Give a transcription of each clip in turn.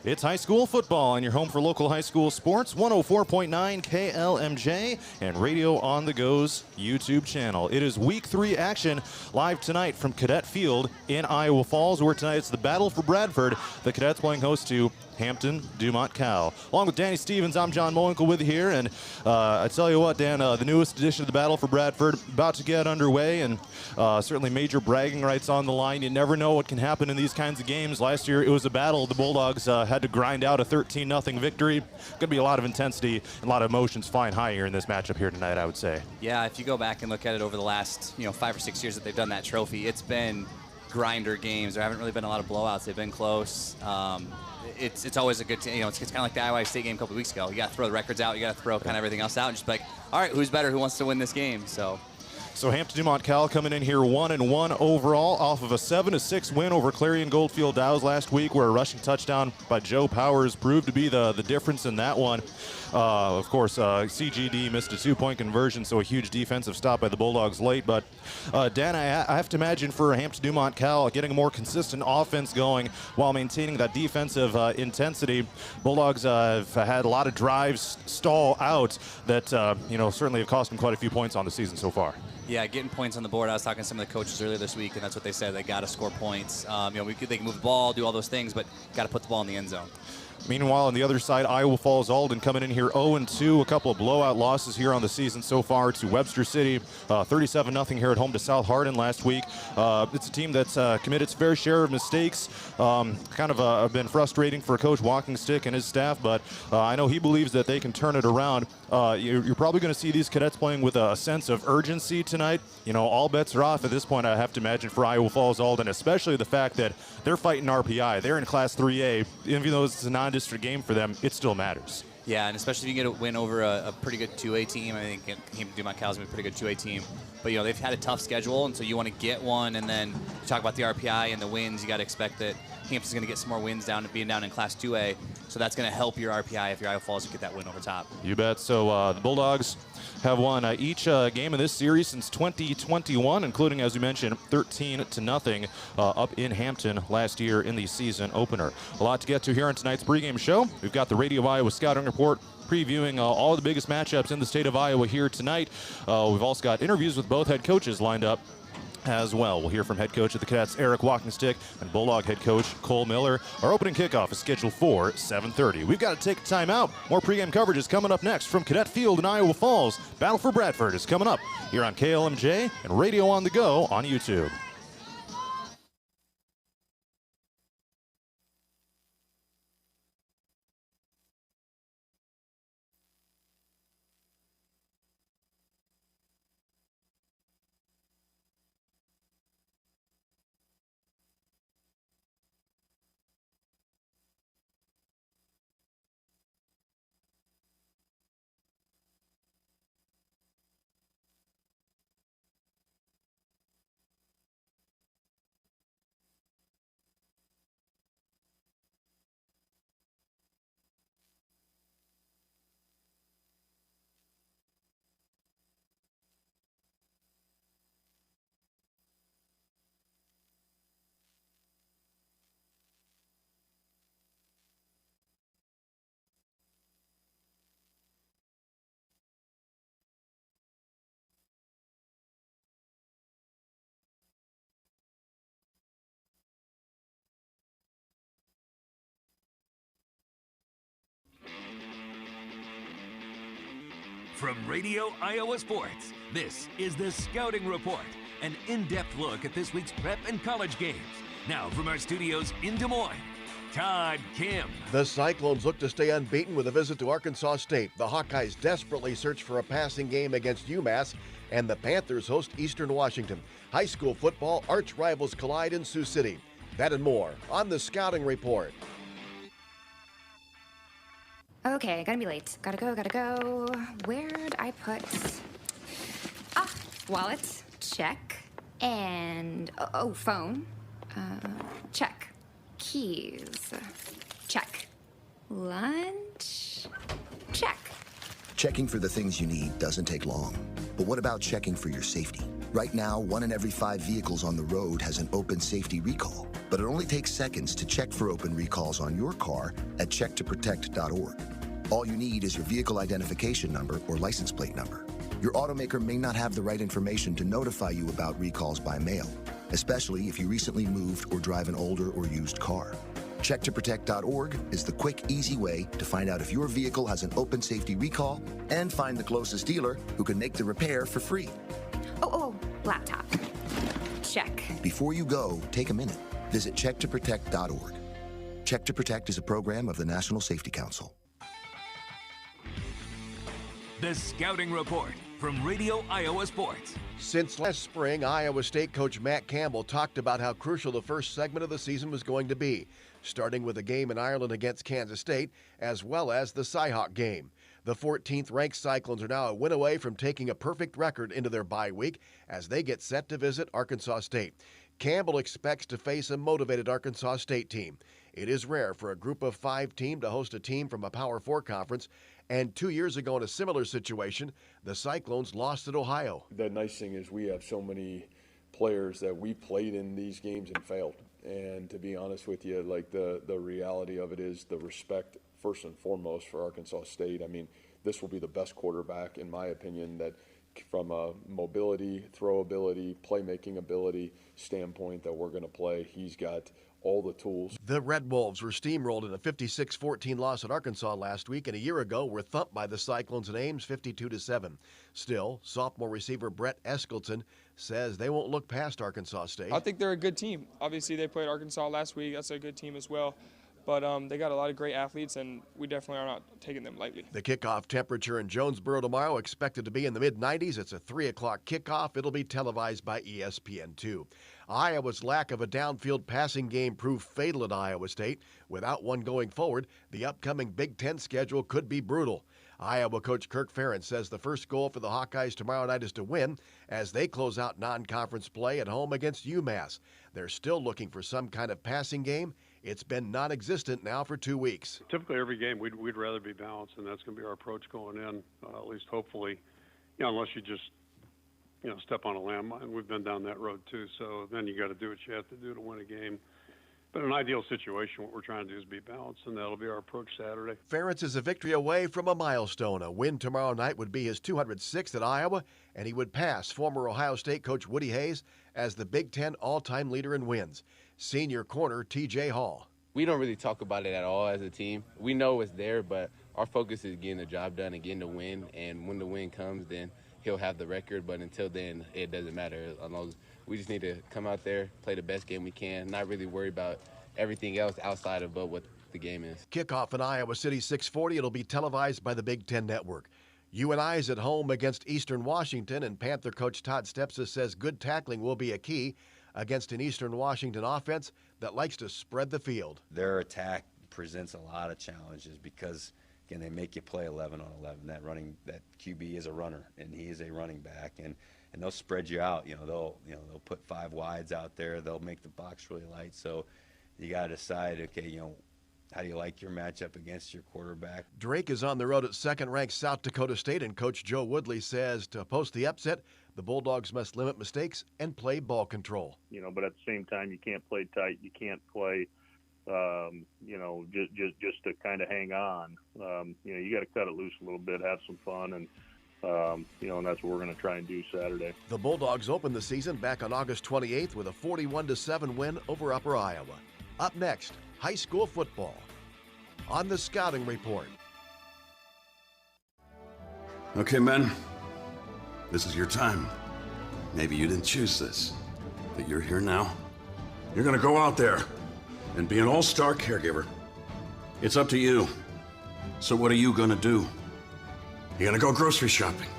It's high school football, and you're home for local high school sports, 104.9 KLMJ and Radio on the Go's YouTube channel. It is week 3 action live tonight from Cadet Field in Iowa Falls, where tonight it's the battle for Bradford. The Cadets playing host to Hampton-Dumont-CAL. Along with Danny Stevens, I'm John Mowinkle with you here, and I tell you what, Dan, the newest edition of the Battle for Bradford about to get underway, and certainly major bragging rights on the line. You never know what can happen in these kinds of games. Last year it was a battle. The Bulldogs had to grind out a 13-0 victory. Going to be a lot of intensity and a lot of emotions flying high here in this matchup here tonight, I would say. Yeah, if you go back and look at it over the last 5 or 6 years that they've done that trophy, it's been grinder games. There haven't really been a lot of blowouts. They've been close. It's always a good team. It's kind of like the Iowa State game a couple weeks ago. You got to throw the records out. You got to throw kind of everything else out and just be like, all right, who's better? Who wants to win this game? So Hampton-Dumont-CAL coming in here 1-1 overall off of a 7-6 win over Clarion Goldfield Dows last week, where a rushing touchdown by Joe Powers proved to be the difference in that one. Of course, CGD missed a 2-point conversion, so a huge defensive stop by the Bulldogs late. But Dan, I have to imagine for Hampton-Dumont-CAL getting a more consistent offense going while maintaining that defensive intensity. Bulldogs have had a lot of drives stall out that certainly have cost them quite a few points on the season so far. Yeah, getting points on the board. I was talking to some of the coaches earlier this week, and that's what they said. They got to score points. They can move the ball, do all those things, but got to put the ball in the end zone. Meanwhile, on the other side, Iowa Falls-Alden coming in here 0-2, a couple of blowout losses here on the season so far to Webster City, 37-0 here at home to South Hardin last week. It's a team that's committed its fair share of mistakes. Have been frustrating for Coach Walkingstick and his staff, but I know he believes that they can turn it around. You're probably going to see these cadets playing with a sense of urgency tonight. All bets are off at this point, I have to imagine, for Iowa Falls-Alden, especially the fact that they're fighting RPI. They're in Class 3A. Even though it's a non-district game for them, it still matters. Yeah, and especially if you get a win over a pretty good 2A team. I think Hampton-Dumont-CAL is a pretty good 2A team. But, they've had a tough schedule, and so you want to get one. And then you talk about the RPI and the wins. You got to expect that Hampton's going to get some more wins being down in Class 2A. So that's going to help your RPI if your Iowa Falls get that win over top. You bet. So the Bulldogs have won each game in this series since 2021, including, as we mentioned, 13-0 up in Hampton last year in the season opener. A lot to get to here on tonight's pregame show. We've got the Radio of Iowa Scouting Report previewing all the biggest matchups in the state of Iowa here tonight. We've also got interviews with both head coaches lined up as well. We'll hear from head coach of the Cadets, Eric Walkingstick, and Bulldog head coach, Cole Miller. Our opening kickoff is scheduled for 7:30. We've got to take a time out. More pregame coverage is coming up next from Cadet Field in Iowa Falls. Battle for Bradford is coming up here on KLMJ and Radio on the Go on YouTube. From Radio Iowa Sports, this is the Scouting Report, an in-depth look at this week's prep and college games. Now from our studios in Des Moines, Todd Kim. The Cyclones look to stay unbeaten with a visit to Arkansas State. The Hawkeyes desperately search for a passing game against UMass, and the Panthers host Eastern Washington. High school football, arch rivals collide in Sioux City. That and more on the Scouting Report. Okay, gotta be late. Gotta go. Where'd I put... wallet. Check. And, phone. Check. Keys. Check. Lunch. Check. Checking for the things you need doesn't take long. But what about checking for your safety? Right now, 1 in every 5 vehicles on the road has an open safety recall, but it only takes seconds to check for open recalls on your car at checktoprotect.org. All you need is your vehicle identification number or license plate number. Your automaker may not have the right information to notify you about recalls by mail, especially if you recently moved or drive an older or used car. Checktoprotect.org is the quick, easy way to find out if your vehicle has an open safety recall and find the closest dealer who can make the repair for free. Oh, laptop. Check. Before you go, take a minute. Visit checktoprotect.org. Check to Protect is a program of the National Safety Council. The Scouting Report from Radio Iowa Sports. Since last spring, Iowa State coach Matt Campbell talked about how crucial the first segment of the season was going to be, starting with a game in Ireland against Kansas State, as well as the Cyhawk game. The 14th ranked Cyclones are now a win away from taking a perfect record into their bye week as they get set to visit Arkansas State. Campbell expects to face a motivated Arkansas State team. It is rare for a group of 5 team to host a team from a Power 4 conference, and 2 years ago in a similar situation, the Cyclones lost at Ohio. The nice thing is we have so many players that we played in these games and failed. And to be honest with you, like the reality of it is the respect first and foremost for Arkansas State. I mean, this will be the best quarterback, in my opinion, that from a mobility, throw ability, playmaking ability standpoint that we're going to play. He's got all the tools. The Red Wolves were steamrolled in a 56-14 loss at Arkansas last week, and a year ago were thumped by the Cyclones in Ames 52-7. Still, sophomore receiver Brett Eskelton says they won't look past Arkansas State. I think they're a good team. Obviously, they played Arkansas last week. That's a good team as well. But they got a lot of great athletes, and we definitely are not taking them lightly. The kickoff temperature in Jonesboro tomorrow expected to be in the mid-90s. It's a 3 o'clock kickoff. It'll be televised by ESPN2. Iowa's lack of a downfield passing game proved fatal at Iowa State. Without one going forward, the upcoming Big Ten schedule could be brutal. Iowa coach Kirk Ferentz says the first goal for the Hawkeyes tomorrow night is to win as they close out non-conference play at home against UMass. They're still looking for some kind of passing game. It's been non-existent now for 2 weeks. Typically every game we'd rather be balanced, and that's going to be our approach going in, at least hopefully, unless you just, step on a landmine. We've been down that road too, so then you got to do what you have to do to win a game. But in an ideal situation, what we're trying to do is be balanced, and that'll be our approach Saturday. Ferentz is a victory away from a milestone. A win tomorrow night would be his 206th at Iowa, and he would pass former Ohio State coach Woody Hayes as the Big Ten all-time leader in wins. Senior corner TJ Hall. We don't really talk about it at all as a team. We know it's there, but our focus is getting the job done and getting the win. And when the win comes, then he'll have the record. But until then, it doesn't matter. We just need to come out there, play the best game we can, not really worry about everything else outside of what the game is. Kickoff in Iowa City, 6:40. It'll be televised by the Big Ten Network. UNI is at home against Eastern Washington, and Panther coach Todd Stepsis says good tackling will be a key against an Eastern Washington offense that likes to spread the field. Their attack presents a lot of challenges because, again, they make you play 11 on 11. That QB is a runner, and he is a running back, and they'll spread you out. They'll put 5 wides out there. They'll make the box really light. So you got to decide, okay, how do you like your matchup against your quarterback? Drake is on the road at second-ranked South Dakota State, and Coach Joe Woodley says to post the upset, the Bulldogs must limit mistakes and play ball control. But at the same time, you can't play tight. You can't play, just to kind of hang on. You got to cut it loose a little bit, have some fun, and and that's what we're going to try and do Saturday. The Bulldogs opened the season back on August 28th with a 41-7 win over Upper Iowa. Up next, high school football on the Scouting Report. Okay, men, this is your time. Maybe you didn't choose this, but you're here now. You're gonna go out there and be an all-star caregiver. It's up to you. So what are you gonna do? You're gonna go grocery shopping,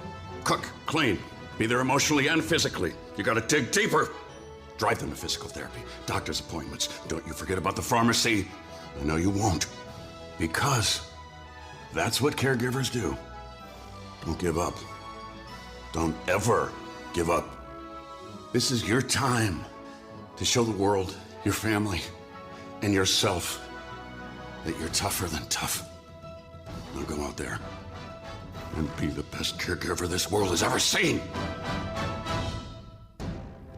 cook, clean, be there emotionally and physically. You gotta dig deeper. Drive them to physical therapy, doctor's appointments. Don't you forget about the pharmacy. I know you won't, because that's what caregivers do. Don't give up. Don't ever give up. This is your time to show the world, your family, and yourself that you're tougher than tough. Now go out there and be the best caregiver this world has ever seen.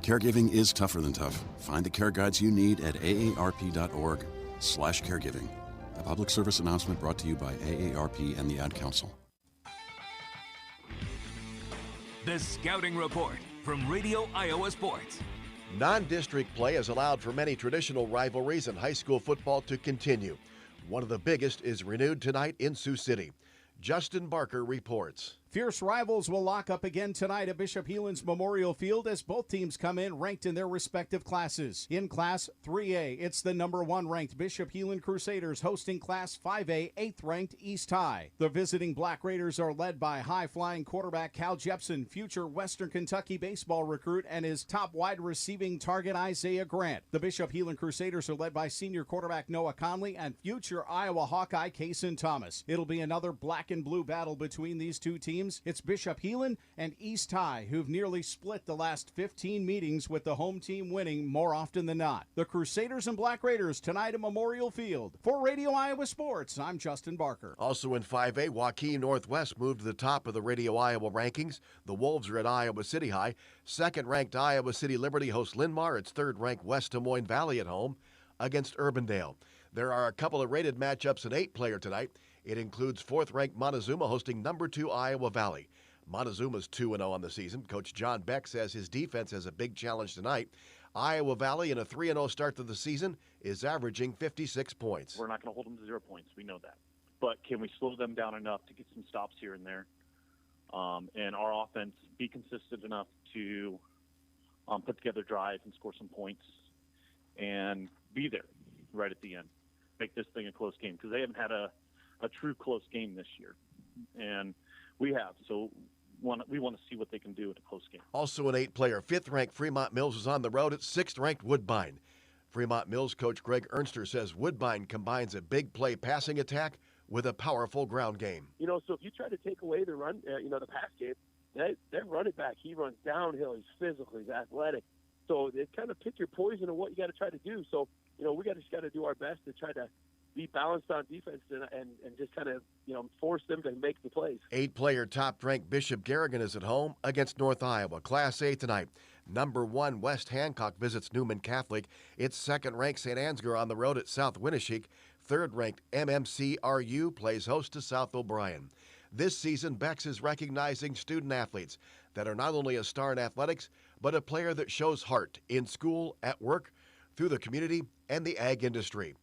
Caregiving is tougher than tough. Find the care guides you need at aarp.org/caregiving. A public service announcement brought to you by AARP and the Ad Council. The Scouting Report from Radio Iowa Sports. Non-district play has allowed for many traditional rivalries in high school football to continue. One of the biggest is renewed tonight in Sioux City. Justin Barker reports. Fierce rivals will lock up again tonight at Bishop Heelan's Memorial Field as both teams come in ranked in their respective classes. In Class 3A, it's the number 1 ranked Bishop Heelan Crusaders hosting Class 5A 8th ranked East High. The visiting Black Raiders are led by high-flying quarterback Cal Jepson, future Western Kentucky baseball recruit, and his top wide receiving target Isaiah Grant. The Bishop Heelan Crusaders are led by senior quarterback Noah Conley and future Iowa Hawkeye Kaysen Thomas. It'll be another black and blue battle between these two teams. It's Bishop Heelan and East High, who've nearly split the last 15 meetings, with the home team winning more often than not. The Crusaders and Black Raiders tonight at Memorial Field. For Radio Iowa Sports, I'm Justin Barker. Also in 5A, Joaquin Northwest moved to the top of the Radio Iowa rankings. The Wolves are at Iowa City High. Second-ranked Iowa City Liberty hosts Linn-Mar. It's third-ranked West Des Moines Valley at home against Urbandale. There are a couple of rated matchups in 8-player tonight. It includes 4th-ranked Montezuma hosting number 2 Iowa Valley. Montezuma's 2-0 on the season. Coach John Beck says his defense has a big challenge tonight. Iowa Valley, in a 3-0 start to the season, is averaging 56 points. We're not going to hold them to 0 points. We know that. But can we slow them down enough to get some stops here and there? And our offense be consistent enough to put together drives and score some points and be there right at the end. Make this thing a close game, because they haven't had a true close game this year, and we have. So we want to see what they can do in a close game. Also an 8-player, 5th-ranked Fremont Mills is on the road at 6th-ranked Woodbine. Fremont Mills coach Greg Ernster says Woodbine combines a big play passing attack with a powerful ground game. So if you try to take away the run, the pass game, that running back, he runs downhill. He's physical. He's athletic. So they kind of pick your poison of what you got to try to do. So, we just got to do our best to try to be balanced on defense and just kind of, force them to make the plays. 8-player top-ranked Bishop Garrigan is at home against North Iowa. Class A tonight. Number 1 West Hancock visits Newman Catholic. It's 2nd-ranked St. Ansgar on the road at South Winneshiek. 3rd-ranked MMCRU plays host to South O'Brien. This season, Bex is recognizing student-athletes that are not only a star in athletics, but a player that shows heart in school, at work, through the community, and the ag industry.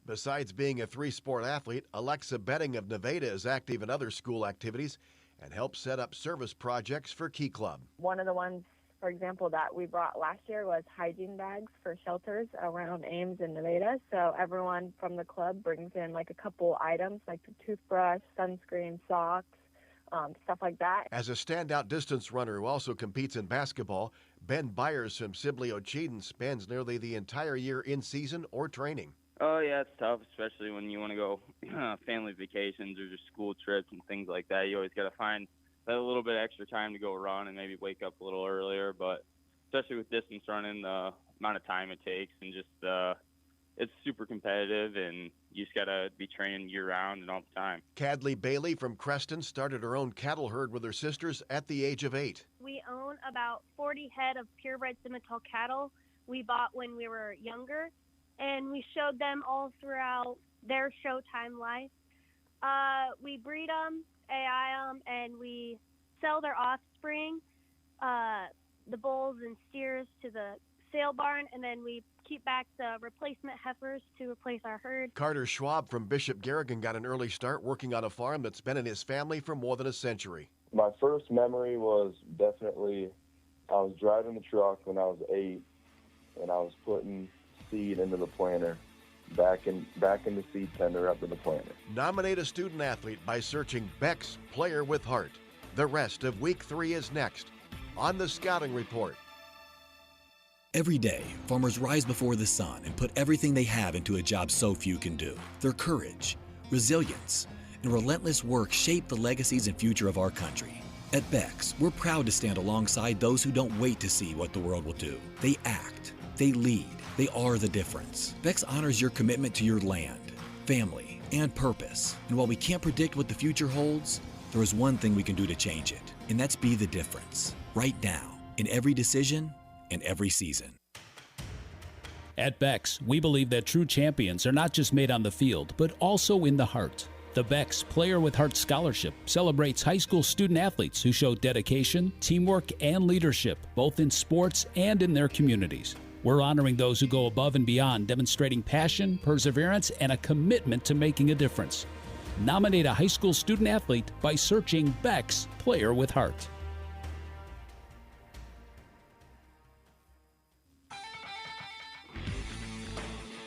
Besides being a 3-sport athlete, Alexa Betting of Nevada is active in other school activities and helps set up service projects for Key Club. One of the ones, for example, that we brought last year was hygiene bags for shelters around Ames and Nevada. So everyone from the club brings in like a couple items like the toothbrush, sunscreen, socks, stuff like that. As a standout distance runner who also competes in basketball, Ben Byers from Sibley Ocheyedan spends nearly the entire year in season or training. Oh, yeah, it's tough, especially when you want to go family vacations or just school trips and things like that. You always got to find that little bit extra time to go run and maybe wake up a little earlier. But especially with distance running, the amount of time it takes and just it's super competitive, and you just got to be training year-round and all the time. Cadley Bailey from Creston started her own cattle herd with her sisters at the age of 8. We own about 40 head of purebred Simmental cattle we bought when we were younger, and we showed them all throughout their showtime life. We breed them, AI them, and we sell their offspring, the bulls and steers, to the sale barn, and then we keep back the replacement heifers to replace our herd. Carter Schwab from Bishop Garrigan got an early start working on a farm that's been in his family for more than a century. My first memory was definitely I was driving the truck when I was 8, and I was putting seed into the planter, back in the seed tender up to the planter. Nominate a student athlete by searching Beck's Player with Heart. The rest of Week 3 is next on the Scouting Report. Every day, farmers rise before the sun and put everything they have into a job so few can do. Their courage, resilience, and relentless work shape the legacies and future of our country. At Beck's, we're proud to stand alongside those who don't wait to see what the world will do. They act, they lead, they are the difference. Beck's honors your commitment to your land, family, and purpose. And while we can't predict what the future holds, there is one thing we can do to change it, and that's be the difference, right now, in every decision in every season. At Beck's, we believe that true champions are not just made on the field, but also in the heart. The Beck's Player with Heart Scholarship celebrates high school student athletes who show dedication, teamwork, and leadership, both in sports and in their communities. We're honoring those who go above and beyond, demonstrating passion, perseverance, and a commitment to making a difference. Nominate a high school student athlete by searching Beck's Player with Heart.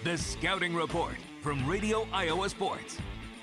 The Scouting Report from Radio Iowa Sports.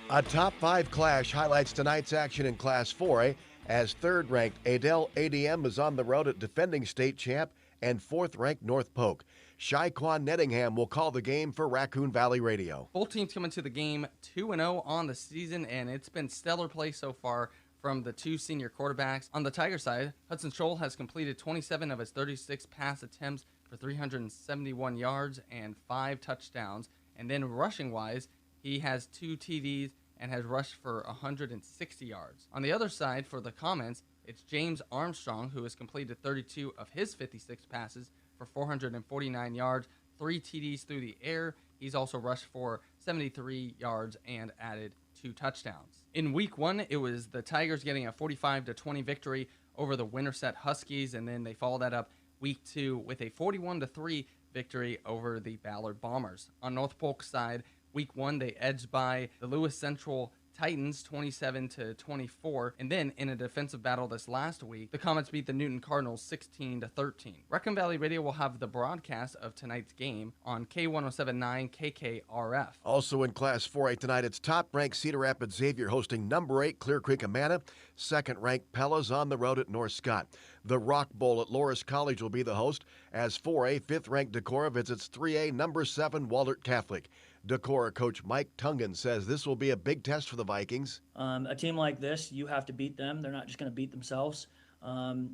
A top 5 clash highlights tonight's action in Class 4A as third-ranked Adel ADM is on the road at defending state champ and fourth-ranked North Polk. Shaquan Nettingham will call the game for Raccoon Valley Radio. Both teams come into the game 2-0 on the season, and it's been stellar play so far from the two senior quarterbacks. On the Tiger side, Hudson Scholl has completed 27 of his 36 pass attempts for 371 yards and 5 touchdowns. And then rushing-wise, he has 2 TDs and has rushed for 160 yards. On the other side, for the Comments, it's James Armstrong, who has completed 32 of his 56 passes for 449 yards, 3 TDs through the air. He's also rushed for 73 yards and added 2 touchdowns. In Week 1, it was the Tigers getting a 45-20 victory over the Winterset Huskies, and then they followed that up Week 2 with a 41-3 victory over the Ballard Bombers. On North Polk's side, Week 1, they edged by the Lewis Central Titans 27-24, and then in a defensive battle this last week, the Comets beat the Newton Cardinals 16-13. Raccoon Valley Radio will have the broadcast of tonight's game on K1079 KKRF. Also in Class 4A tonight, it's top-ranked Cedar Rapids Xavier hosting number 8 Clear Creek Amana. Second-ranked Pella's on the road at North Scott. The Rock Bowl at Loris College will be the host as 4A fifth-ranked Decorah visits 3A number 7 Waldert Catholic. Decorah coach Mike Tungan says this will be a big test for the Vikings. A team like this, you have to beat them. They're not just going to beat themselves.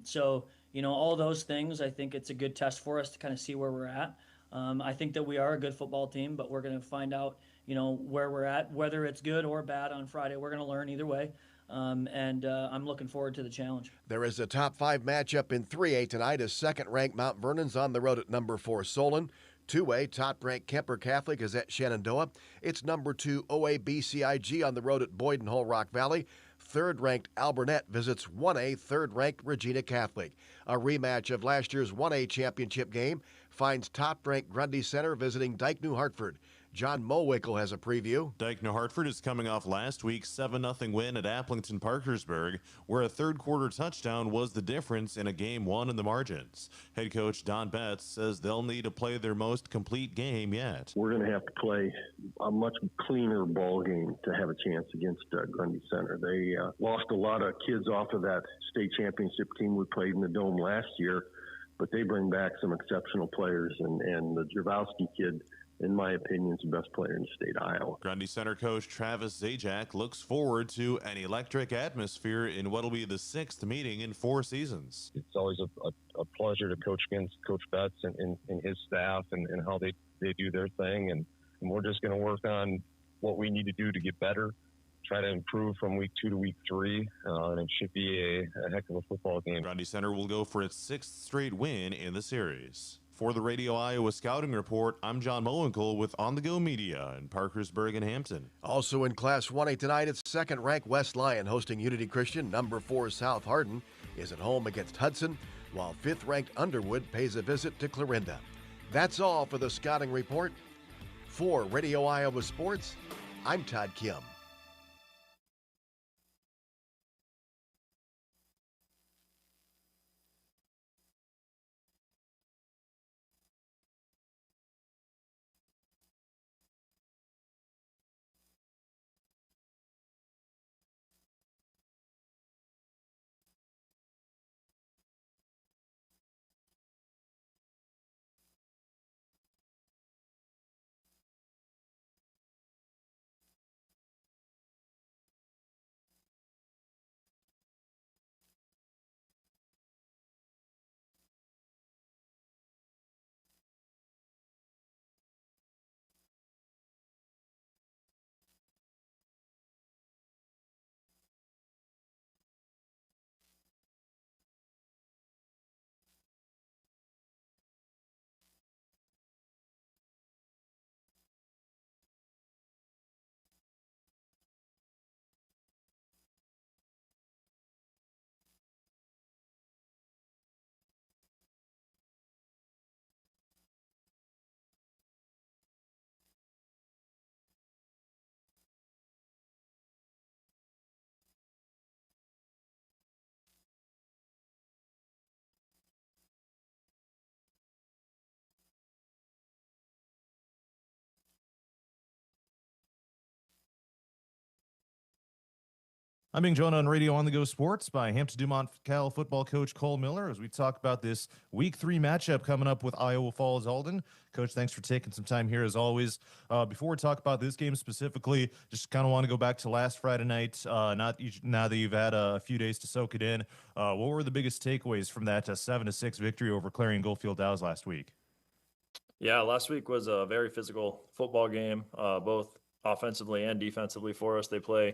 So, all those things, I think it's a good test for us to kind of see where we're at. I think that we are a good football team, but we're going to find out, where we're at, whether it's good or bad on Friday. We're going to learn either way. And I'm looking forward to the challenge. There is a top 5 matchup in 3A tonight as second-ranked Mount Vernon's on the road at number 4 Solon. 2A, top-ranked Kemper Catholic is at Shenandoah. It's number 2 OABCIG on the road at Boyd and Hull Rock Valley. Third-ranked Alburnett visits 1A, third-ranked Regina Catholic. A rematch of last year's 1A championship game finds top-ranked Grundy Center visiting Dike New Hartford. John Mulwickle has a preview. Dike New Hartford is coming off last week's 7-0 win at Applington Parkersburg, where a third-quarter touchdown was the difference in a game won in the margins. Head coach Don Betts says they'll need to play their most complete game yet. We're going to have to play a much cleaner ball game to have a chance against Grundy Center. They lost a lot of kids off of that state championship team we played in the Dome last year, but they bring back some exceptional players, and the Javowski kid, in my opinion, is the best player in the state of Iowa. Grundy Center coach Travis Zajac looks forward to an electric atmosphere in what will be the 6th meeting in 4 seasons. It's always a pleasure to coach against Coach Betts and his staff and how they do their thing. And we're just going to work on what we need to do to get better, try to improve from week 2 to week 3, and it should be a heck of a football game. Grundy Center will go for its 6th straight win in the series. For the Radio Iowa Scouting Report, I'm John Mulwinkle with On The Go Media in Parkersburg and Hampton. Also in Class 1A tonight, it's second-ranked West Lyon hosting Unity Christian. Number 4 South Hardin is at home against Hudson, while fifth-ranked Underwood pays a visit to Clarinda. That's all for the Scouting Report. For Radio Iowa Sports, I'm Todd Kim. I'm being joined on Radio On the Go Sports by Hampton-Dumont-CAL football coach Cole Miller as we talk about this Week 3 matchup coming up with Iowa Falls-Alden. Coach, thanks for taking some time here as always. Before we talk about this game specifically, just kind of want to go back to last Friday night. Now that you've had a few days to soak it in, what were the biggest takeaways from that 7-6 victory over Clarion Goldfield Dow's last week? Yeah, last week was a very physical football game, both offensively and defensively for us. They play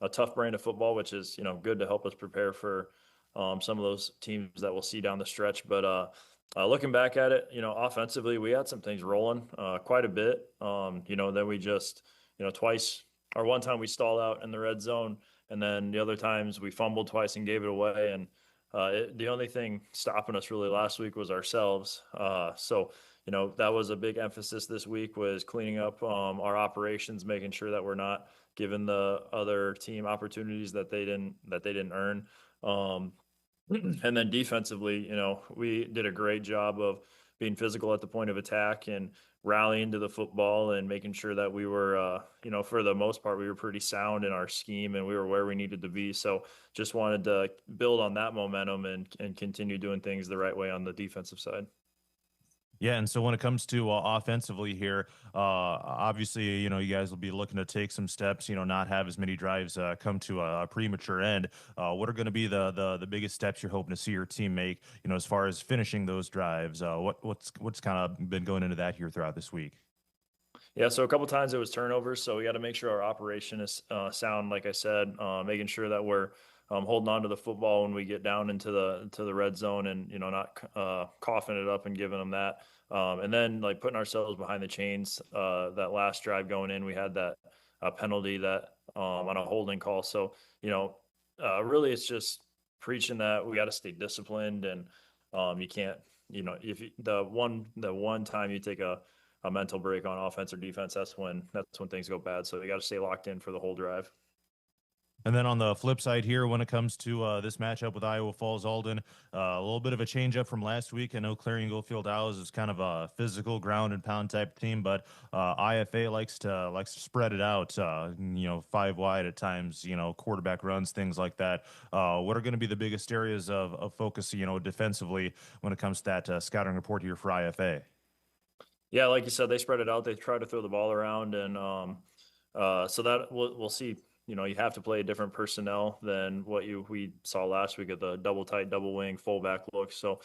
a tough brand of football, which is, good to help us prepare for some of those teams that we'll see down the stretch. But looking back at it, offensively, we had some things rolling quite a bit. Then we just, twice or one time we stalled out in the red zone. And then the other times we fumbled twice and gave it away. And the only thing stopping us really last week was ourselves. So that was a big emphasis this week, was cleaning up our operations, making sure that we're not giving the other team opportunities that they didn't earn. And then defensively, we did a great job of being physical at the point of attack and rallying to the football and making sure that we were, for the most part, we were pretty sound in our scheme and we were where we needed to be. So just wanted to build on that momentum and continue doing things the right way on the defensive side. Yeah, and so when it comes to offensively here, obviously, you guys will be looking to take some steps, not have as many drives come to a premature end. What are going to be the biggest steps you're hoping to see your team make, as far as finishing those drives? What's kind of been going into that here throughout this week? Yeah, so a couple times it was turnovers, so we got to make sure our operation is sound, like I said, making sure that we're holding on to the football when we get down into the red zone and, not coughing it up and giving them that. And then like putting ourselves behind the chains. That last drive going in, we had that penalty that on a holding call. So, really it's just preaching that we got to stay disciplined and you can't, if the one time you take a mental break on offense or defense, that's when things go bad. So you got to stay locked in for the whole drive. And then on the flip side here, when it comes to this matchup with Iowa Falls-Alden, a little bit of a change up from last week. I know Clarion Goldfield Owls is kind of a physical ground and pound type team, but IFA likes to spread it out, 5 wide at times, quarterback runs, things like that. What are going to be the biggest areas of focus, defensively when it comes to that scouting report here for IFA? Yeah, like you said, they spread it out. They try to throw the ball around, and so that we'll see. You have to play a different personnel than what we saw last week at the double tight, double wing, fullback look. So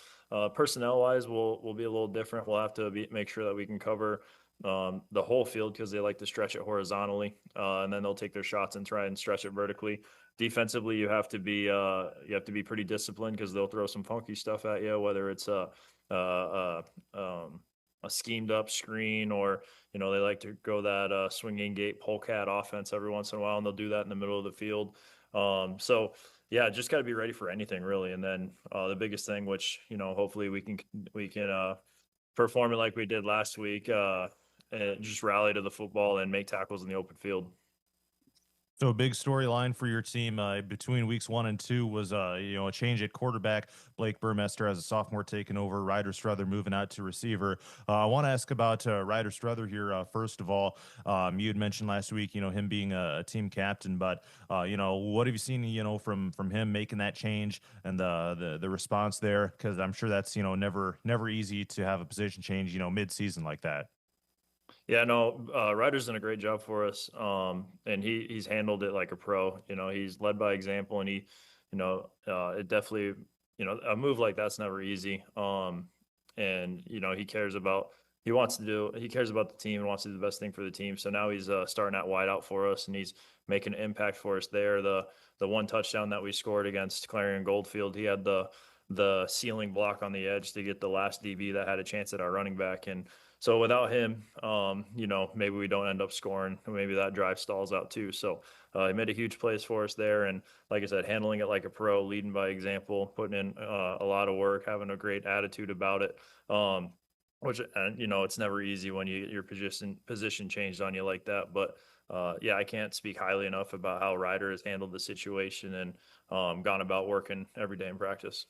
personnel-wise, we'll be a little different. We'll have to make sure that we can cover the whole field because they like to stretch it horizontally, and then they'll take their shots and try and stretch it vertically. Defensively, you have to be pretty disciplined because they'll throw some funky stuff at you, whether it's a schemed up screen or, they like to go that swinging gate polecat offense every once in a while, and they'll do that in the middle of the field. So yeah, just got to be ready for anything really. And then the biggest thing, which, hopefully we can perform it like we did last week, and just rally to the football and make tackles in the open field. So a big storyline for your team between weeks 1 and 2 was, a change at quarterback. Blake Burmester as a sophomore taking over, Ryder Struther moving out to receiver. I want to ask about Ryder Struther here. First of all, you had mentioned last week, him being a team captain, but, what have you seen, from him making that change and the response there? Because I'm sure that's, never easy to have a position change, mid-season like that. Yeah, no, Ryder's done a great job for us, and he's handled it like a pro. He's led by example, and he, it definitely, a move like that's never easy. And he cares about the team and wants to do the best thing for the team. So now he's starting at wide out for us, and he's making an impact for us there. The one touchdown that we scored against Clarion Goldfield, he had the ceiling block on the edge to get the last DB that had a chance at our running back. And so without him, maybe we don't end up scoring. Maybe that drive stalls out too. So he made a huge plays for us there. And like I said, handling it like a pro, leading by example, putting in a lot of work, having a great attitude about it. Which, it's never easy when your position changed on you like that. But yeah, I can't speak highly enough about how Ryder has handled the situation and gone about working every day in practice.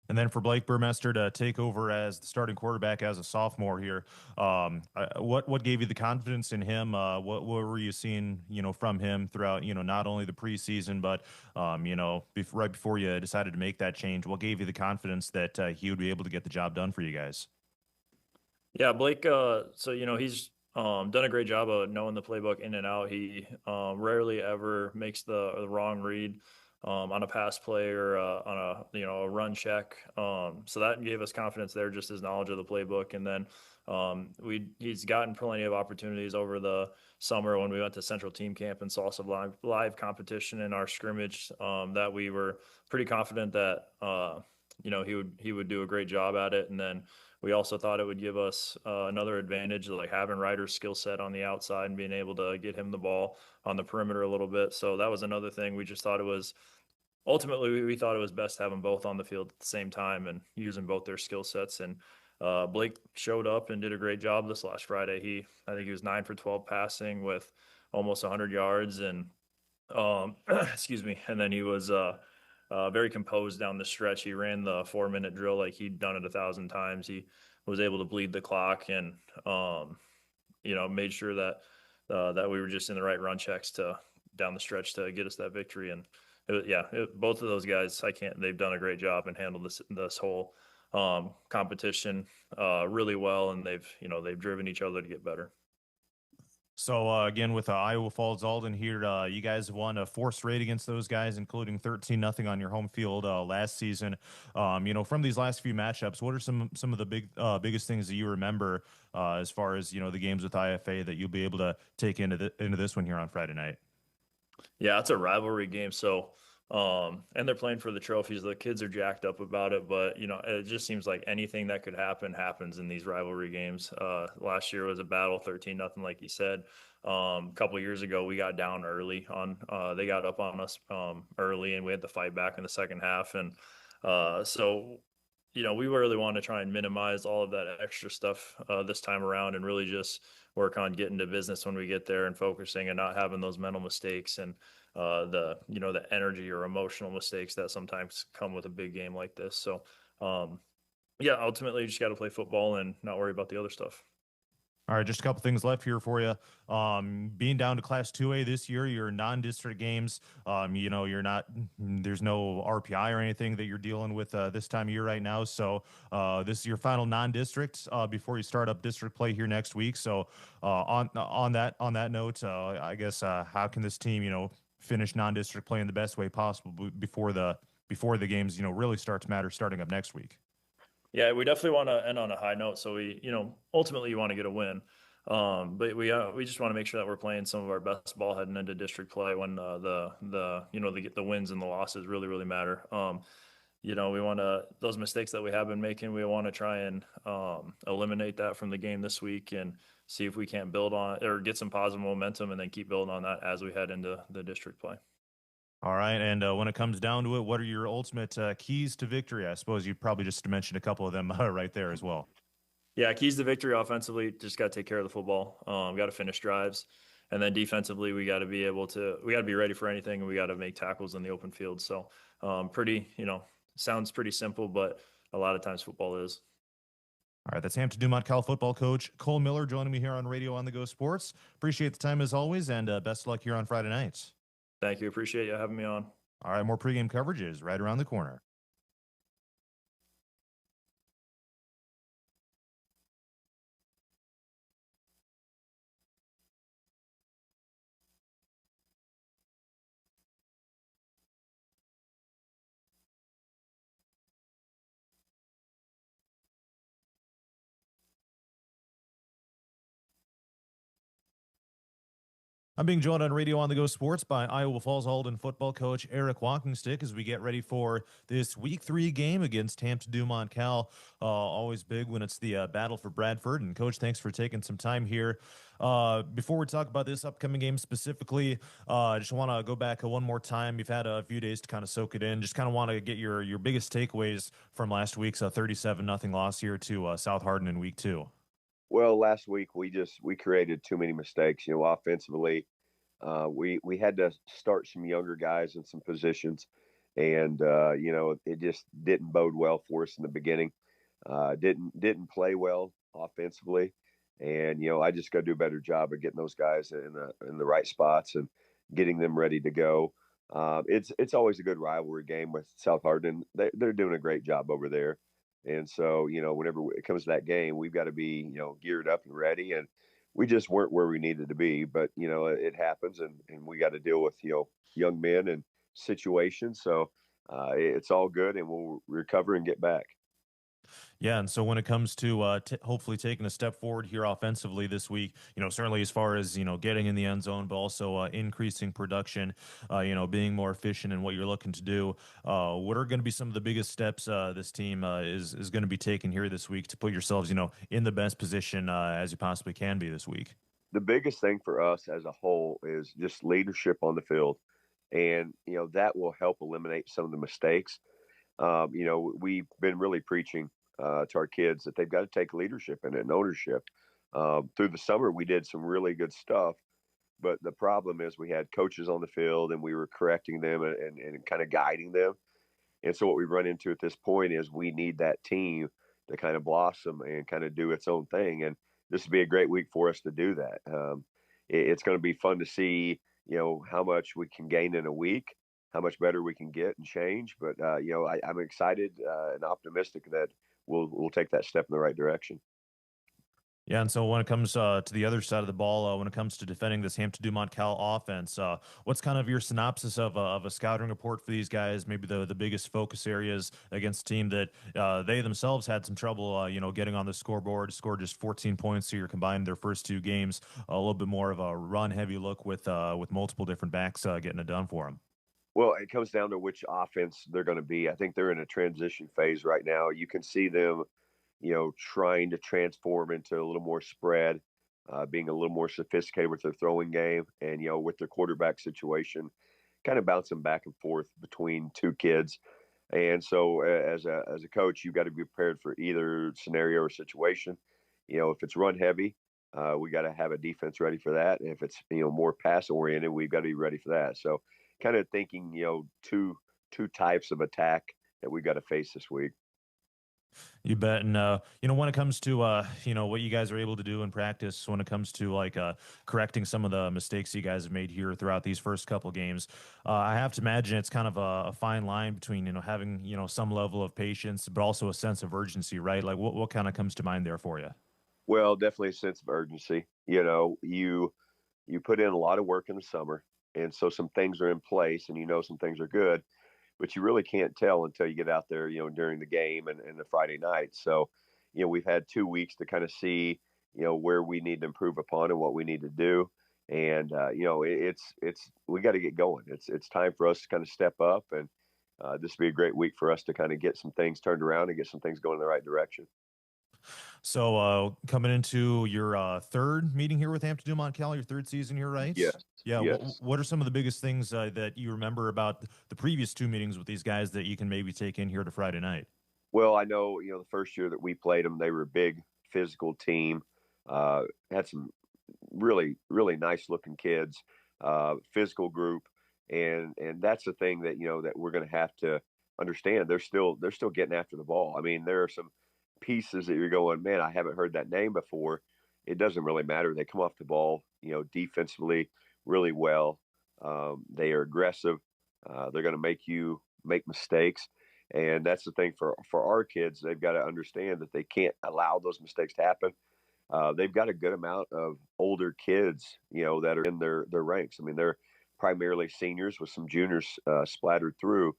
And then for Blake Burmester to take over as the starting quarterback as a sophomore here, what gave you the confidence in him? What were you seeing, from him throughout, not only the preseason, but, right before you decided to make that change? What gave you the confidence that he would be able to get the job done for you guys? Yeah, Blake, he's done a great job of knowing the playbook in and out. He rarely ever makes the wrong read on a pass play or on a run check. So that gave us confidence there, just his knowledge of the playbook. And then he's gotten plenty of opportunities over the summer when we went to Central Team Camp and saw some live competition in our scrimmage that we were pretty confident that he would do a great job at it. And then we also thought it would give us another advantage, like having Ryder's skill set on the outside and being able to get him the ball on the perimeter a little bit. So that was another thing. We just thought ultimately we thought it was best to have them both on the field at the same time and using both their skill sets. And Blake showed up and did a great job this last Friday. I think he was 9 for 12 passing with almost 100 yards and excuse me. And then he was very composed down the stretch. He ran the 4-minute drill like he'd done it 1,000 times. He was able to bleed the clock and, made sure that we were just in the right run checks down the stretch to get us that victory. And both of those guys, they've done a great job and handled this whole competition really well. And they've driven each other to get better. So again, with Iowa Falls-Alden here, you guys won a 4 straight against those guys, including 13-0 on your home field last season. From these last few matchups, what are some of the biggest things that you remember as far as the games with IFA that you'll be able to take into this one here on Friday night? Yeah, it's a rivalry game, so and they're playing for the trophies. The kids are jacked up about it, but it just seems like anything that could happen happens in these rivalry games. Last year was a battle, 13-0, like you said. A couple of years ago, we got down early they got up on us early, and we had to fight back in the second half. And we really want to try and minimize all of that extra stuff this time around, and really just work on getting to business when we get there and focusing and not having those mental mistakes and the energy or emotional mistakes that sometimes come with a big game like this. So, ultimately you just got to play football and not worry about the other stuff. All right, just a couple things left here for you. Being down to Class 2A this year, your non-district games, there's no RPI or anything that you're dealing with this time of year right now. So this is your final non-district before you start up district play here next week. So on that note, I guess how can this team, finish non-district play in the best way possible before the games, really start to matter starting up next week? Yeah, we definitely want to end on a high note. So we, ultimately you want to get a win. But we just want to make sure that we're playing some of our best ball heading into district play when the wins and the losses really, really matter. We want those mistakes that we have been making, we want to try and eliminate that from the game this week and see if we can't build on or get some positive momentum and then keep building on that as we head into the district play. All right, and when it comes down to it, what are your ultimate keys to victory? I suppose you probably just mentioned a couple of them right there as well. Yeah, keys to victory offensively, just got to take care of the football. Got to finish drives. And then defensively, we got to be ready for anything, and we got to make tackles in the open field. So sounds pretty simple, but a lot of times football is. All right, that's Hampton-Dumont-CAL football coach Cole Miller joining me here on Radio on the Go Sports. Appreciate the time as always, and best of luck here on Friday nights. Thank you. Appreciate you having me on. All right, more pregame coverage is right around the corner. I'm being joined on Radio on the Go Sports by Iowa Falls-Alden football coach Eric Walkingstick as we get ready for this Week 3 game against Hampton-Dumont-CAL. Always big when it's the battle for Bradford. And, Coach, thanks for taking some time here. Before we talk about this upcoming game specifically, I just want to go back one more time. You've had a few days to kind of soak it in. Just kind of want to get your biggest takeaways from last week's 37-0 loss here to South Hardin in Week 2. Well, last week we created too many mistakes. Offensively, we had to start some younger guys in some positions, And, it just didn't bode well for us in the beginning. Didn't play well offensively. And, I just got to do a better job of getting those guys in the right spots and getting them ready to go. It's always a good rivalry game with South Hardin. They're doing a great job over there. And so, whenever it comes to that game, we've got to be, geared up and ready. And we just weren't where we needed to be. But, it happens, and we got to deal with, young men and situations. So it's all good, and we'll recover and get back. Yeah, and so when it comes to hopefully taking a step forward here offensively this week, certainly as far as, getting in the end zone, but also increasing production, being more efficient in what you're looking to do, what are going to be some of the biggest steps this team is going to be taking here this week to put yourselves, in the best position as you possibly can be this week? The biggest thing for us as a whole is just leadership on the field. And, that will help eliminate some of the mistakes. We've been really preaching to our kids that they've got to take leadership and ownership. Through the summer, we did some really good stuff, but the problem is we had coaches on the field and we were correcting them and kind of guiding them. And so what we've run into at this point is we need that team to kind of blossom and kind of do its own thing. And this would be a great week for us to do that. It's going to be fun to see, how much we can gain in a week, how much better we can get and change. But, I'm excited and optimistic that we'll take that step in the right direction. Yeah, and so when it comes to the other side of the ball, when it comes to defending this Hampton-Dumont-CAL offense, what's kind of your synopsis of a scouting report for these guys? Maybe the biggest focus areas against a team that they themselves had some trouble, getting on the scoreboard, scored just 14 points here combined their first two games. A little bit more of a run-heavy look with multiple different backs getting it done for them. Well, it comes down to which offense they're going to be. I think they're in a transition phase right now. You can see them, trying to transform into a little more spread, being a little more sophisticated with their throwing game, and with their quarterback situation, kind of bouncing back and forth between two kids. And so, as a coach, you've got to be prepared for either scenario or situation. If it's run heavy, we got to have a defense ready for that. And if it's more pass oriented, we've got to be ready for that. So, kind of thinking, two types of attack that we got to face this week. You bet. And, when it comes to, what you guys are able to do in practice, when it comes to correcting some of the mistakes you guys have made here throughout these first couple games, I have to imagine it's kind of a fine line between, having, some level of patience, but also a sense of urgency, right? Like what kind of comes to mind there for you? Well, definitely a sense of urgency. You put in a lot of work in the summer. And so some things are in place and some things are good, but you really can't tell until you get out there, during the game and the Friday night. So, we've had 2 weeks to kind of see, where we need to improve upon and what we need to do. And, we got to get going. It's time for us to kind of step up, and this will be a great week for us to kind of get some things turned around and get some things going in the right direction. So coming into your third meeting here with Hampton-Dumont-CAL, your third season here, right? Yes. Yeah. Yes. What are some of the biggest things that you remember about the previous two meetings with these guys that you can maybe take in here to Friday night? Well, I know, the first year that we played them, they were a big physical team, had some really, really nice looking kids, physical group. And that's the thing that, that we're going to have to understand. They're still getting after the ball. I mean, there are some pieces that you're going, man, I haven't heard that name before. It doesn't really matter. They come off the ball, defensively really well. They are aggressive. They're going to make you make mistakes. And that's the thing for our kids. They've got to understand that they can't allow those mistakes to happen. They've got a good amount of older kids, that are in their ranks. I mean, they're primarily seniors with some juniors splattered through.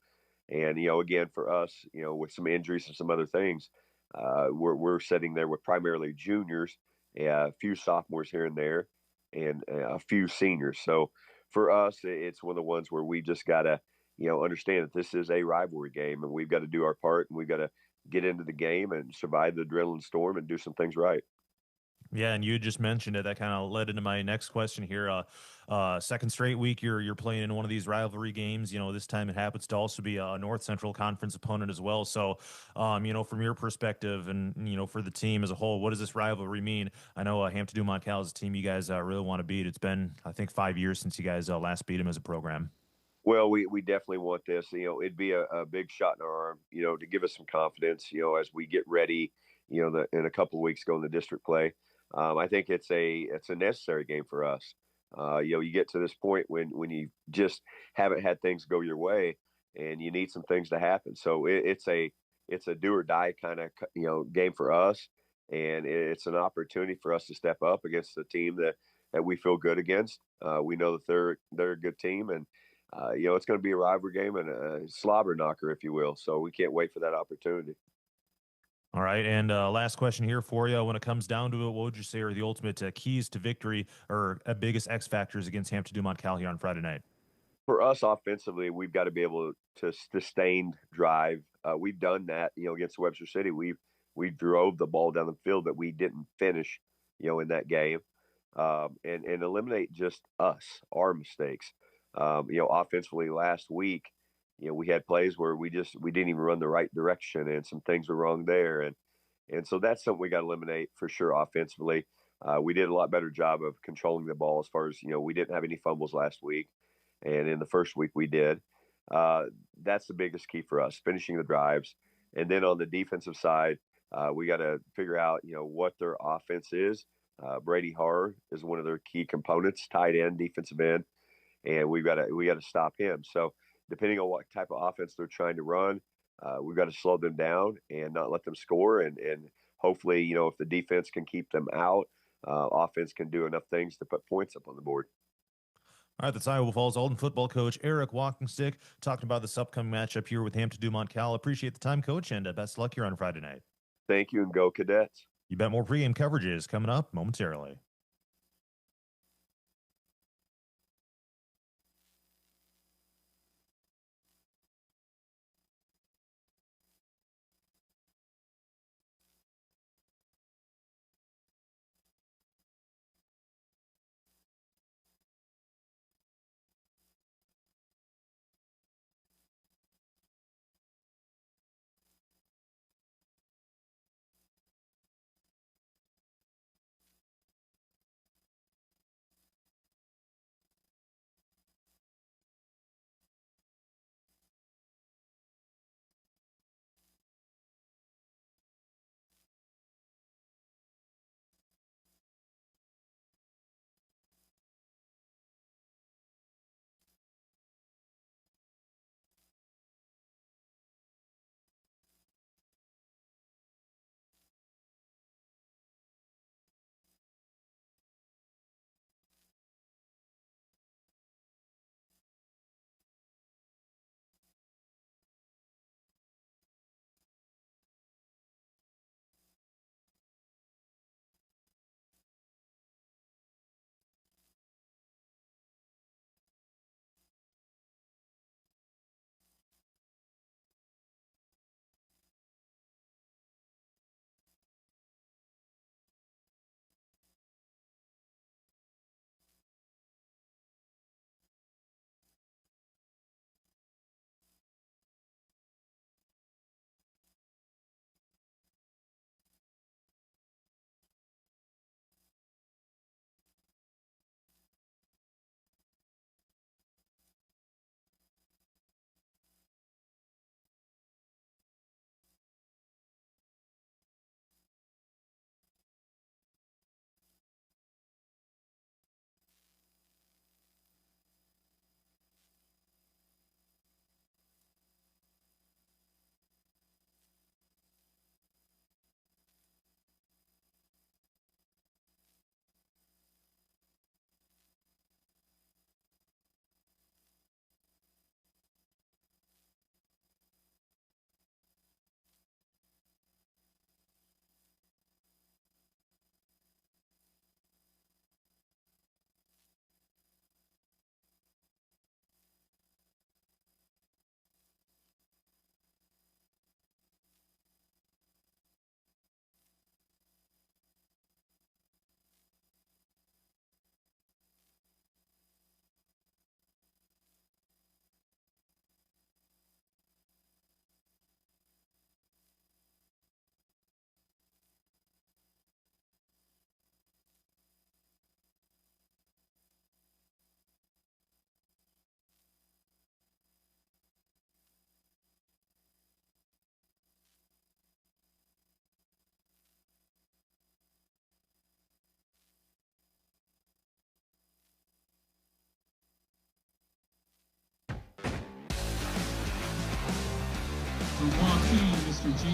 And, again, for us, with some injuries and some other things, we're sitting there with primarily juniors, a few sophomores here and there, and a few seniors. So for us, it's one of the ones where we just got to, understand that this is a rivalry game, and we've got to do our part, and we've got to get into the game and survive the adrenaline storm and do some things right. Yeah, and you just mentioned it. That kind of led into my next question here. Second straight week, you're playing in one of these rivalry games. This time it happens to also be a North Central Conference opponent as well. So, from your perspective and, for the team as a whole, what does this rivalry mean? I know Hampton-Dumont-CAL is a team you guys really want to beat. It's been, I think, 5 years since you guys last beat them as a program. Well, we definitely want this. It'd be a big shot in our arm, to give us some confidence, as we get ready, in a couple of weeks going to district play. I think it's a necessary game for us. You get to this point when you just haven't had things go your way, and you need some things to happen. So it's a do or die kind of game for us, and it's an opportunity for us to step up against a team that we feel good against. We know that they're a good team, and it's going to be a rivalry game and a slobber knocker, if you will. So we can't wait for that opportunity. All right, and last question here for you. When it comes down to it, what would you say are the ultimate keys to victory or biggest X factors against Hampton-Dumont-CAL here on Friday night? For us offensively, we've got to be able to sustain drive. We've done that, against Webster City. We drove the ball down the field, but we didn't finish, in that game, and eliminate just our mistakes. Offensively last week, we had plays where we didn't even run the right direction, and some things were wrong there, and so that's something we got to eliminate for sure. Offensively, we did a lot better job of controlling the ball as far as we didn't have any fumbles last week, and in the first week we did. That's the biggest key for us, finishing the drives, and then on the defensive side, we got to figure out what their offense is. Brady Harr is one of their key components, tight end, defensive end, and we got to stop him. So depending on what type of offense they're trying to run, we've got to slow them down and not let them score. And hopefully, if the defense can keep them out, offense can do enough things to put points up on the board. All right, that's Iowa Falls-Alden football coach Eric Walkingstick talking about this upcoming matchup here with Hampton-Dumont-CAL. Appreciate the time, Coach, and best of luck here on Friday night. Thank you, and go Cadets. You bet. More pregame coverage is coming up momentarily.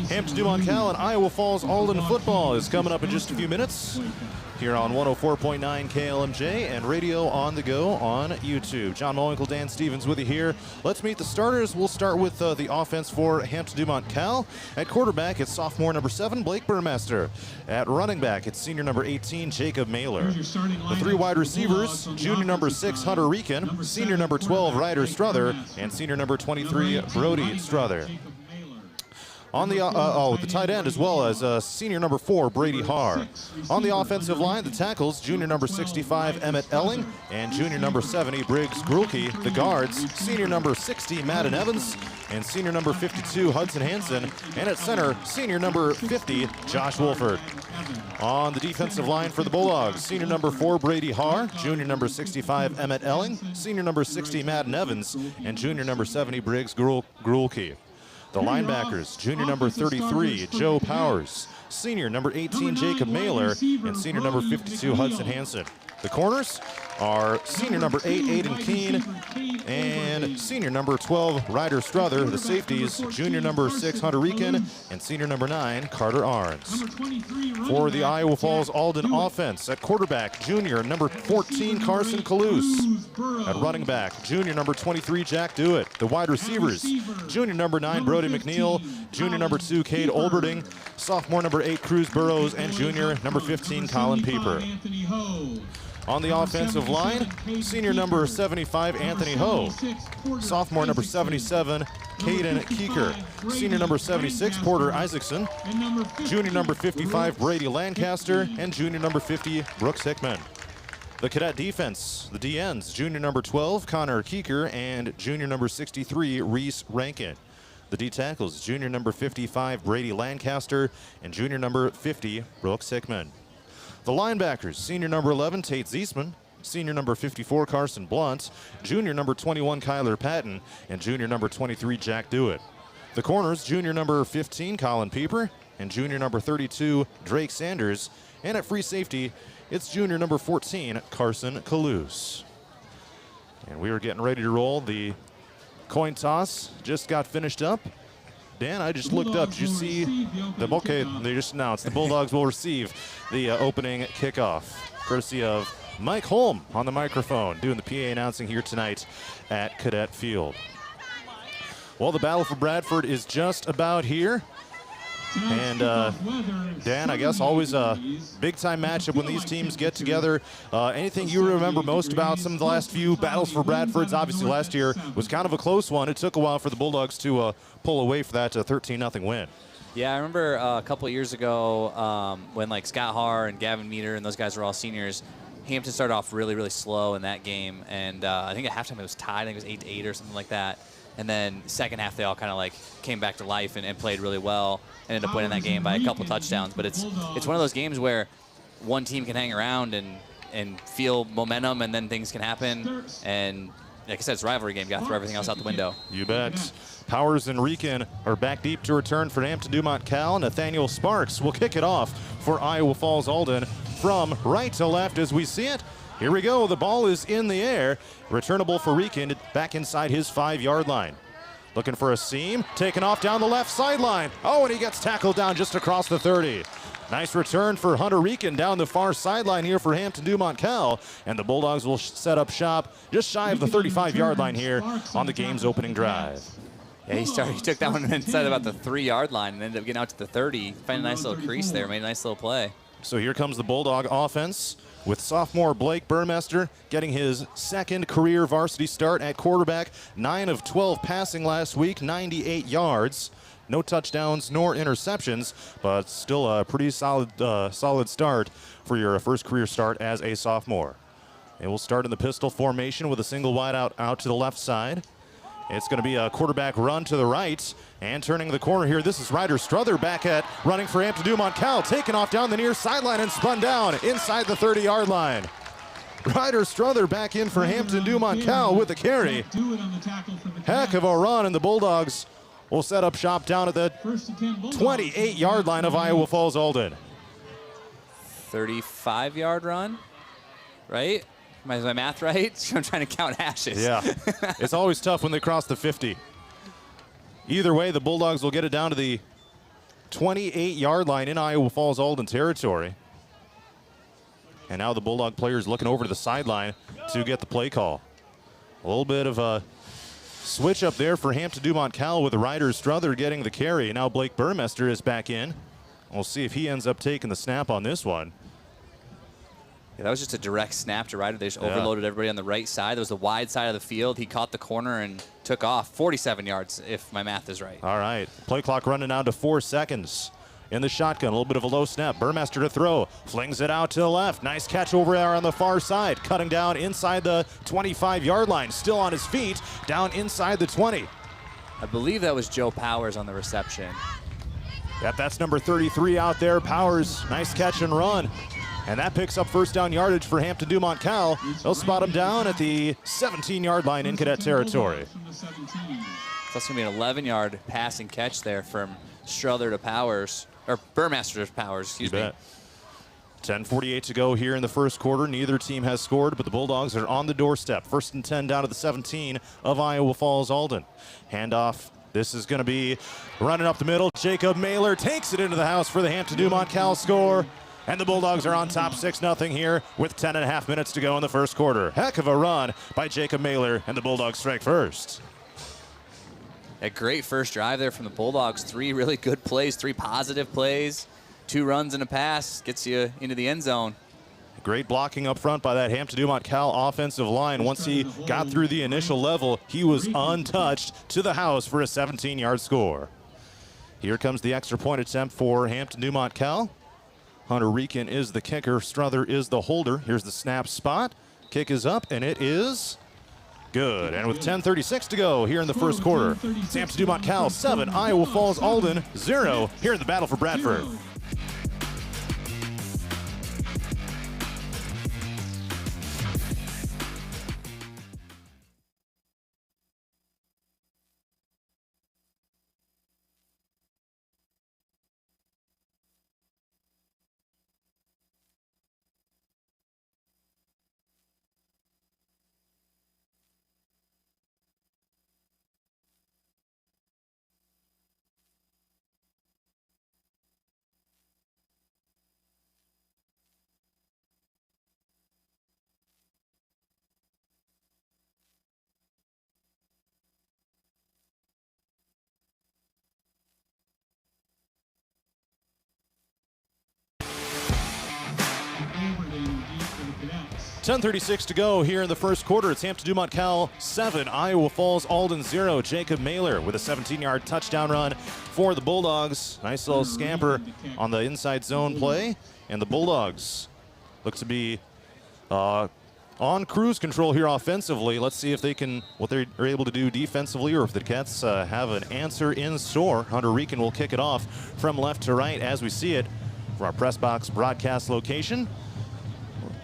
Hampton-Dumont-CAL and Iowa Falls-Alden football is coming up in just a few minutes here on 104.9 KLMJ and radio on the go on YouTube. John Mowinkle, Dan Stevens with you here. Let's meet the starters. We'll start with the offense for Hampton-Dumont-CAL. At quarterback, it's sophomore number 7, Blake Burmester. At running back, it's senior number 18, Jacob Mailer. The 3 wide receivers, junior number 6, Hunter Reekin, senior number 12, Ryder Struther, and senior number 23, Brody Struther. On the the tight end, as well as senior number 4, Brady Haar. On the offensive line, the tackles, junior number 65, Emmett Elling, and junior number 70, Briggs Grulke. The guards, senior number 60, Madden Evans, and senior number 52, Hudson Hansen. And at center, senior number 50, Josh Wolford. On the defensive line for the Bulldogs, senior number 4, Brady Haar, junior number 65, Emmett Elling, senior number 60, Madden Evans, and junior number 70, Briggs Grulke. The linebackers, junior number 33, Joe Powers, senior number 18, Jacob Mailer, and senior number 52, Hudson Hansen. The corners are senior number 8, Aiden Keene, and senior number 12, Ryder Struther. The safeties, junior number 6, Hunter Reekin, and senior number 9, Carter Arns. For the Iowa Falls-Alden offense, at quarterback, junior number 14, Carson Calouse. At running back, junior number 23, Jack Dewitt. The wide receivers, junior number 9, Brody McNeil, junior number 2, Cade Olberding, sophomore number 8, Cruz Burrows, and junior number 15, Colin Pieper. On the offensive line, senior number 75, Anthony Ho. Sophomore number 77, Caden Keeker. Senior number 76, Porter Isaacson. Junior number 55, Brady Lancaster. And junior number 50, Brooks Hickman. The cadet defense, the DNs, junior number 12, Connor Keeker, and junior number 63, Reese Rankin. The D tackles, junior number 55, Brady Lancaster, and junior number 50, Brooks Hickman. The linebackers, senior number 11, Tate Ziesman, senior number 54, Carson Blunt, junior number 21, Kyler Patton, and junior number 23, Jack Dewitt. The corners, junior number 15, Colin Pieper, and junior number 32, Drake Sanders. And at free safety, it's junior number 14, Carson Calouse. And we are getting ready to roll. The coin toss just got finished up. Dan, I just looked up. Did you see them? Okay, they just announced the Bulldogs will receive the opening kickoff, courtesy of Mike Holm on the microphone, doing the PA announcing here tonight at Cadet Field. Well, the battle for Bradford is just about here. And Dan, I guess always a big-time matchup when these teams get together. Anything you remember most about some of the last few battles for Bradford's? Obviously, last year was kind of a close one. It took a while for the Bulldogs to pull away for that 13-0 win. Yeah, I remember a couple of years ago when like Scott Haar and Gavin Meter and those guys were all seniors. Hampton started off really, really slow in that game, and I think at halftime it was tied. I think it was 8-8 or something like that. And then second half they all kind of like came back to life and played really well. Ended up winning that game by a couple touchdowns. But it's one of those games where one team can hang around and feel momentum, and then things can happen. And like I said, it's a rivalry game. You got to throw everything else out the window. You bet. Powers and Reekin are back deep to return for Hampton-Dumont-CAL. Nathaniel Sparks will kick it off for Iowa Falls-Alden from right to left as we see it. Here we go. The ball is in the air. Returnable for Reekin back inside his 5-yard line. Looking for a seam. Taken off down the left sideline. Oh, and he gets tackled down just across the 30. Nice return for Hunter Reekin down the far sideline here for Hampton-Dumont-CAL. And the Bulldogs will set up shop just shy of the 35-yard line here on the game's opening drive. Yeah, he took that one inside about the 3-yard line and ended up getting out to the 30. Find a nice little crease there. Made a nice little play. So here comes the Bulldog offense, with sophomore Blake Burmester getting his second career varsity start at quarterback. 9 of 12 passing last week, 98 yards. No touchdowns nor interceptions, but still a pretty solid start for your first career start as a sophomore. And we'll start in the pistol formation with a single wide out to the left side. It's going to be a quarterback run to the right. And turning the corner here, this is Ryder Struther back at running for Hampton-Dumont-CAL. Taken off down the near sideline and spun down inside the 30-yard line. Ryder Struther back in for Hampton-Dumont-CAL with the carry. Heck of a run, and the Bulldogs will set up shop down at the 28-yard line of Iowa Falls-Alden. 35-yard run, right? Is my math right? I'm trying to count hashes. Yeah, it's always tough when they cross the 50. Either way, the Bulldogs will get it down to the 28-yard line in Iowa Falls-Alden territory. And now the Bulldog players looking over to the sideline to get the play call. A little bit of a switch up there for Hampton-Dumont-CAL with the Ryder Strother getting the carry. Now Blake Burmester is back in. We'll see if he ends up taking the snap on this one. Yeah, that was just a direct snap to Ryder. They just overloaded everybody on the right side. That was the wide side of the field. He caught the corner and took off 47 yards, if my math is right. All right. Play clock running down to 4 seconds. In the shotgun, a little bit of a low snap. Burmester to throw. Flings it out to the left. Nice catch over there on the far side. Cutting down inside the 25-yard line. Still on his feet. Down inside the 20. I believe that was Joe Powers on the reception. Yep, that's number 33 out there. Powers, nice catch and run. And that picks up first down yardage for Hampton-Dumont-CAL. They'll spot him down at the 17-yard line in Cadet territory. So that's going to be an 11-yard passing catch there from Strother to Powers, or Burmester to Powers, excuse me. 10:48 to go here in the first quarter. Neither team has scored, but the Bulldogs are on the doorstep. 1st and 10 down to the 17 of Iowa Falls-Alden. Handoff. This is going to be running up the middle. Jacob Mailer takes it into the house for the Hampton-Dumont-CAL score. And the Bulldogs are on top 6-0 here with 10.5 minutes to go in the first quarter. Heck of a run by Jacob Mailer, and the Bulldogs strike first. A great first drive there from the Bulldogs. 3 really good plays, 3 positive plays, 2 runs and a pass. Gets you into the end zone. Great blocking up front by that Hampton-Dumont-CAL offensive line. Once he got through the initial level, he was untouched to the house for a 17-yard score. Here comes the extra point attempt for Hampton-Dumont-CAL. Hunter Reekin is the kicker. Strother is the holder. Here's the snap spot. Kick is up, and it is good. And with 10:36 to go here in the first quarter, it's Hampton-Dumont-CAL 7, Iowa Falls-Alden 0 here in the battle for Bradford. .10:36 to go here in the first quarter. It's Hampton-Dumont-CAL 7, Iowa Falls-Alden 0. Jacob Mailer with a 17-yard touchdown run for the Bulldogs. Nice little scamper on the inside zone play. And the Bulldogs look to be on cruise control here offensively. Let's see if they can, what they're able to do defensively, or if the Cats have an answer in store. Hunter Reekin will kick it off from left to right as we see it from our press box broadcast location.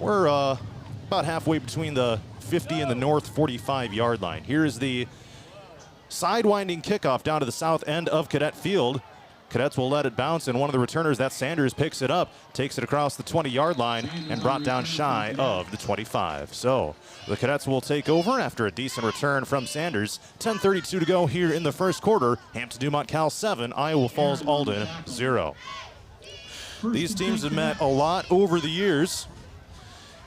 We're about halfway between the 50 and the north 45-yard line. Here is the sidewinding kickoff down to the south end of Cadet Field. Cadets will let it bounce, and one of the returners, that's Sanders, picks it up, takes it across the 20-yard line, and brought down shy of the 25. So the Cadets will take over after a decent return from Sanders. 10:32 to go here in the first quarter. Hampton-Dumont-CAL 7, Iowa Falls-Alden 0. These teams have met a lot over the years.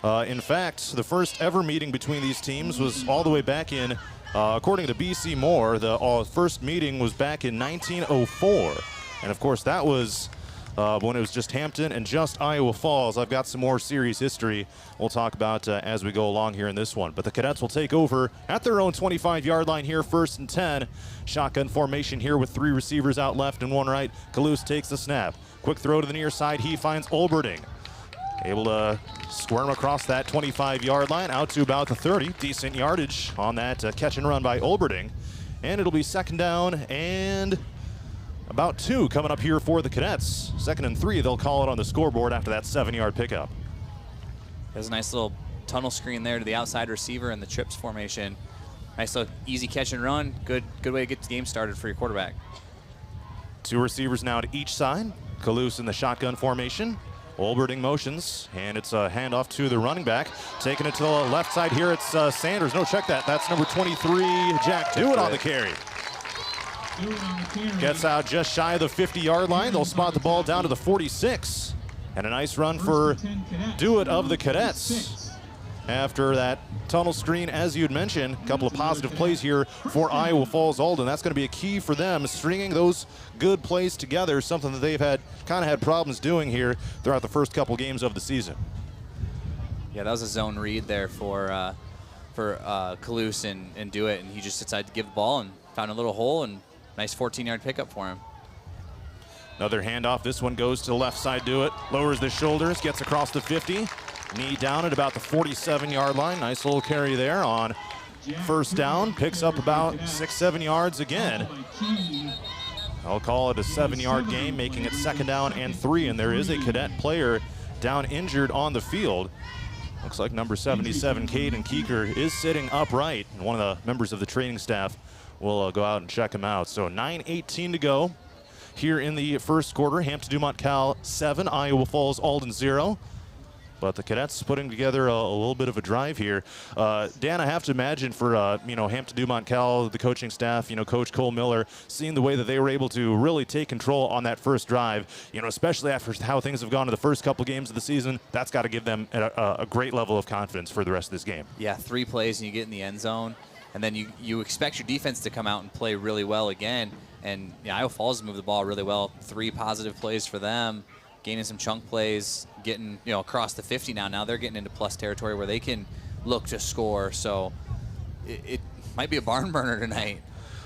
In fact, the first ever meeting between these teams was all the way back in, according to B.C. Moore, the first meeting was back in 1904. And of course, that was when it was just Hampton and just Iowa Falls. I've got some more series history we'll talk about as we go along here in this one. But the Cadets will take over at their own 25-yard line here, 1st and 10. Shotgun formation here with 3 receivers out left and 1 right. Kalous takes the snap. Quick throw to the near side. He finds Olberding. Able to squirm across that 25-yard line out to about the 30. Decent yardage on that catch and run by Olberding. And it'll be 2nd down and about 2 coming up here for the Cadets. 2nd and 3, they'll call it on the scoreboard after that 7-yard pickup. There's a nice little tunnel screen there to the outside receiver in the trips formation. Nice little easy catch and run. Good way to get the game started for your quarterback. 2 receivers now to each side. Kalous in the shotgun formation. Olberding motions, and it's a handoff to the running back. Taking it to the left side here, it's Sanders. No, check that. That's number 23, Jack Dewitt on the carry. Gets out just shy of the 50-yard line. They'll spot the ball down to the 46. And a nice run for Dewitt of the Cadets. After that tunnel screen, as you'd mentioned, a couple of positive plays here for Iowa Falls-Alden. That's going to be a key for them, stringing those good plays together, something that they've kind of had problems doing here throughout the first couple games of the season. Yeah, that was a zone read there for Kalous and Dewitt, and he just decided to give the ball and found a little hole, and nice 14-yard pickup for him. Another handoff. This one goes to the left side. Dewitt lowers the shoulders, gets across the 50. Knee down at about the 47-yard line. Nice little carry there on first down. Picks up about 6-7 yards again. I'll call it a 7-yard gain, making it 2nd down and 3. And there is a Cadet player down injured on the field. Looks like number 77, Caden Keeker, is sitting upright. And one of the members of the training staff will go out and check him out. So 9:18 to go here in the first quarter. Hampton-Dumont-CAL 7, Iowa Falls-Alden 0. But the Cadets putting together a little bit of a drive here. Dan, I have to imagine for Hampton-Dumont-CAL, the coaching staff, Coach Cole Miller, seeing the way that they were able to really take control on that first drive, especially after how things have gone in the first couple games of the season, that's got to give them a great level of confidence for the rest of this game. Yeah, 3 plays and you get in the end zone, and then you expect your defense to come out and play really well again. And Iowa Falls moved the ball really well. 3 positive plays for them. Gaining some chunk plays, getting across the 50 now. Now they're getting into plus territory where they can look to score. So it might be a barn burner tonight.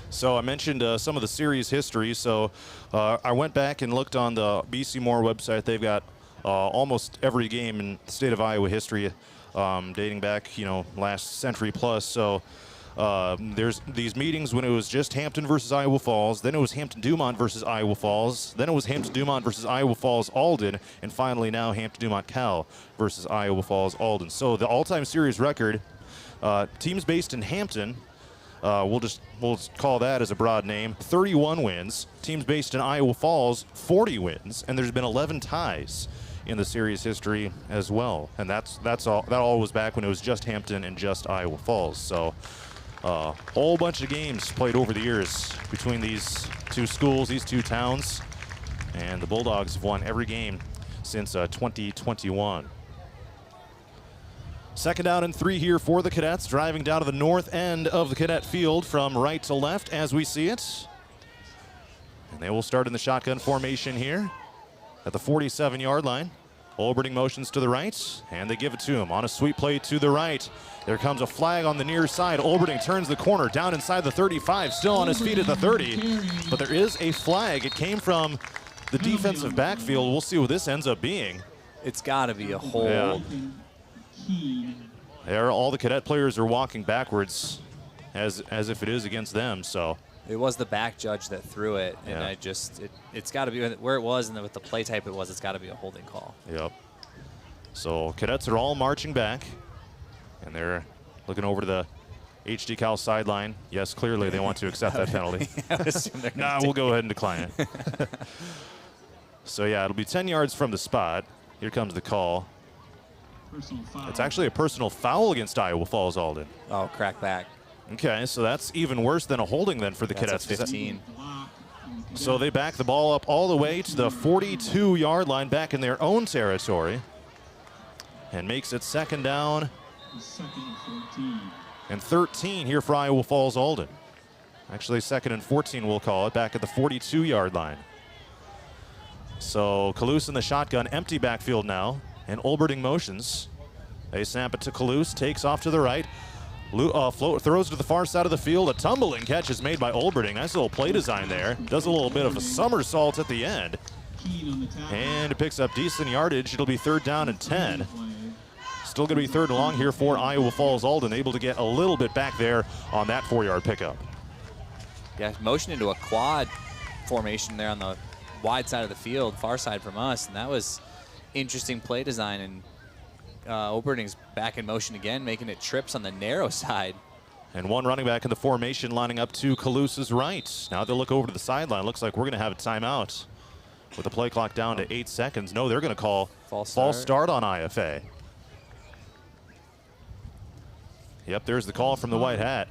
So I mentioned some of the series history. So I went back and looked on the BC Moore website. They've got almost every game in the state of Iowa history dating back, last century plus. So there's these meetings when it was just Hampton versus Iowa Falls, then it was Hampton-Dumont versus Iowa Falls, then it was Hampton-Dumont versus Iowa Falls-Alden, and finally now Hampton-Dumont-CAL versus Iowa Falls-Alden. So the all-time series record, teams based in Hampton, we'll call that as a broad name, 31 wins. Teams based in Iowa Falls, 40 wins, and there's been 11 ties in the series history as well. And that's all. That all was back when it was just Hampton and just Iowa Falls. So a whole bunch of games played over the years between these two schools, these two towns, and the Bulldogs have won every game since 2021. 2nd down and 3 here for the Cadets, driving down to the north end of the Cadet field from right to left as we see it. And they will start in the shotgun formation here at the 47-yard line. Olberting motions to the right, and they give it to him on a sweep play to the right. There comes a flag on the near side. Olberting turns the corner down inside the 35, still on his feet at the 30. But there is a flag. It came from the defensive backfield. We'll see what this ends up being. It's got to be a hold. Yeah. There, all the Cadet players are walking backwards as if it is against them. So it was the back judge that threw it, and yeah. It's got to be where it was, and with the play type it was, it's got to be a holding call. Yep. So Cadets are all marching back, and they're looking over to the HD Cal sideline. Yes, clearly they want to accept that penalty. Nah, we'll go ahead and decline it. So yeah, it'll be 10 yards from the spot. Here comes the call. It's actually a personal foul against Iowa Falls-Alden. Oh, crack back. Okay, so that's even worse than a holding then for the That's Cadets. 15. So they back the ball up all the way to the 42-yard line back in their own territory and makes it 2nd down and 13 here for Iowa Falls-Alden. Actually 2nd and 14 we'll call it, back at the 42-yard line. So Kalous in the shotgun, empty backfield now, and Olberting motions. They snap it to Kalous, takes off to the right. Throws to the far side of the field. A tumbling catch is made by Olberting. Nice little play design there. Does a little bit of a somersault at the end. And it picks up decent yardage. It'll be 3rd down and 10. Still going to be 3rd and long here for Iowa Falls-Alden. Able to get a little bit back there on that 4-yard pickup. Yeah, motion into a quad formation there on the wide side of the field, far side from us, and that was interesting play design. And Olberting's back in motion again, making it trips on the narrow side. And one running back in the formation lining up to Kalous's right. Now they'll look over to the sideline. Looks like we're going to have a timeout with the play clock down to 8 seconds. No, they're going to call false start on IFA. Yep, there's the call from the white hat.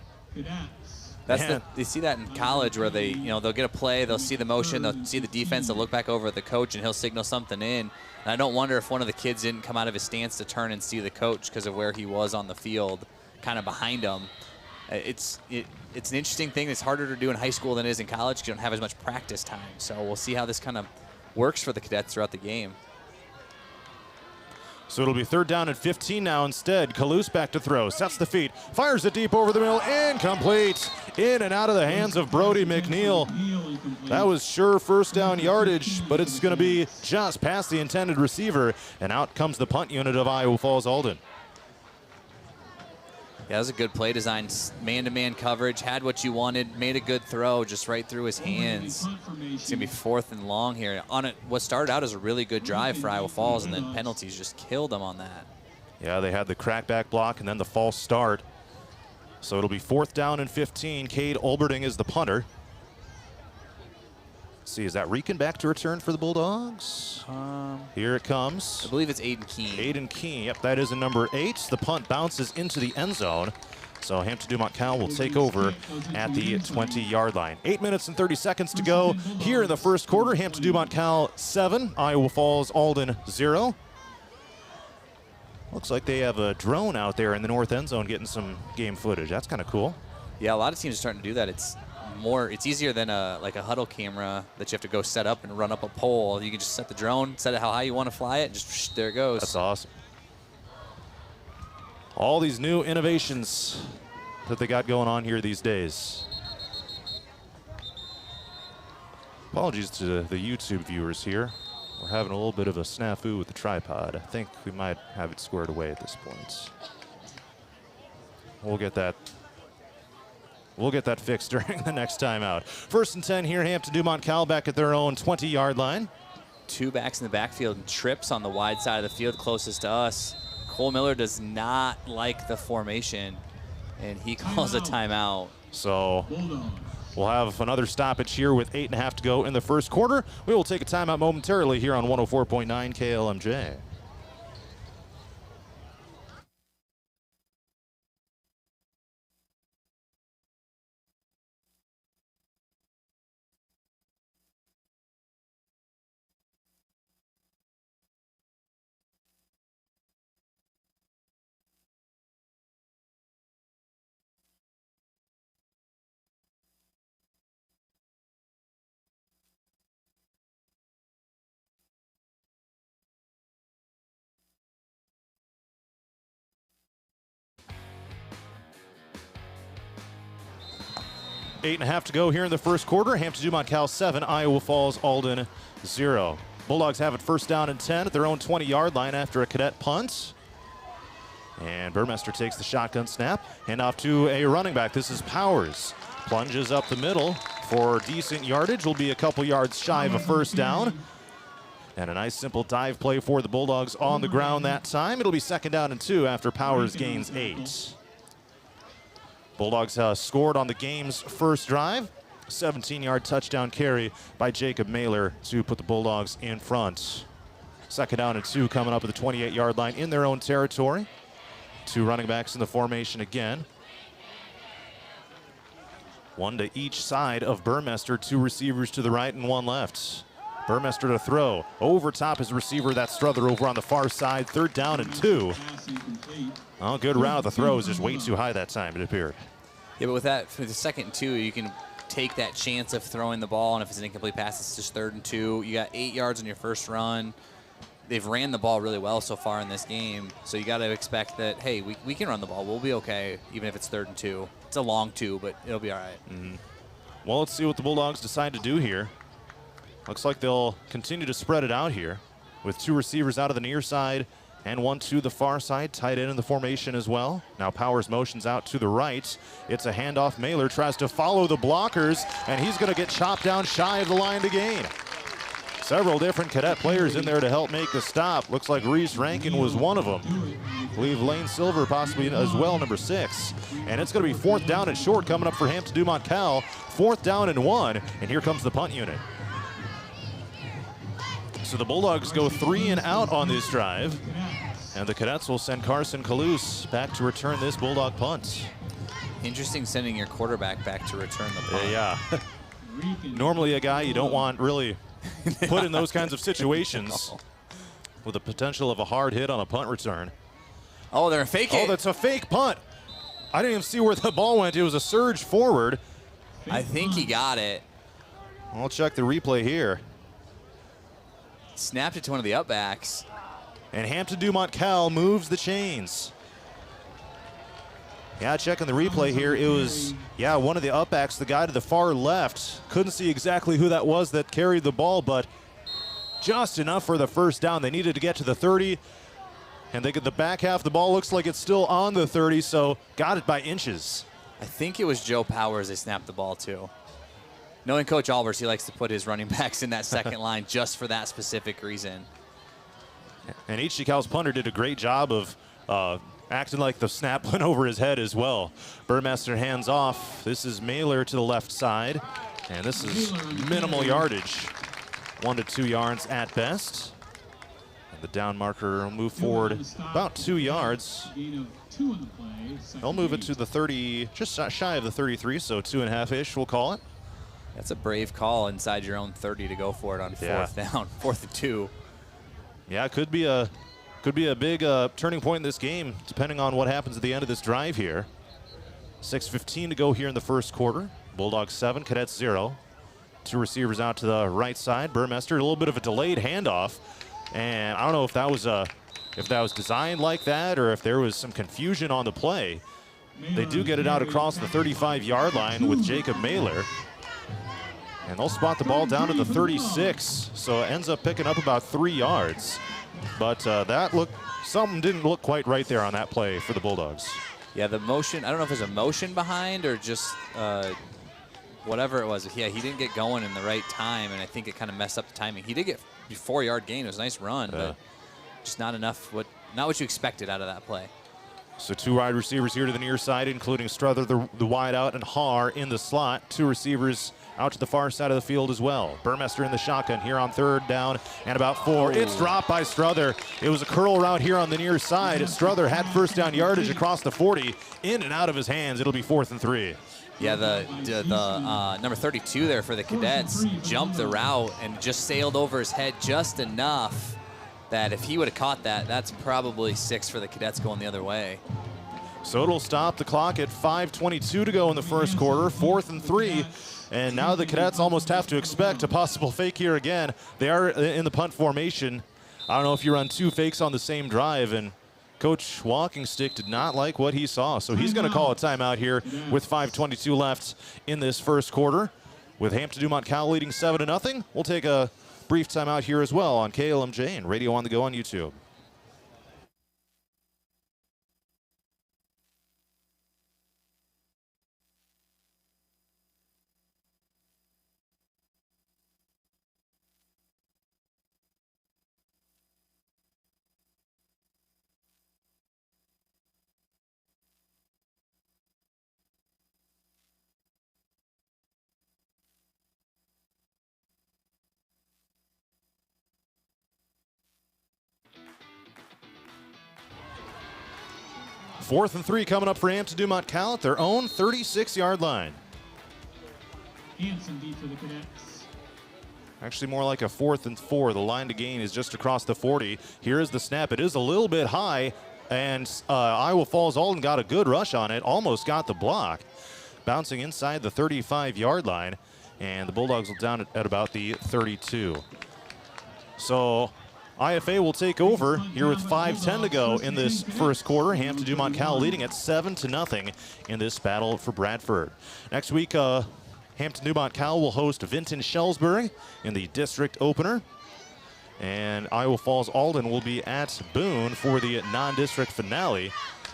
They see that in college where they, they'll get a play, they'll see the motion, they'll see the defense, they'll look back over at the coach, and he'll signal something in. And I don't wonder if one of the kids didn't come out of his stance to turn and see the coach because of where he was on the field, kind of behind him. It's an interesting thing. It's harder to do in high school than it is in college because you don't have as much practice time. So we'll see how this kind of works for the cadets throughout the game. So it'll be 3rd down and 15 now instead. Kalous back to throw, sets the feet, fires it deep over the middle, incomplete. In and out of the hands of Brody McNeil. That was sure first down yardage, but it's going to be just past the intended receiver, and out comes the punt unit of Iowa Falls-Alden. Yeah, that was a good play design. Man-to-man coverage, had what you wanted, made a good throw just right through his hands. It's going to be 4th and long here. On it, what started out as a really good drive for Iowa Falls, and then penalties just killed them on that. Yeah, they had the crackback block and then the false start. So it'll be 4th down and 15. Cade Olberding is the punter. Let's see, is that Rican back to return for the Bulldogs? Here it comes. I believe it's Aiden Keene. Aiden Keene, yep, that is in number 8. The punt bounces into the end zone. So Hampton-Dumont-CAL will take over at the 20-yard line. 8 minutes and 30 seconds to go here in the first quarter. Hampton-Dumont-CAL 7, Iowa Falls-Alden 0. Looks like they have a drone out there in the north end zone getting some game footage. That's kind of cool. Yeah, a lot of teams are starting to do that. It's easier than a huddle camera that you have to go set up and run up a pole. You can just set the drone, set it how high you want to fly it, and just there it goes. That's awesome. All these new innovations that they got going on here these days. Apologies to the YouTube viewers here. We're having a little bit of a snafu with the tripod. I think we might have it squared away at this point. We'll get that fixed during the next time out. 1st and 10 here, Hampton-Dumont-CAL back at their own 20-yard line. 2 backs in the backfield and trips on the wide side of the field closest to us. Cole Miller does not like the formation, and he calls a timeout. So we'll have another stoppage here with 8.5 to go in the first quarter. We will take a timeout momentarily here on 104.9 KLMJ. Eight and a half to go here in the first quarter. Hampton-Dumont-CAL 7, Iowa Falls-Alden 0. Bulldogs have it 1st down and 10 at their own 20-yard line after a cadet punt. And Burmester takes the shotgun snap. Hand off to a running back. This is Powers. Plunges up the middle for decent yardage. Will be a couple yards shy of a 1st down. And a nice simple dive play for the Bulldogs on the ground that time. It'll be 2nd down and 2 after Powers gains 8. Bulldogs scored on the game's first drive. 17-yard touchdown carry by Jacob Mailer to put the Bulldogs in front. 2nd down and 2 coming up at the 28-yard line in their own territory. 2 running backs in the formation again. 1 to each side of Burmester. 2 receivers to the right and 1 left. Burmester to throw. Over top his receiver. That's Strother over on the far side. 3rd down and 2. Oh, good route. The throw is just way too high that time, it appeared. Yeah, but with that, for the 2nd and 2, you can take that chance of throwing the ball, and if it's an incomplete pass, it's just 3rd and 2. You got 8 yards on your first run. They've ran the ball really well so far in this game, so you got to expect that, hey, we can run the ball. We'll be okay, even if it's 3rd and 2. It's a long 2, but it'll be all right. Mm-hmm. Well, let's see what the Bulldogs decide to do here. Looks like they'll continue to spread it out here with 2 receivers out of the near side and 1 to the far side, tight end in the formation as well. Now Powers motions out to the right. It's a handoff. Mailer tries to follow the blockers, and he's going to get chopped down shy of the line to gain. Several different cadet players in there to help make the stop. Looks like Reese Rankin was one of them. I believe Lane Silver possibly as well, number 6. And it's going to be 4th down and short coming up for Hampton-Dumont-CAL. 4th down and 1, and here comes the punt unit. So the Bulldogs go 3 and out on this drive, and the Cadets will send Carson Kalous back to return this Bulldog punt. Interesting sending your quarterback back to return the punt. Yeah. Normally a guy you don't want really put in those kinds of situations with the potential of a hard hit on a punt return. Oh, they're faking. Oh, that's a fake punt. I didn't even see where the ball went. It was a surge forward. I think he got it. I'll check the replay here. Snapped it to one of the upbacks. And Hampton-Dumont-CAL moves the chains. Yeah, checking the replay here, it was, one of the upbacks, the guy to the far left. Couldn't see exactly who that was that carried the ball, but just enough for the first down. They needed to get to the 30, and they get the back half of the ball. Looks like it's still on the 30, so got it by inches. I think it was Joe Powers they snapped the ball to. Knowing Coach Albers, he likes to put his running backs in that second line just for that specific reason. And HDCal's punter did a great job of acting like the snap went over his head as well. Burmester hands off. This is Mailer to the left side. And this is minimal yardage. 1 to 2 yards at best. And the down marker will move forward about 2 yards. They'll move it to the 30, just shy of the 33, so 2.5-ish we'll call it. That's a brave call inside your own 30 to go for it on fourth down, 4th and 2. Yeah, it could be a big turning point in this game, depending on what happens at the end of this drive here. 6:15 to go here in the first quarter. Bulldogs 7, Cadets 0. 2 receivers out to the right side. Burmester, a little bit of a delayed handoff, and I don't know if that was designed like that or if there was some confusion on the play. They do get it out across the 35-yard line with Jacob Mailer. And they'll spot the ball down to the 36, so it ends up picking up about 3 yards. But something didn't look quite right there on that play for the Bulldogs. Yeah, the motion, I don't know if there's a motion behind or just whatever it was. Yeah, he didn't get going in the right time, and I think it kind of messed up the timing. He did get a 4-yard gain. It was a nice run, but just not enough, not what you expected out of that play. So 2 wide receivers here to the near side, including Struther, the wide out, and Haar in the slot. 2 receivers out to the far side of the field as well. Burmester in the shotgun here on 3rd down and about 4. It's dropped by Struther. It was a curl route here on the near side. Struther had first down yardage across the 40, in and out of his hands. It'll be 4th and 3. Yeah, the number 32 there for the Cadets jumped the route and just sailed over his head just enough that if he would have caught that, that's probably 6 for the Cadets going the other way. So it'll stop the clock at 5:22 to go in the first quarter, 4th and 3. And now the Cadets almost have to expect a possible fake here again. They are in the punt formation. I don't know if you run 2 fakes on the same drive, and Coach Walkingstick did not like what he saw. So he's going to call a timeout here with 5:22 left in this first quarter. With Hampton-Dumont-CAL leading 7-0, we'll take a brief timeout here as well on KLMJ and Radio on the Go on YouTube. Fourth and 3 coming up for Hampton-Dumont-CAL at their own 36-yard line. Hanson deep for the Cadets. Actually more like a 4th and 4. The line to gain is just across the 40. Here is the snap. It is a little bit high, and Iowa Falls-Alden got a good rush on it. Almost got the block. Bouncing inside the 35-yard line, and the Bulldogs will down at about the 32. So IFA will take over here with 5:10 to go in this first quarter. Hampton-Dumont-CAL leading at 7-0 in this battle for Bradford. Next week, Hampton-Dumont-CAL will host Vinton-Shellsbury in the district opener. And Iowa Falls-Alden will be at Boone for the non-district finale.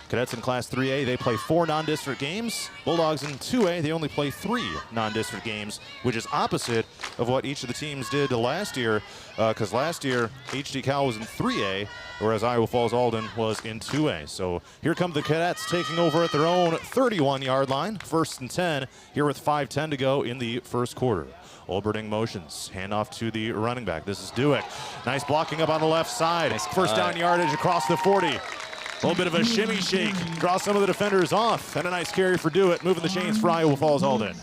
Cadets in Class 3A, they play 4 non-district games. Bulldogs in 2A, they only play 3 non-district games, which is opposite of what each of the teams did last year, because last year HDCAL was in 3A, whereas Iowa Falls-Alden was in 2A. So here come the Cadets taking over at their own 31-yard line. 1st and 10 here with 5:10 to go in the first quarter. Olberding motions, handoff to the running back. This is Dewick. Nice blocking up on the left side. First down yardage across the 40. A little bit of a shimmy shake. Draw some of the defenders off. And a nice carry for Dewitt, moving the chains for Iowa Falls-Alden.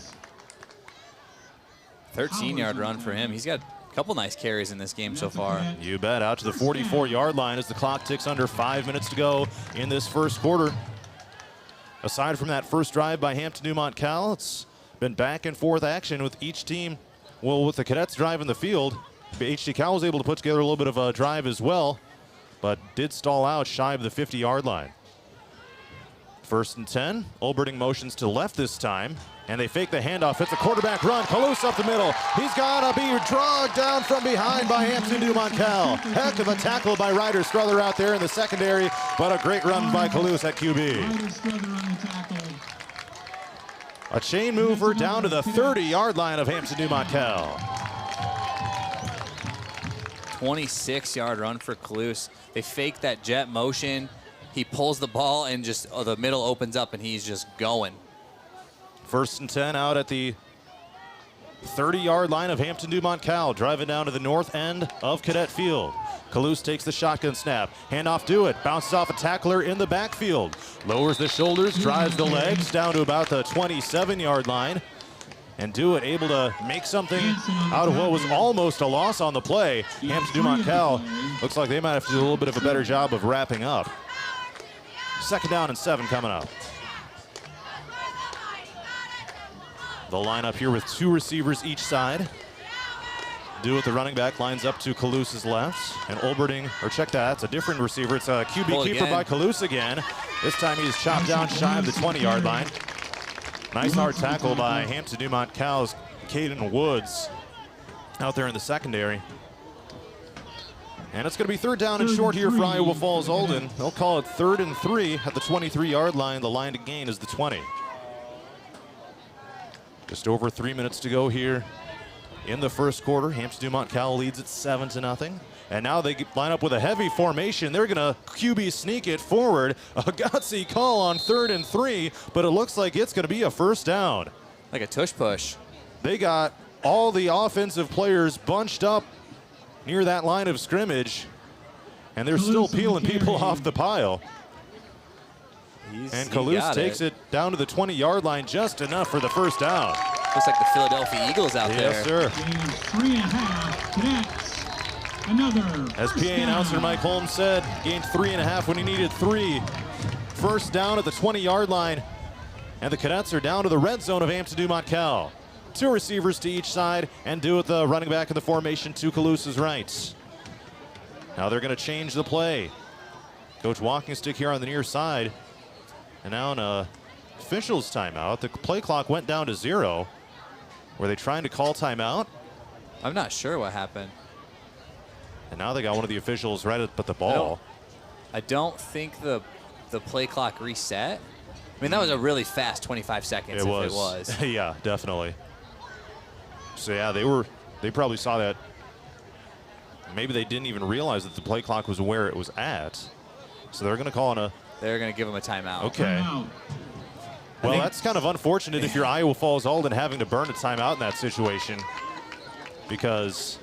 13-yard run for him. He's got a couple nice carries in this game so far. You bet. Out to the 44-yard line as the clock ticks under 5 minutes to go in this first quarter. Aside from that first drive by Hampton-Dumont-CAL, it's been back and forth action with each team. Well, with the Cadets driving the field, HT Cal was able to put together a little bit of a drive as well, but did stall out shy of the 50-yard line. First and 10. Olberding motions to the left this time, and they fake the handoff. It's a quarterback run. Kalous up the middle. He's got to be dragged down from behind by Hampton-Dumont-CAL. Heck of a tackle by Ryder Struther out there in the secondary, but a great run by Kalous at QB. A chain mover down to the 30-yard line of Hampton-Dumont-CAL. 26-yard run for Kalous. They fake that jet motion. He pulls the ball and just the middle opens up and he's just going. First and 10 out at the 30-yard line of Hampton-Dumont-CAL, driving down to the north end of Cadet Field. Kalous takes the shotgun snap. Handoff Dewitt, bounces off a tackler in the backfield. Lowers the shoulders, drives the legs down to about the 27-yard line. And Dewitt able to make something out of what was almost a loss on the play. Hampton-Dumont-CAL looks like they might have to do a little bit of a better job of wrapping up. Second down and 7 coming up. The lineup here with 2 receivers each side. Dewitt, the running back, lines up to Kalous's left. And Olberding, or check that, it's a different receiver. It's a QB keeper by Kalous again. This time he's chopped down shy of the 20-yard line. Nice hard tackle by Hampton-Dumont-CAL's Caden Woods out there in the secondary. And it's going to be third down and short here for Iowa Falls-Alden. They'll call it 3rd and 3 at the 23-yard line. The line to gain is the 20. Just over 3 minutes to go here in the first quarter. Hampton-Dumont-CAL leads at 7-0. And now they line up with a heavy formation. They're going to QB sneak it forward. A gutsy call on 3rd and 3, but it looks like it's going to be a first down. Like a tush push. They got all the offensive players bunched up near that line of scrimmage, and they're still peeling people off the pile. And Kalous takes it down to the 20-yard line, just enough for the first down. Looks like the Philadelphia Eagles out there. Yes, sir. 3.5 Cadets. Another. As PA announcer Mike Holmes said, gained 3.5 when he needed 3. First down at the 20-yard line, and the Cadets are down to the red zone of Hampton-Dumont-CAL. 2 receivers to each side, and Dewitt, the running back in the formation, to Kalous's right. Now they're going to change the play. Coach Walkingstick here on the near side. And now in officials timeout. The play clock went down to 0. Were they trying to call timeout? I'm not sure what happened. And now they got one of the officials right up at the ball. I don't think the play clock reset. I mean, that was a really fast 25 seconds. It was. Yeah, definitely. So yeah, they probably saw that. Maybe they didn't even realize that the play clock was where it was at. So they're going to call on a. They're going to give him a timeout. Okay. Well, that's kind of unfortunate if you're Iowa Falls-Alden having to burn a timeout in that situation. Because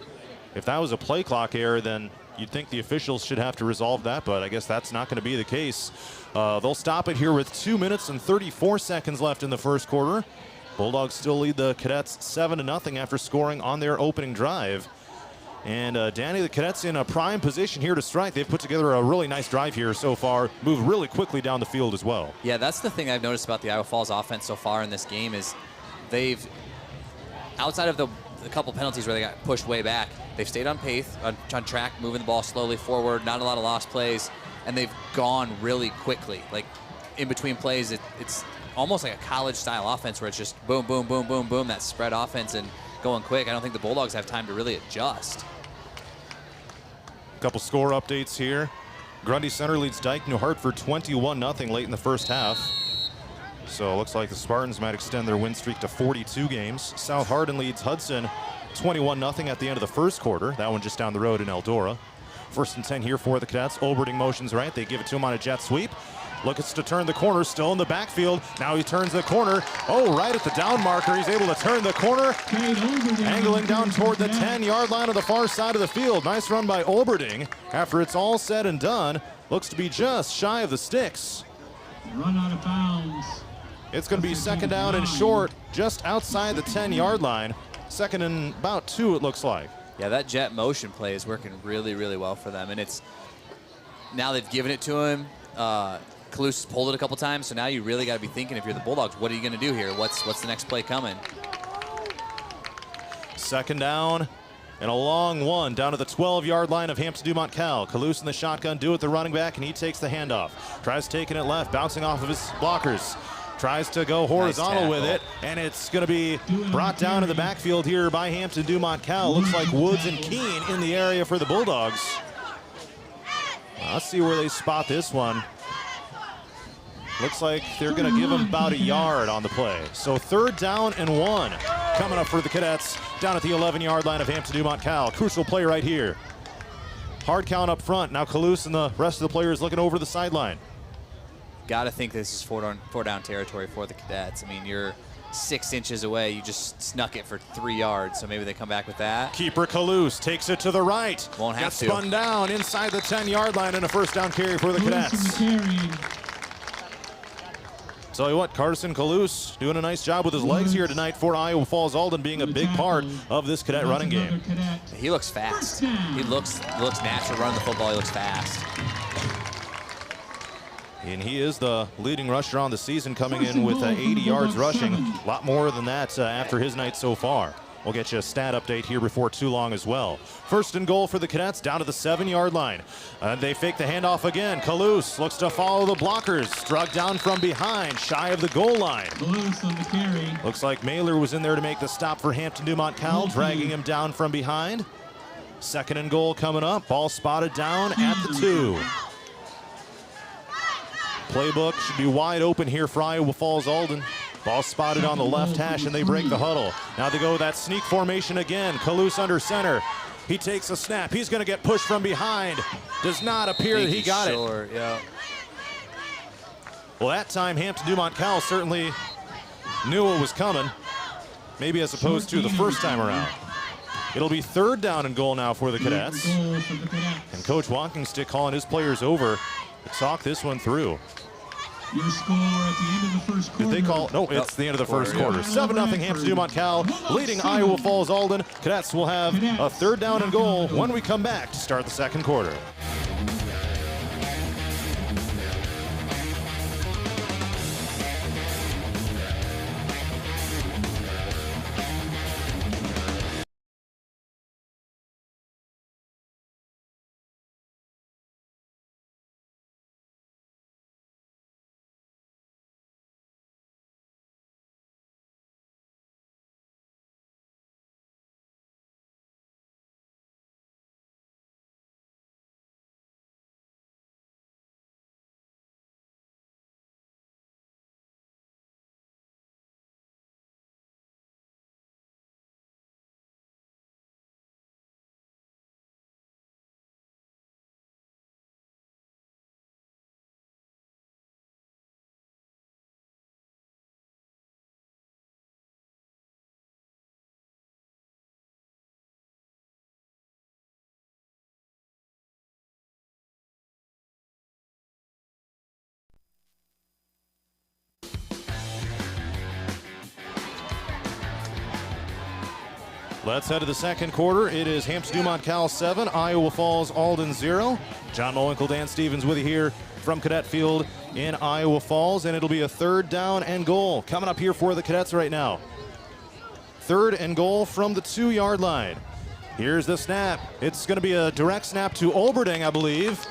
if that was a play clock error, then you'd think the officials should have to resolve that, but I guess that's not going to be the case. They'll stop it here with 2 minutes and 34 seconds left in the first quarter. Bulldogs still lead the Cadets 7-0 after scoring on their opening drive. And Danny, the Cadets in a prime position here to strike. They've put together a really nice drive here so far, moved really quickly down the field as well. Yeah, that's the thing I've noticed about the Iowa Falls offense so far in this game is they've, outside of the couple penalties where they got pushed way back, they've stayed on pace, on track, moving the ball slowly forward, not a lot of lost plays, and they've gone really quickly. Like, in between plays, it's almost like a college-style offense where it's just boom, boom, boom, boom, boom, that spread offense and going quick. I don't think the Bulldogs have time to really adjust. A couple score updates here. Grundy Center leads Dike New Hartford 21-0 late in the first half. So it looks like the Spartans might extend their win streak to 42 games. South Hardin leads Hudson 21-0 at the end of the first quarter. That one just down the road in Eldora. First and 10 here for the Cadets. Olberding motions right. They give it to him on a jet sweep. Looks to turn the corner, still in the backfield. Now he turns the corner. Oh, right at the down marker. He's able to turn the corner. Angling down toward the 10-yard line on the far side of the field. Nice run by Olberding. After it's all said and done, looks to be just shy of the sticks. Run out of bounds. It's going to be second down and short, just outside the 10-yard line. Second and about 2, it looks like. Yeah, that jet motion play is working really, really well for them. And it's now they've given it to him. Kalous has pulled it a couple times, so now you really got to be thinking, if you're the Bulldogs, what are you going to do here? What's the next play coming? Second down and a long one down to the 12-yard line of Hampton-Dumont-CAL. Kalous in the shotgun, do it the running back, and he takes the handoff. Tries taking it left, bouncing off of his blockers. Tries to go horizontal with it, and it's going to be brought down in the backfield here by Hampton-Dumont-CAL. Looks like Woods and Keene in the area for the Bulldogs. Let's see where they spot this one. Looks like they're going to give him about a yard on the play. So third down and 1 coming up for the Cadets down at the 11-yard line of Hampton-Dumont-CAL. Crucial play right here. Hard count up front. Now Kalous and the rest of the players looking over the sideline. Got to think this is four down territory for the Cadets. I mean, you're 6 inches away. You just snuck it for 3 yards, so maybe they come back with that. Keeper Kalous takes it to the right. Won't have Gets to. spun down inside the 10-yard line and a first down carry for the Cadets. Tell you what, Carson Kalous doing a nice job with his legs here tonight for Iowa Falls-Alden, being a big part of this Cadet running game. He looks fast. He looks natural running the football. He looks fast. And he is the leading rusher on the season, coming in with 80 yards rushing. A lot more than that after his night so far. We'll get you a stat update here before too long as well. First and goal for the Cadets down to the 7-yard line. They fake the handoff again. Kalous looks to follow the blockers. Struck down from behind, shy of the goal line. Kalous on the carry. Looks like Mailer was in there to make the stop for Hampton-Dumont-CAL, dragging him down from behind. Second and goal coming up. Ball spotted down at the 2. Playbook should be wide open here for Iowa Falls-Alden. Ball spotted on the left hash, and they break the huddle. Now they go with that sneak formation again. Kalous under center. He takes a snap. He's going to get pushed from behind. Does not appear that he got it. Yeah. Well, that time Hampton-Dumont-CAL certainly knew what was coming, maybe as opposed to the first time around. It'll be third down and goal now for the Cadets. And Coach Walkingstick calling his players over to talk this one through. Your score at the end of the first quarter. Did they call? No, it's the end of the first quarter. 7-0 Hampton-Dumont-CAL leading Iowa Falls-Alden. Cadets will have a third down and goal when we come back to start the second quarter. Let's head to the second quarter. It is Hampton-Dumont-CAL 7, Iowa Falls-Alden 0. John Mowinkle, Dan Stevens with you here from Cadet Field in Iowa Falls, and it'll be a third down and goal coming up here for the Cadets right now. Third and goal from the 2-yard line. Here's the snap. It's going to be a direct snap to Olberding, I believe.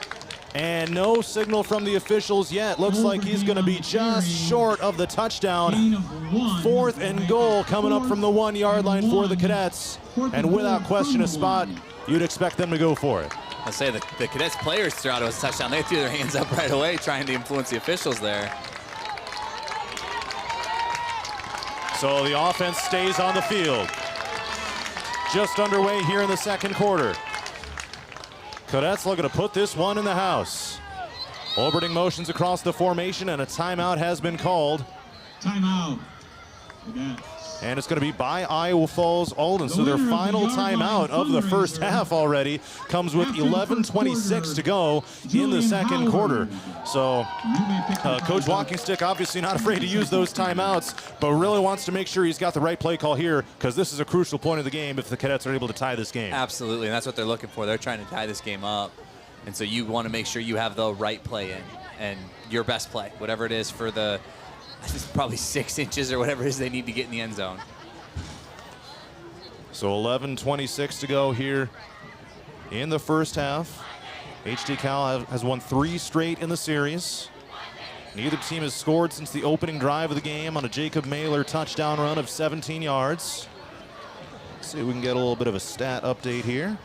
And no signal from the officials yet. Looks like he's going to be just short of the touchdown. Fourth and goal coming up from the 1-yard line for the Cadets. And without question a spot you'd expect them to go for it. I say the Cadets players throughout it was a touchdown. They threw their hands up right away trying to influence the officials there. So the offense stays on the field. Just underway here in the second quarter. Cadets looking to put this one in the house. Olberding motions across the formation, and a timeout has been called. Timeout. Cadets. And it's going to be by Iowa Falls-Alden. So their final timeout of the first half already comes with 11:26 to go in the second quarter. So Coach Walkingstick obviously not afraid to use those timeouts, but really wants to make sure he's got the right play call here, because this is a crucial point of the game if the Cadets are able to tie this game. Absolutely, and that's what they're looking for. They're trying to tie this game up. And so you want to make sure you have the right play in and your best play, whatever it is for the probably 6 inches or whatever it is they need to get in the end zone. So 11:26 to go here in the first half. HD-Cal has won 3 straight in the series. Neither team has scored since the opening drive of the game on a Jacob Mailer touchdown run of 17 yards. Let's see if we can get a little bit of a stat update here.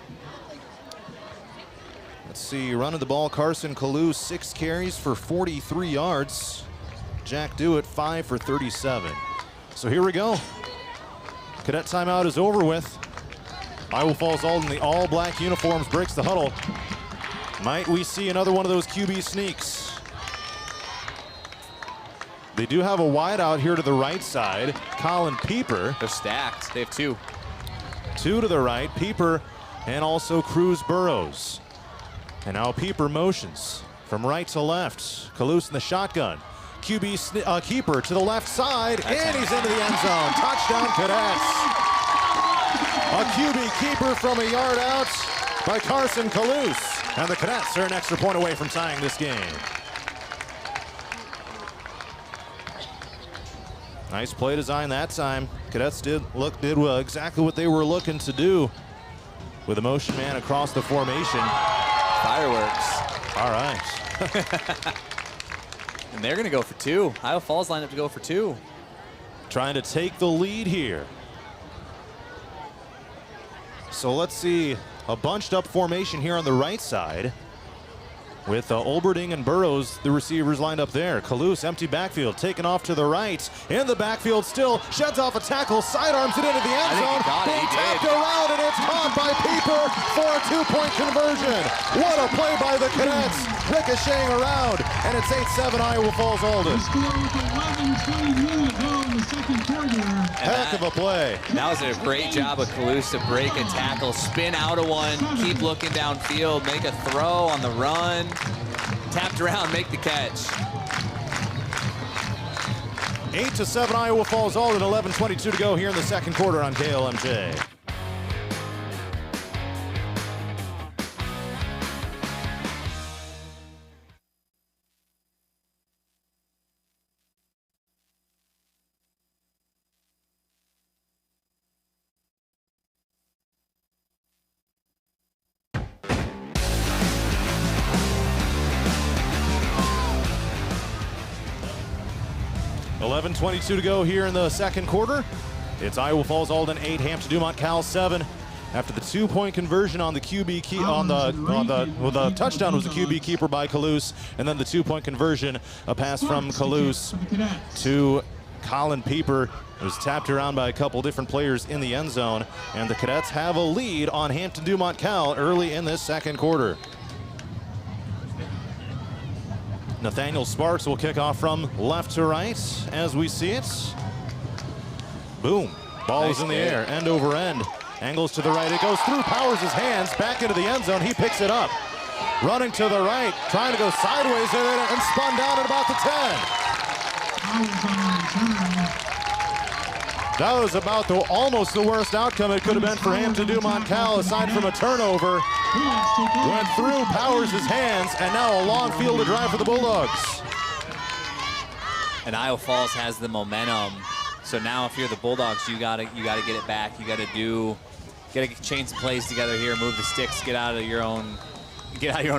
Let's see, running the ball, Carson Kalou, 6 carries for 43 yards. Jack Dewitt, 5 for 37. So here we go. Cadet timeout is over with. Iowa Falls-Alden, the all-black uniforms, breaks the huddle. Might we see another one of those QB sneaks? They do have a wide out here to the right side. Colin Pieper. They're stacked. They have 2. 2 to the right, Pieper and also Cruz Burrows. And now Pieper motions from right to left. Kalous in the shotgun. QB keeper to the left side, and he's into the end zone. Touchdown, Cadets. A QB keeper from a yard out by Carson Kalous. And the Cadets are an extra point away from tying this game. Nice play design that time. Cadets did exactly what they were looking to do with a motion man across the formation. Fireworks. All right. And they're going to go for 2. Iowa Falls lined up to go for 2. Trying to take the lead here. So let's see, a bunched up formation here on the right side with Olberding and Burrows, the receivers lined up there. Kalous, empty backfield, taken off to the right. In the backfield still, sheds off a tackle, sidearms it into the end zone. Being tapped around, and it's caught by Pieper for a 2-point conversion. What a play by the Cadets, ricocheting around, and it's 8-7 Iowa Falls-Alden. Heck of a play. That was a great job of Kalous to break a tackle, spin out of one, keep looking downfield, make a throw on the run, tapped around, make the catch. 8-7 Iowa Falls-Alden, 11:22 to go here in the second quarter on KLMJ. .22 to go here in the second quarter. It's Iowa Falls-Alden 8, Hampton-Dumont-CAL 7. After the 2-point conversion on the QB key the touchdown was a QB keeper by Kalous, and then the 2-point conversion, a pass from Kalous to Colin Pieper. It was tapped around by a couple different players in the end zone, and the Cadets have a lead on Hampton-Dumont-CAL early in this second quarter. Nathaniel Sparks will kick off from left to right as we see it. Boom. Ball is in the air, end over end. Angles to the right. It goes through Powers' hands, back into the end zone. He picks it up. Running to the right, trying to go sideways and spun down at about the 10. That was about almost the worst outcome it could have been for Hampton-Dumont-CAL, aside from a turnover. Went through Powers' hands, and now a long field of drive for the Bulldogs. And Iowa Falls has the momentum. So now if you're the Bulldogs, you gotta get it back. You gotta chain some plays together here, move the sticks, get out of your own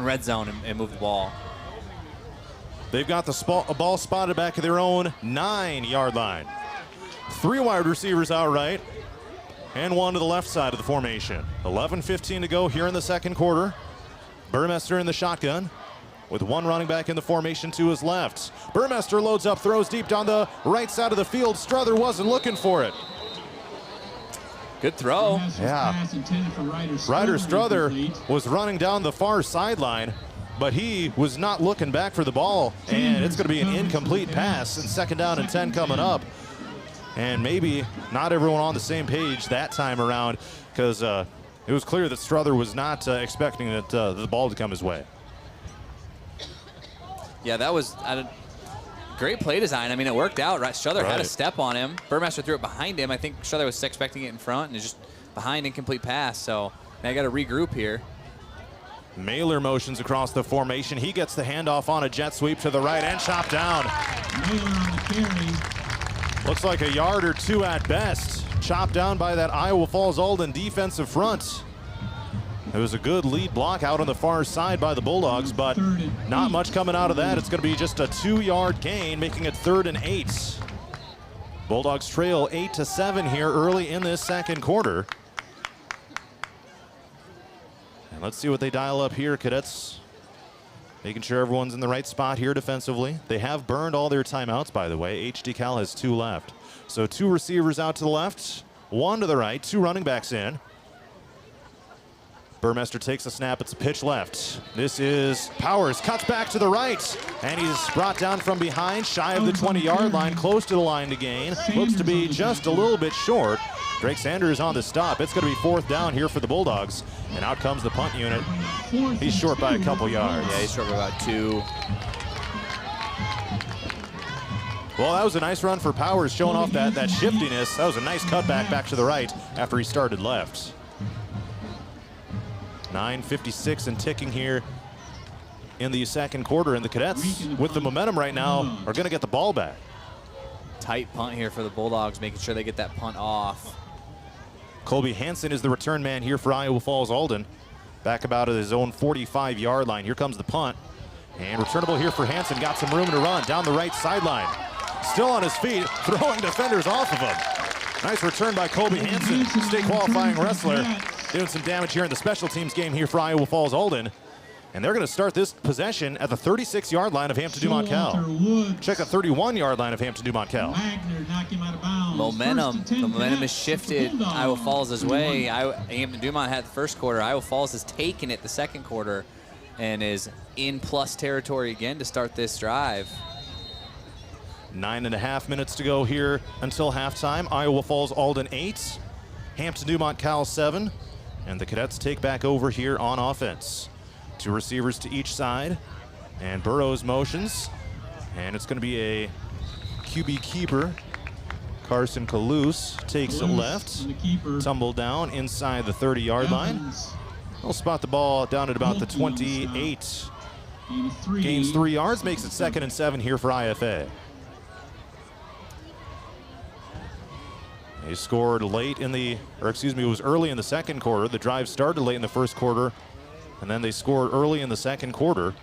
red zone and move the ball. They've got the ball spotted back at their own 9-yard line. 3 wide receivers out right, and 1 to the left side of the formation. 11:15 to go here in the second quarter. Burmester in the shotgun with 1 running back in the formation to his left. Burmester loads up, throws deep down the right side of the field. Struther wasn't looking for it. Good throw. Yeah. Ryder Struther was running down the far sideline, but he was not looking back for the ball, and it's going to be an incomplete pass, and 2nd down and 10 coming up. and maybe not everyone on the same page that time around, because it was clear that Strother was not expecting the ball to come his way. Yeah, that was great play design. I mean, it worked out, right? Strother had a step on him. Burmester threw it behind him. I think Strother was expecting it in front and just behind, incomplete pass. So now you got to regroup here. Mailer motions across the formation. He gets the handoff on a jet sweep to the right and chopped down. Mailer on the carry. Looks like a yard or two at best. Chopped down by that Iowa Falls-Alden defensive front. It was a good lead block out on the far side by the Bulldogs, but not much coming out of that. It's going to be just a 2-yard gain, making it 3rd and 8. Bulldogs trail 8-7 here early in this second quarter. And let's see what they dial up here. Cadets making sure everyone's in the right spot here defensively. They have burned all their timeouts, by the way. HD-Cal has 2 left. So 2 receivers out to the left, 1 to the right, 2 running backs in. Burmester takes a snap. It's a pitch left. This is Powers. Cuts back to the right. And he's brought down from behind, shy of the 20-yard line, close to the line to gain. Looks to be just a little bit short. Drake Sanders on the stop. It's going to be 4th down here for the Bulldogs. And out comes the punt unit. He's short by a couple yards. Yeah, he's short by about 2. Well, that was a nice run for Powers, showing off that shiftiness. That was a nice cutback back to the right after he started left. 9:56 and ticking here in the second quarter, and the Cadets, with the momentum right now, are going to get the ball back. Tight punt here for the Bulldogs, making sure they get that punt off. Colby Hansen is the return man here for Iowa Falls-Alden. Back about at his own 45-yard line. Here comes the punt. And returnable here for Hansen. Got some room to run down the right sideline. Still on his feet, throwing defenders off of him. Nice return by Colby Hansen, state qualifying wrestler. Doing some damage here in the special teams game here for Iowa Falls-Alden. And they're going to start this possession at the 36-yard line of Hampton-Dumont-CAL. Check the 31-yard line of Hampton-Dumont-CAL. Momentum. The momentum has shifted Iowa Falls' way. Hampton-Dumont had the first quarter. Iowa Falls has taken it the second quarter and is in plus territory again to start this drive. 9.5 minutes to go here until halftime. Iowa Falls-Alden 8, Hampton-Dumont-CAL 7, and the Cadets take back over here on offense. 2 receivers to each side, and Burrows motions, and it's going to be a QB keeper. Carson Kalous takes it left, tumble down inside the 30-yard line. He'll spot the ball down at about the 28. Gains 3 yards, makes it 2nd and 7 here for IFA. They scored late in the, or excuse me, it was early in the second quarter. The drive started late in the first quarter, and then they scored early in the second quarter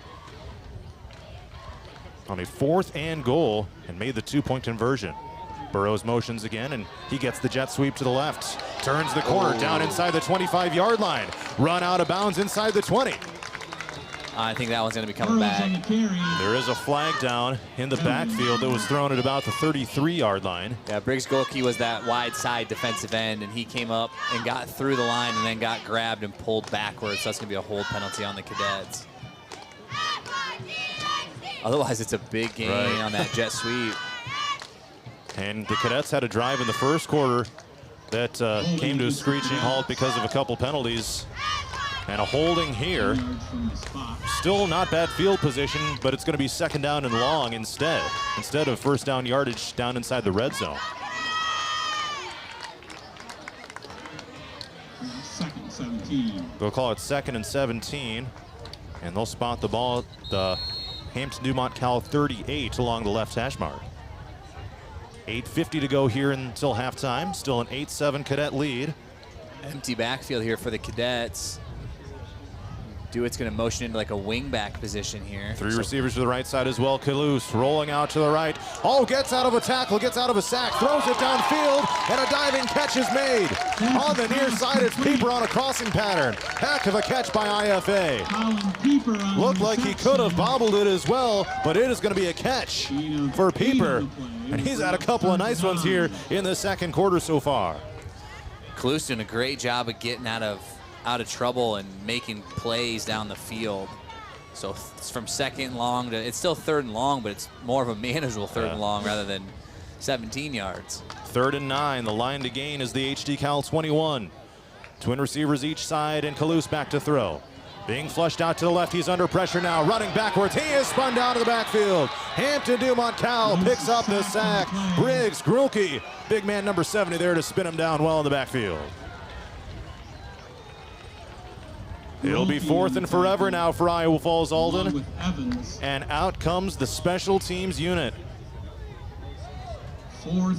on a 4th and goal and made the 2-point conversion. Burrows motions again, and he gets the jet sweep to the left. Turns the corner down inside the 25-yard line. Run out of bounds inside the 20. I think that one's going to be coming back. There is a flag down in the backfield that was thrown at about the 33-yard line. Yeah, Briggs Gorky was that wide side defensive end, and he came up and got through the line and then got grabbed and pulled backwards. So that's going to be a hold penalty on the Cadets. Otherwise, it's a big gain on that jet sweep. And the Cadets had a drive in the first quarter that came to a screeching halt because of a couple penalties. And a holding here. Still not bad field position, but it's going to be 2nd down and long instead of 1st down yardage down inside the red zone. 2nd and 17. They'll call it 2nd and 17, and they'll spot the ball at the Hampton-Dumont-CAL 38 along the left hash mark. 8:50 to go here until halftime. Still an 8-7 Cadet lead. Empty backfield here for the Cadets. Dewitt's going to motion into like a wing back position here. 3 receivers to the right side as well. Kalous rolling out to the right. Oh, gets out of a tackle, gets out of a sack, throws it downfield, and a diving catch is made. On the near side, it's Pieper on a crossing pattern. Heck of a catch by IFA. Looked like he could have bobbled it as well, but it is going to be a catch for Pieper. And he's had a couple of nice ones here in the second quarter so far. Kalous doing a great job of getting out of trouble and making plays down the field. So it's from 2nd and long to, it's still 3rd and long, but it's more of a manageable 3rd and long rather than 17 yards. 3rd and 9. The line to gain is the HD Cal 21. Twin receivers each side, and Kalous back to throw. Being flushed out to the left. He's under pressure now, running backwards. He is spun down to the backfield. Hampton-Dumont-CAL picks up the sack. Briggs, Grulke, big man number 70 there to spin him down well in the backfield. It'll be 4th and forever now for Iowa Falls-Alden. And out comes the special teams unit. 4th.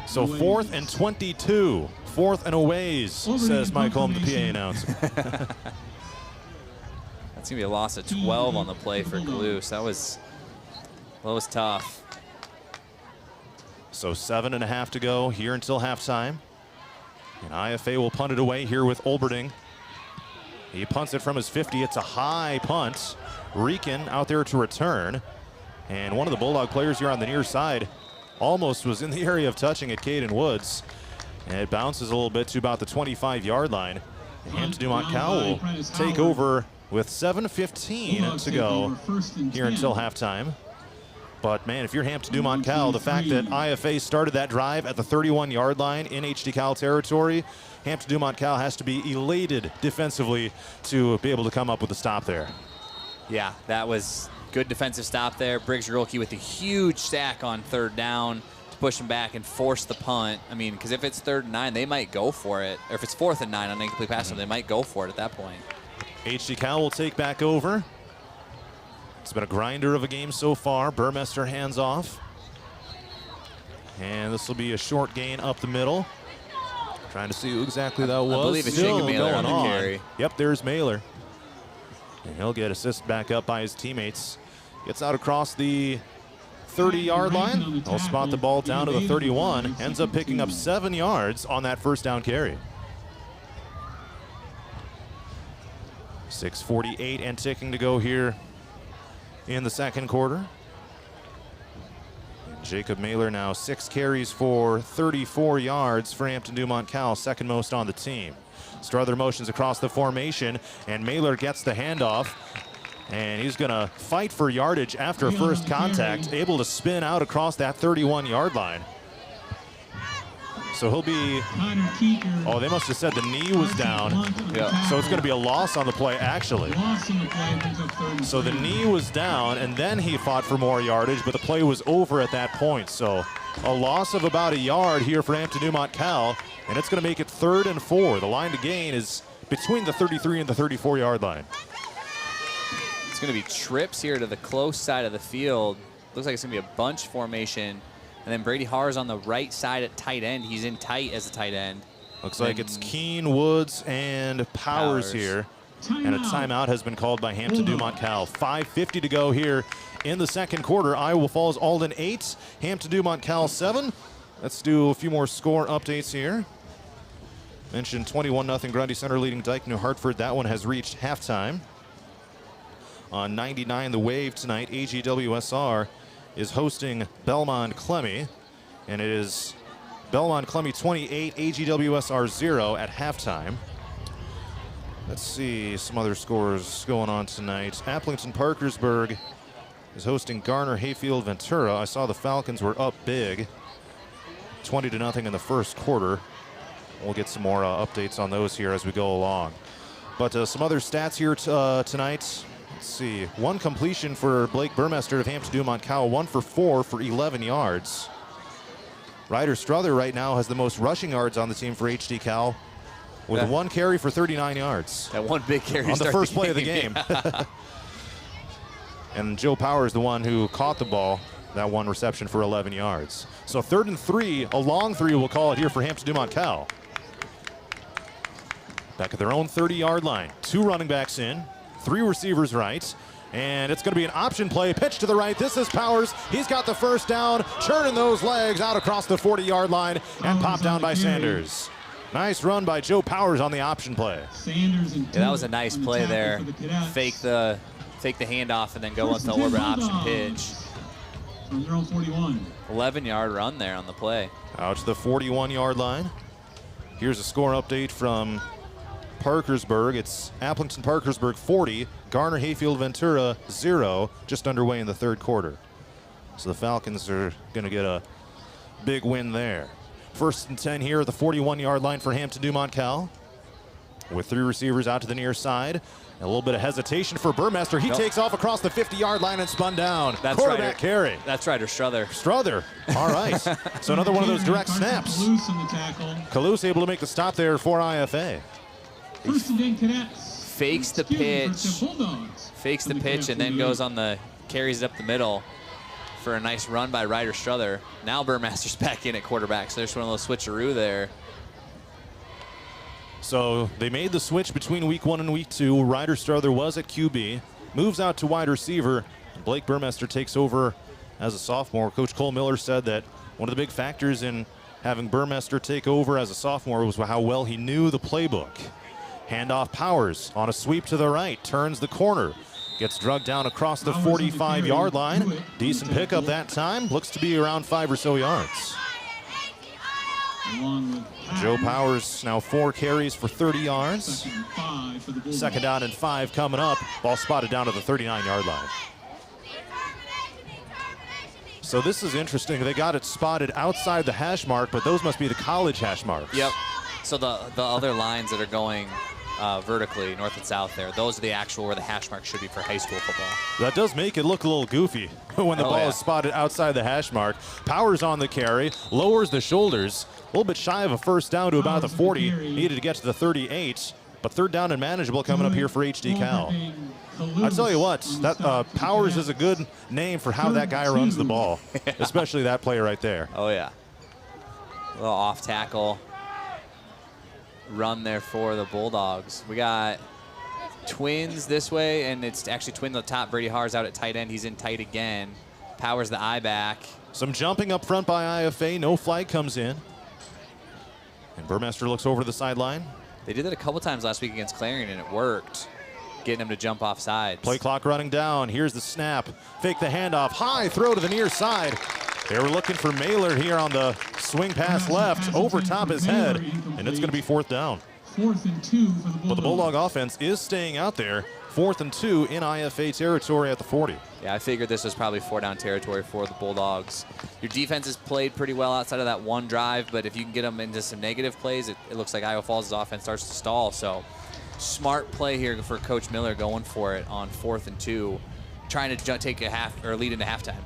So 4th and 22. 4th and a ways, says Mike Holm, the PA announcer. That's going to be a loss of 12 on the play for Kalous. That was tough. So 7.5 to go here until halftime. And IFA will punt it away here with Olberding. He punts it from his 50. It's a high punt. Reekin out there to return. And one of the Bulldog players here on the near side almost was in the area of touching at Caden Woods. And it bounces a little bit to about the 25-yard line. And Hampton-Dumont-CAL will take over with 7:15 to go here until halftime. But, man, if you're Hampton-Dumont-CAL, the fact that IFA started that drive at the 31-yard line in HD Cal territory, Hampton-Dumont-CAL has to be elated defensively to be able to come up with a stop there. Yeah, that was good defensive stop there. Briggs Grulke with a huge sack on 3rd down to push him back and force the punt. I mean, because if it's 3rd and 9, they might go for it. Or if it's 4th and 9 on an incomplete pass, they might go for it at that point. HD Cal will take back over. It's been a grinder of a game so far. Burmester hands off. And this will be a short gain up the middle. Trying to see who exactly that was. I believe it's Jacob Mailer on the carry. Yep, there's Mailer. And he'll get assist back up by his teammates. Gets out across the 30-yard line. He'll spot the ball down to the 31. Ends up picking up 7 yards on that 1st down carry. 6:48 and ticking to go here in the 2nd quarter. Jacob Mailer now 6 carries for 34 yards for Hampton-Dumont-CAL, 2nd most on the team. Strother motions across the formation, and Mailer gets the handoff, and he's going to fight for yardage after first contact, able to spin out across that 31-yard line. So he'll be, oh, they must have said the knee was down. Yeah. So it's going to be a loss on the play, actually. So the knee was down, and then he fought for more yardage, but the play was over at that point. So a loss of about a yard here for Hampton-Dumont-CAL, and it's going to make it 3rd and 4. The line to gain is between the 33 and the 34-yard line. It's going to be trips here to the close side of the field. Looks like it's going to be a bunch formation. And then Brady Haar's on the right side at tight end. He's in tight as a tight end. Looks like it's Keene, Woods, and Powers here. And a timeout has been called by Hampton-Dumont-CAL. 5:50 to go here in the 2nd quarter. Iowa Falls-Alden 8, Hampton-Dumont-CAL 7. Let's do a few more score updates here. Mentioned 21-0 Grundy Center leading Dike New Hartford. That one has reached halftime. On 99 The Wave tonight, AGWSR is hosting Belmont-Clemmy, and it is Belmont-Clemmy 28, AGWSR 0 at halftime. Let's see some other scores going on tonight. Applington-Parkersburg is hosting Garner-Hayfield Ventura. I saw the Falcons were up big, 20-0 in the 1st quarter. We'll get some more updates on those here as we go along. But some other stats here tonight. Let's see, 1 completion for Blake Burmester of Hampton-Dumont-CAL, 1 for 4 for 11 yards. Ryder Strother right now has the most rushing yards on the team for HD Cal with 1 carry for 39 yards. That 1 big carry on the first play of the game. And Joe Powers, the one who caught the ball, that 1 reception for 11 yards. So 3rd and 3, a long 3 we'll call it here for Hampton-Dumont-CAL. Back at their own 30-yard line, 2 running backs in. 3 receivers right, and it's going to be an option play. Pitch to the right. This is Powers. He's got the 1st down, churning those legs out across the 40-yard line, and popped down by Sanders. Nice run by Joe Powers on the option play. Yeah, that was a nice play there. Fake the handoff and then go with the orbit option pitch. 11-yard run there on the play. Out to the 41-yard line. Here's a score update from Parkersburg. It's Applington-Parkersburg 40, Garner-Hayfield Ventura 0, just underway in the 3rd quarter. So the Falcons are going to get a big win there. 1st and 10 here at the 41-yard line for Hampton-Dumont-CAL. With 3 receivers out to the near side. A little bit of hesitation for Burmester. He takes off across the 50-yard line and spun down. That's quarterback carry. That's Ryder Struther. Struther. All right. So another one of those direct snaps. Kalous able to make the stop there for IFA. Fakes the pitch. Fakes the pitch and then goes on the carries it up the middle for a nice run by Ryder Struther. Now Burmaster's back in at quarterback. So there's one of those switcheroo there. So they made the switch between week 1 and week 2. Ryder Struther was at QB, moves out to wide receiver. Blake Burmester takes over as a sophomore. Coach Cole Miller said that one of the big factors in having Burmester take over as a sophomore was how well he knew the playbook. Handoff Powers on a sweep to the right, turns the corner, gets drugged down across the 45-yard line. Decent pickup that time, looks to be around 5 or so yards. Joe Powers now 4 carries for 30 yards. 2nd down and 5 coming up. Ball spotted down to the 39-yard line. So this is interesting. They got it spotted outside the hash mark, but those must be the college hash marks. Yep. So the other lines that are going vertically, north and south there, those are the actual where the hash mark should be for high school football. That does make it look a little goofy when the ball is spotted outside the hash mark. Powers on the carry, lowers the shoulders, a little bit shy of a 1st down to about the 40. Needed to get to the 38, but 3rd down and manageable coming up here for HD Cal. I tell you what, that Powers is a good name for how that guy runs the ball, especially that play right there. Oh, yeah. A little off tackle run there for the Bulldogs. We got twins this way, and it's actually twins on the top. Brady Haar's out at tight end. He's in tight again. Powers the eye back. Some jumping up front by IFA. No flag comes in. And Burmester looks over to the sideline. They did that a couple times last week against Clarion, and it worked, getting him to jump off sides. Play clock running down. Here's the snap. Fake the handoff. High throw to the near side. They were looking for Mailer here on the swing pass left, over top his head, and it's going to be 4th down. 4th and 2 for the Bulldogs. But the Bulldog offense is staying out there. 4th and 2 in IFA territory at the 40. Yeah, I figured this was probably 4-down territory for the Bulldogs. Your defense has played pretty well outside of that one drive, but if you can get them into some negative plays, it looks like Iowa Falls' offense starts to stall. So smart play here for Coach Miller going for it on 4th and 2, trying to take a half or lead into halftime.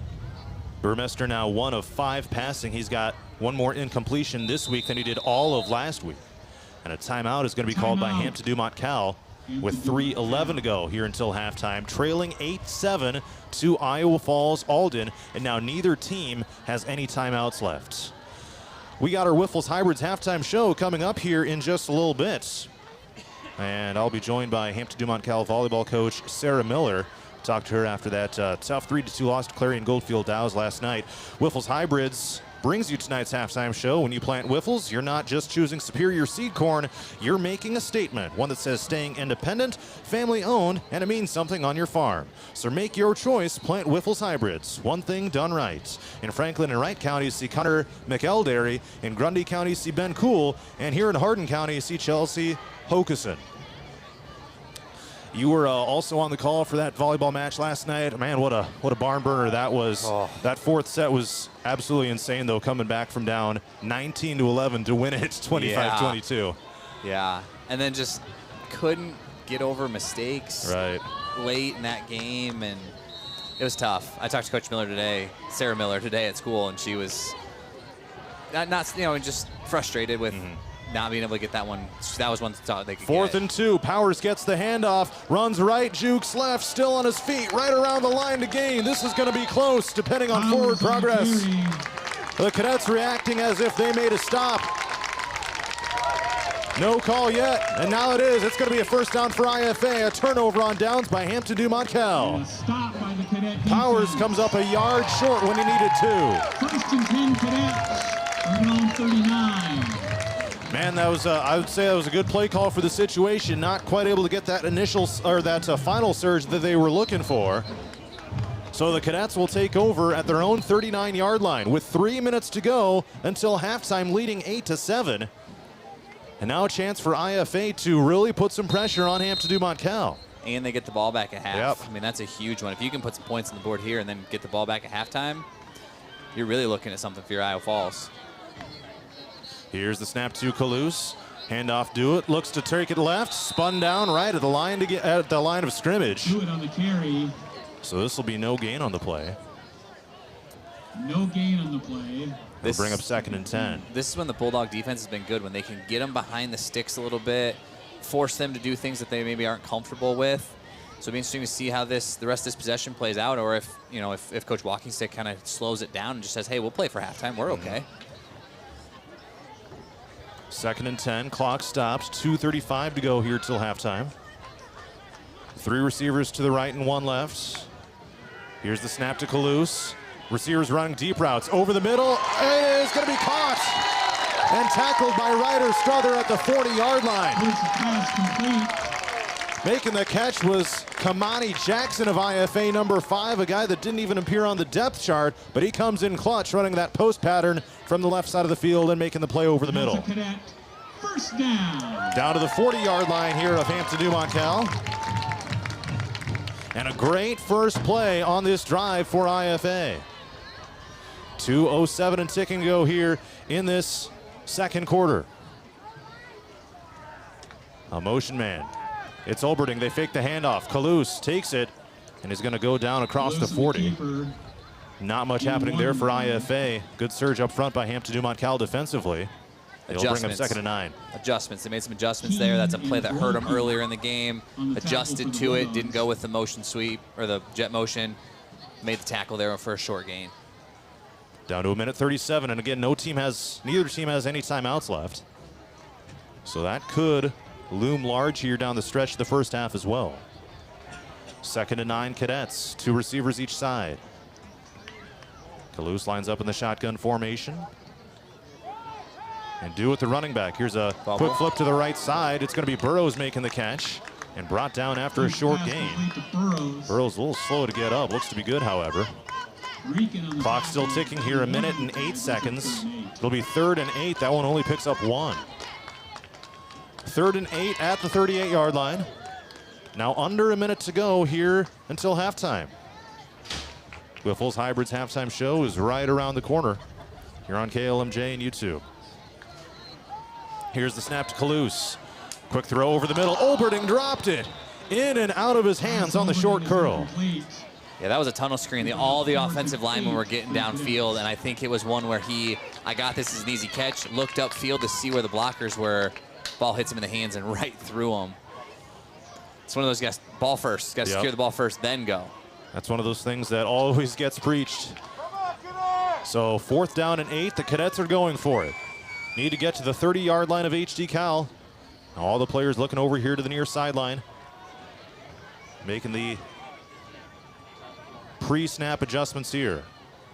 Burmester now 1 of 5 passing. He's got one more incompletion this week than he did all of last week. And a timeout is going to be called by Hampton-Dumont-CAL with 3:11 to go here until halftime, trailing 8-7 to Iowa Falls-Alden, and now neither team has any timeouts left. We got our Wiffles Hybrids halftime show coming up here in just a little bit. And I'll be joined by Hampton-Dumont-CAL volleyball coach Sarah Miller. Talked to her after that tough 3-2 loss to Clarion Goldfield Dows last night. Wiffles Hybrids brings you tonight's halftime show. When you plant Wiffles, you're not just choosing superior seed corn, you're making a statement, one that says staying independent, family-owned, and it means something on your farm. So make your choice, plant Wiffles Hybrids. One thing done right. In Franklin and Wright counties, see Connor McElderry. In Grundy County, see Ben Cool. And here in Hardin County, see Chelsea Hokuson. You were also on the call for that volleyball match last night. Man, what a barn burner that was. Oh. That 4th set was absolutely insane, though, coming back from down 19-11 to win it 25-22. Yeah, and then just couldn't get over mistakes late in that game, and it was tough. I talked to Coach Miller today, Sarah Miller today at school, and she was not just frustrated with not being able to get that one. That was one thought they could 4th get. and 2. Powers gets the handoff, runs right, jukes left, still on his feet, right around the line to gain. This is going to be close, depending on forward progress. The Cadets reacting as if they made a stop. No call yet, and now it is. It's going to be a 1st down for IFA. A turnover on downs by Hampton-Dumont-CAL. Powers comes up a yard short when he needed to. 1st and 10 Cadets, around 39. Man, that was I would say that was a good play call for the situation. Not quite able to get that initial or that final surge that they were looking for. So the Cadets will take over at their own 39-yard line with 3 minutes to go until halftime, leading 8-7. And now a chance for IFA to really put some pressure on Hampton-Dumont-CAL. And they get the ball back at half. Yep. I mean, that's a huge one. If you can put some points on the board here and then get the ball back at halftime, you're really looking at something for your Iowa Falls. Here's the snap to Kalous. Handoff, do it. Looks to take it left. Spun down right at the line to get at the line of scrimmage. Do it on the carry. So this will be no gain on the play. No gain on the play. They'll bring up 2nd and 10. This is when the Bulldog defense has been good, when they can get them behind the sticks a little bit, force them to do things that they maybe aren't comfortable with. So it'll be interesting to see how the rest of this possession plays out, or if Coach Walkingstick kind of slows it down and just says, hey, we'll play for halftime. We're okay. 2nd and 10. Clock stops. 2:35 to go here till halftime. 3 receivers to the right and 1 left. Here's the snap to Kalous. Receivers running deep routes over the middle. It is going to be caught and tackled by Ryder Strother at the 40-yard line. Making the catch was Kamani Jackson of IFA number 5, a guy that didn't even appear on the depth chart, but he comes in clutch running that post pattern from the left side of the field and making the play over the middle. First down. Down to the 40-yard line here of Hampton-Dumont-CAL. And a great first play on this drive for IFA. 2:07 and ticking to go here in this second quarter. A motion man. It's Olberding. They fake the handoff. Kalous takes it and is going to go down across the 40. Not much happening there for IFA. Good surge up front by Hampton-Dumont-CAL defensively. They'll bring up 2nd and 9. Adjustments. They made some adjustments there. That's a play that hurt them earlier in the game. Adjusted to it. Didn't go with the motion sweep or the jet motion. Made the tackle there for a short gain. Down to 1:37, and again, neither team has any timeouts left. So that could loom large here down the stretch of the first half as well. 2nd and 9 Cadets, 2 receivers each side. Kalous lines up in the shotgun formation. And do with the running back. Here's a quick flip to the right side. It's going to be Burrows making the catch and brought down after a short gain. Burrows a little slow to get up. Looks to be good, however. Clock still ticking here, 1 minute and 8 seconds. It'll be 3rd and 8. That one only picks up 1. 3rd and 8 at the 38-yard line. Now under a minute to go here until halftime. Wiffles Hybrids halftime show is right around the corner here on KLMJ and YouTube. Here's the snap to Kalous. Quick throw over the middle. Olberding dropped it. In and out of his hands on the short curl. Yeah, that was a tunnel screen. All the offensive linemen were getting downfield, and I think it was one where I got this as an easy catch, looked upfield to see where the blockers were. Ball hits him in the hands and right through him. It's one of those guys, ball first. Got to secure the ball first, then go. That's one of those things that always gets preached. So 4th down and 8, the Cadets are going for it. Need to get to the 30-yard line of HD Cal. All the players looking over here to the near sideline. Making the pre-snap adjustments here.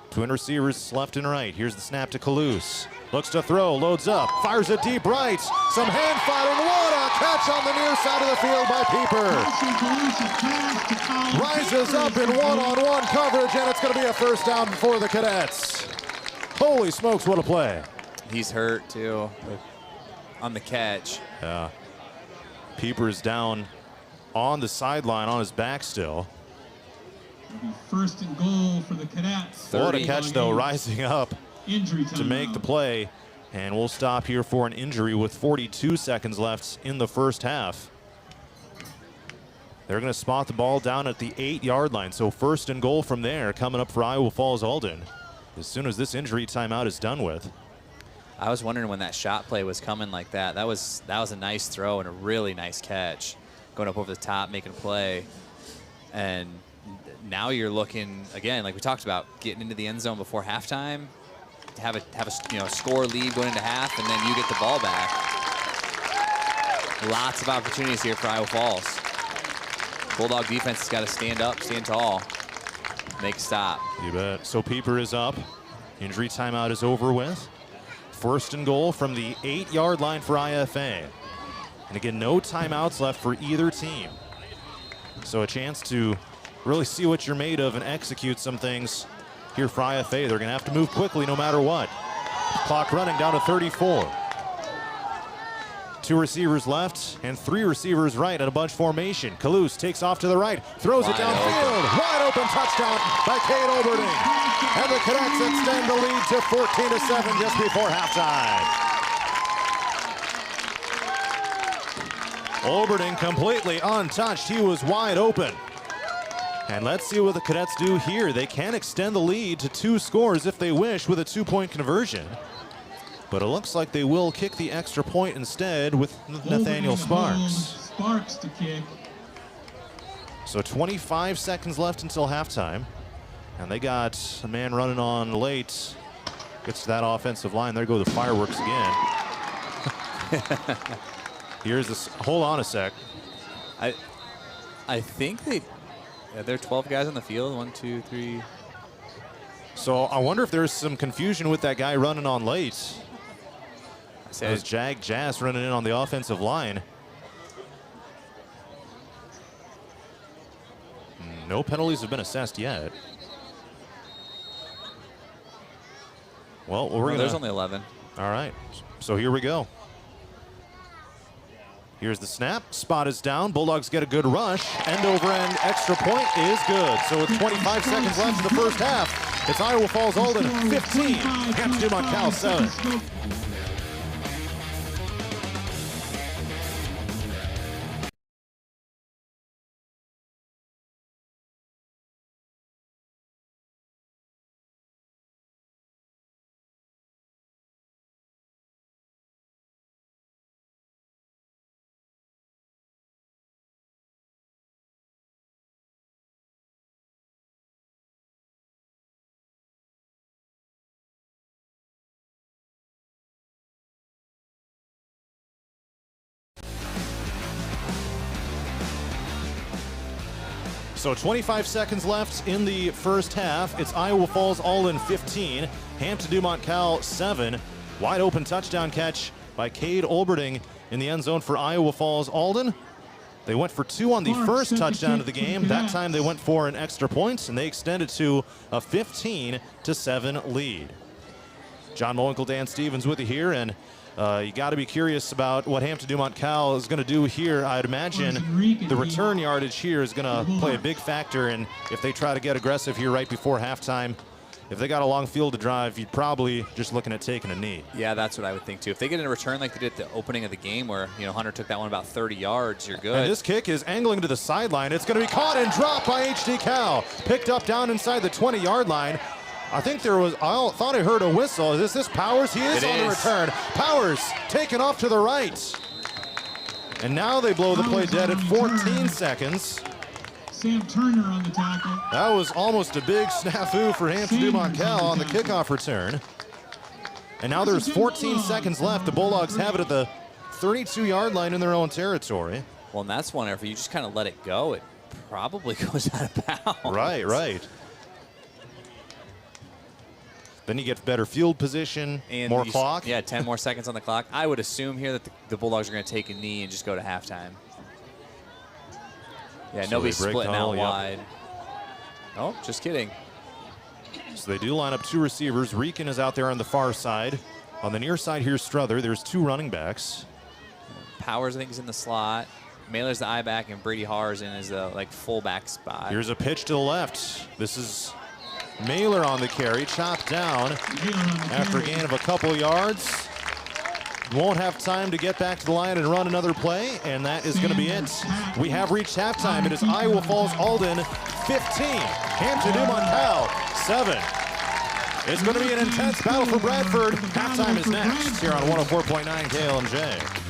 Twin receivers left and right. Here's the snap to Kalous. Looks to throw, loads up, fires it deep right. Some hand fighting. What a catch on the near side of the field by Pieper. Rises up in one-on-one coverage, and it's going to be a first down for the Cadets. Holy smokes, what a play. He's hurt, too, on the catch. Yeah. Pieper's down on the sideline on his back still. 1st and goal for the Cadets. What a catch, though, rising up Injury to make the play. And we'll stop here for an injury with 42 seconds left in the first half. They're going to spot the ball down at the 8-yard line. So 1st and goal from there coming up for Iowa Falls-Alden as soon as this injury timeout is done with. I was wondering when that shot play was coming like that. That was a nice throw and a really nice catch. Going up over the top, making a play. And now you're looking, again, like we talked about, getting into the end zone before halftime, have a score lead going into half, and then you get the ball back. Lots of opportunities here for Iowa Falls. Bulldog defense has got to stand up, stand tall, make a stop. You bet. So Pieper is up. Injury timeout is over with. 1st and goal from the 8-yard line for IFA. And again, no timeouts left for either team. So a chance to really see what you're made of and execute some things here for IFA. They're going to have to move quickly no matter what. Clock running down to 34. 2 receivers left and 3 receivers right in a bunch formation. Kalous takes off to the right, throws it downfield. Wide open touchdown by Cade Olberding. And the Cadets extend the lead to 14-7 just before halftime. Olberding completely untouched. He was wide open. And let's see what the Cadets do here. They can extend the lead to 2 scores if they wish with a 2-point conversion. But it looks like they will kick the extra point instead with Nathaniel Sparks. Sparks to kick. So 25 seconds left until halftime. And they got a man running on late. Gets to that offensive line. There go the fireworks again. Here's this. Hold on a sec. I think there are 12 guys on the field. 1, 2, 3. So I wonder if there's some confusion with that guy running on late. As Jag Jazz running in on the offensive line. No penalties have been assessed yet. Well, there's only 11. All right, so here we go. Here's the snap. Spot is down. Bulldogs get a good rush. End over end extra point is good. So with 25 seconds left in the first half, it's Iowa Falls-Alden 15, Hampton-Dumont-CAL 7. So 25 seconds left in the first half. It's Iowa Falls-Alden 15, Hampton-Dumont-CAL 7. Wide open touchdown catch by Cade Olberding in the end zone for Iowa Falls-Alden. They went for 2 on the first touchdown of the game. That time they went for an extra point, and they extended to a 15-7 lead. John Mowinkle, Dan Stevens with you here, and you got to be curious about what Hampton-Dumont-CAL is going to do here. I'd imagine the return yardage here is going to play a big factor, and if they try to get aggressive here right before halftime, if they got a long field to drive, you'd probably just looking at taking a knee. Yeah, that's what I would think too. If they get a return like they did at the opening of the game where, Hunter took that one about 30 yards, you're good. And this kick is angling to the sideline. It's going to be caught and dropped by HD Cal. Picked up down inside the 20-yard line. I think I thought I heard a whistle. Is this Powers? He is on the return. Powers taken off to the right. And now they blow the play dead at 14 seconds. Sam Turner on the tackle. That was almost a big snafu for Hampton-Dumont-CAL on the kickoff return. And now there's 14 seconds left. The Bulldogs have it at the 32-yard line in their own territory. Well, and that's one, if you just kind of let it go, it probably goes out of bounds. Right. Then you get better field position, and more clock. Yeah, 10 more seconds on the clock. I would assume here that the Bulldogs are going to take a knee and just go to halftime. Yeah, so nobody's splitting out wide. Oh, just kidding. So they do line up 2 receivers. Rieken is out there on the far side. On the near side, here's Struther. There's 2 running backs. Powers, I think, is in the slot. Mailer's the I-back, and Brady Harr's in his fullback spot. Here's a pitch to the left. This is Mailer on the carry, chopped down after a gain of a couple yards. Won't have time to get back to the line and run another play, and that is going to be it. We have reached halftime. It is Iowa Falls-Alden 15, Hampton-Dumont-CAL 7. It's going to be an intense battle for Bradford. Halftime is next here on 104.9 KLMJ.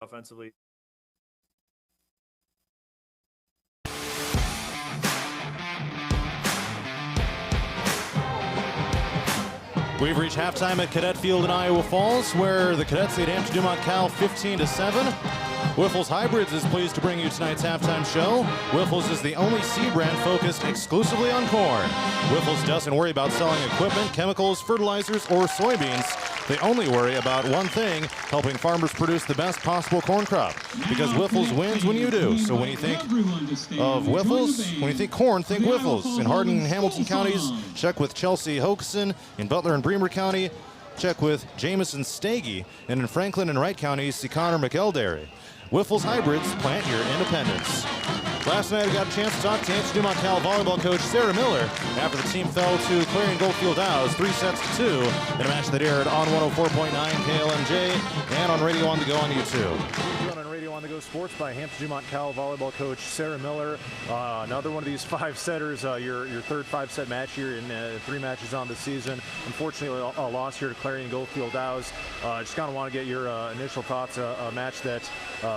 offensively. We've reached halftime at Cadet Field in Iowa Falls, where the Cadets lead Hampton-Dumont-CAL 15-7. Whiffles Hybrids is pleased to bring you tonight's halftime show. Whiffles is the only seed brand focused exclusively on corn. Whiffles doesn't worry about selling equipment, chemicals, fertilizers, or soybeans. They only worry about one thing, helping farmers produce the best possible corn crop. Because Whiffles wins when you do. So when you think of Whiffles, when you think corn, think Whiffles. In Hardin and Hamilton counties, check with Chelsea Hokeson. In Butler and Bremer County, check with Jamison Stagey. And in Franklin and Wright counties, see Connor McElderry. Whiffles Hybrids, plant your independence. Last night I got a chance to talk to Hampton-Dumont-CAL volleyball coach Sarah Miller after the team fell to Clarion Goldfield Owls 3-2 in a match that aired on 104.9 KLMJ and on Radio on the Go on YouTube. On Radio on the Go Sports by Hampton-Dumont-CAL volleyball coach Sarah Miller. Another one of these 5-setters, your third 5-set match here in 3 matches on the season. Unfortunately, a loss here to Clarion Goldfield Owls. Just kind of want to get your initial thoughts. A match that,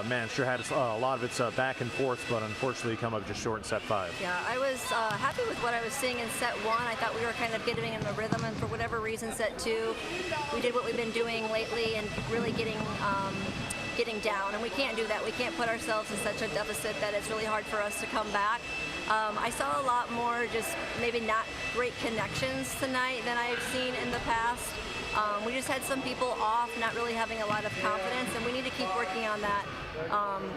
man, sure had a lot of its back and forth, but unfortunately come up just short in set 5. Yeah, I was happy with what I was seeing in set 1. I thought we were kind of getting in the rhythm, and for whatever reason, set 2, we did what we've been doing lately and really getting down, and we can't do that. We can't put ourselves in such a deficit that it's really hard for us to come back. I saw a lot more just maybe not great connections tonight than I've seen in the past. We just had some people off, not really having a lot of confidence, and we need to keep working on that.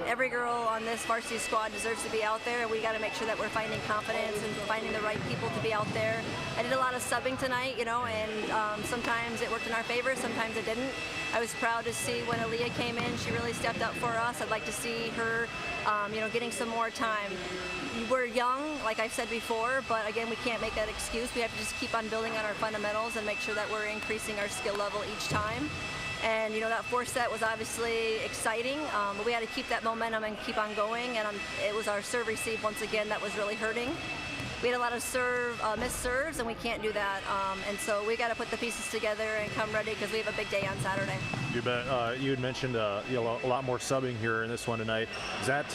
Every girl on this varsity squad deserves to be out there, and we got to make sure that we're finding confidence and finding the right people to be out there. I did a lot of subbing tonight, and sometimes it worked in our favor, sometimes it didn't. I was proud to see when Aaliyah came in, she really stepped up for us. I'd like to see her, getting some more time. We're young, like I've said before, but again, we can't make that excuse. We have to just keep on building on our fundamentals and make sure that we're increasing our skill level each time. And that 4th set was obviously exciting, but we had to keep that momentum and keep on going, and it was our serve receive once again that was really hurting. We had a lot of missed serves, and we can't do that. And so we got to put the pieces together and come ready because we have a big day on Saturday. You bet. You had mentioned a lot more subbing here in this one tonight. Is that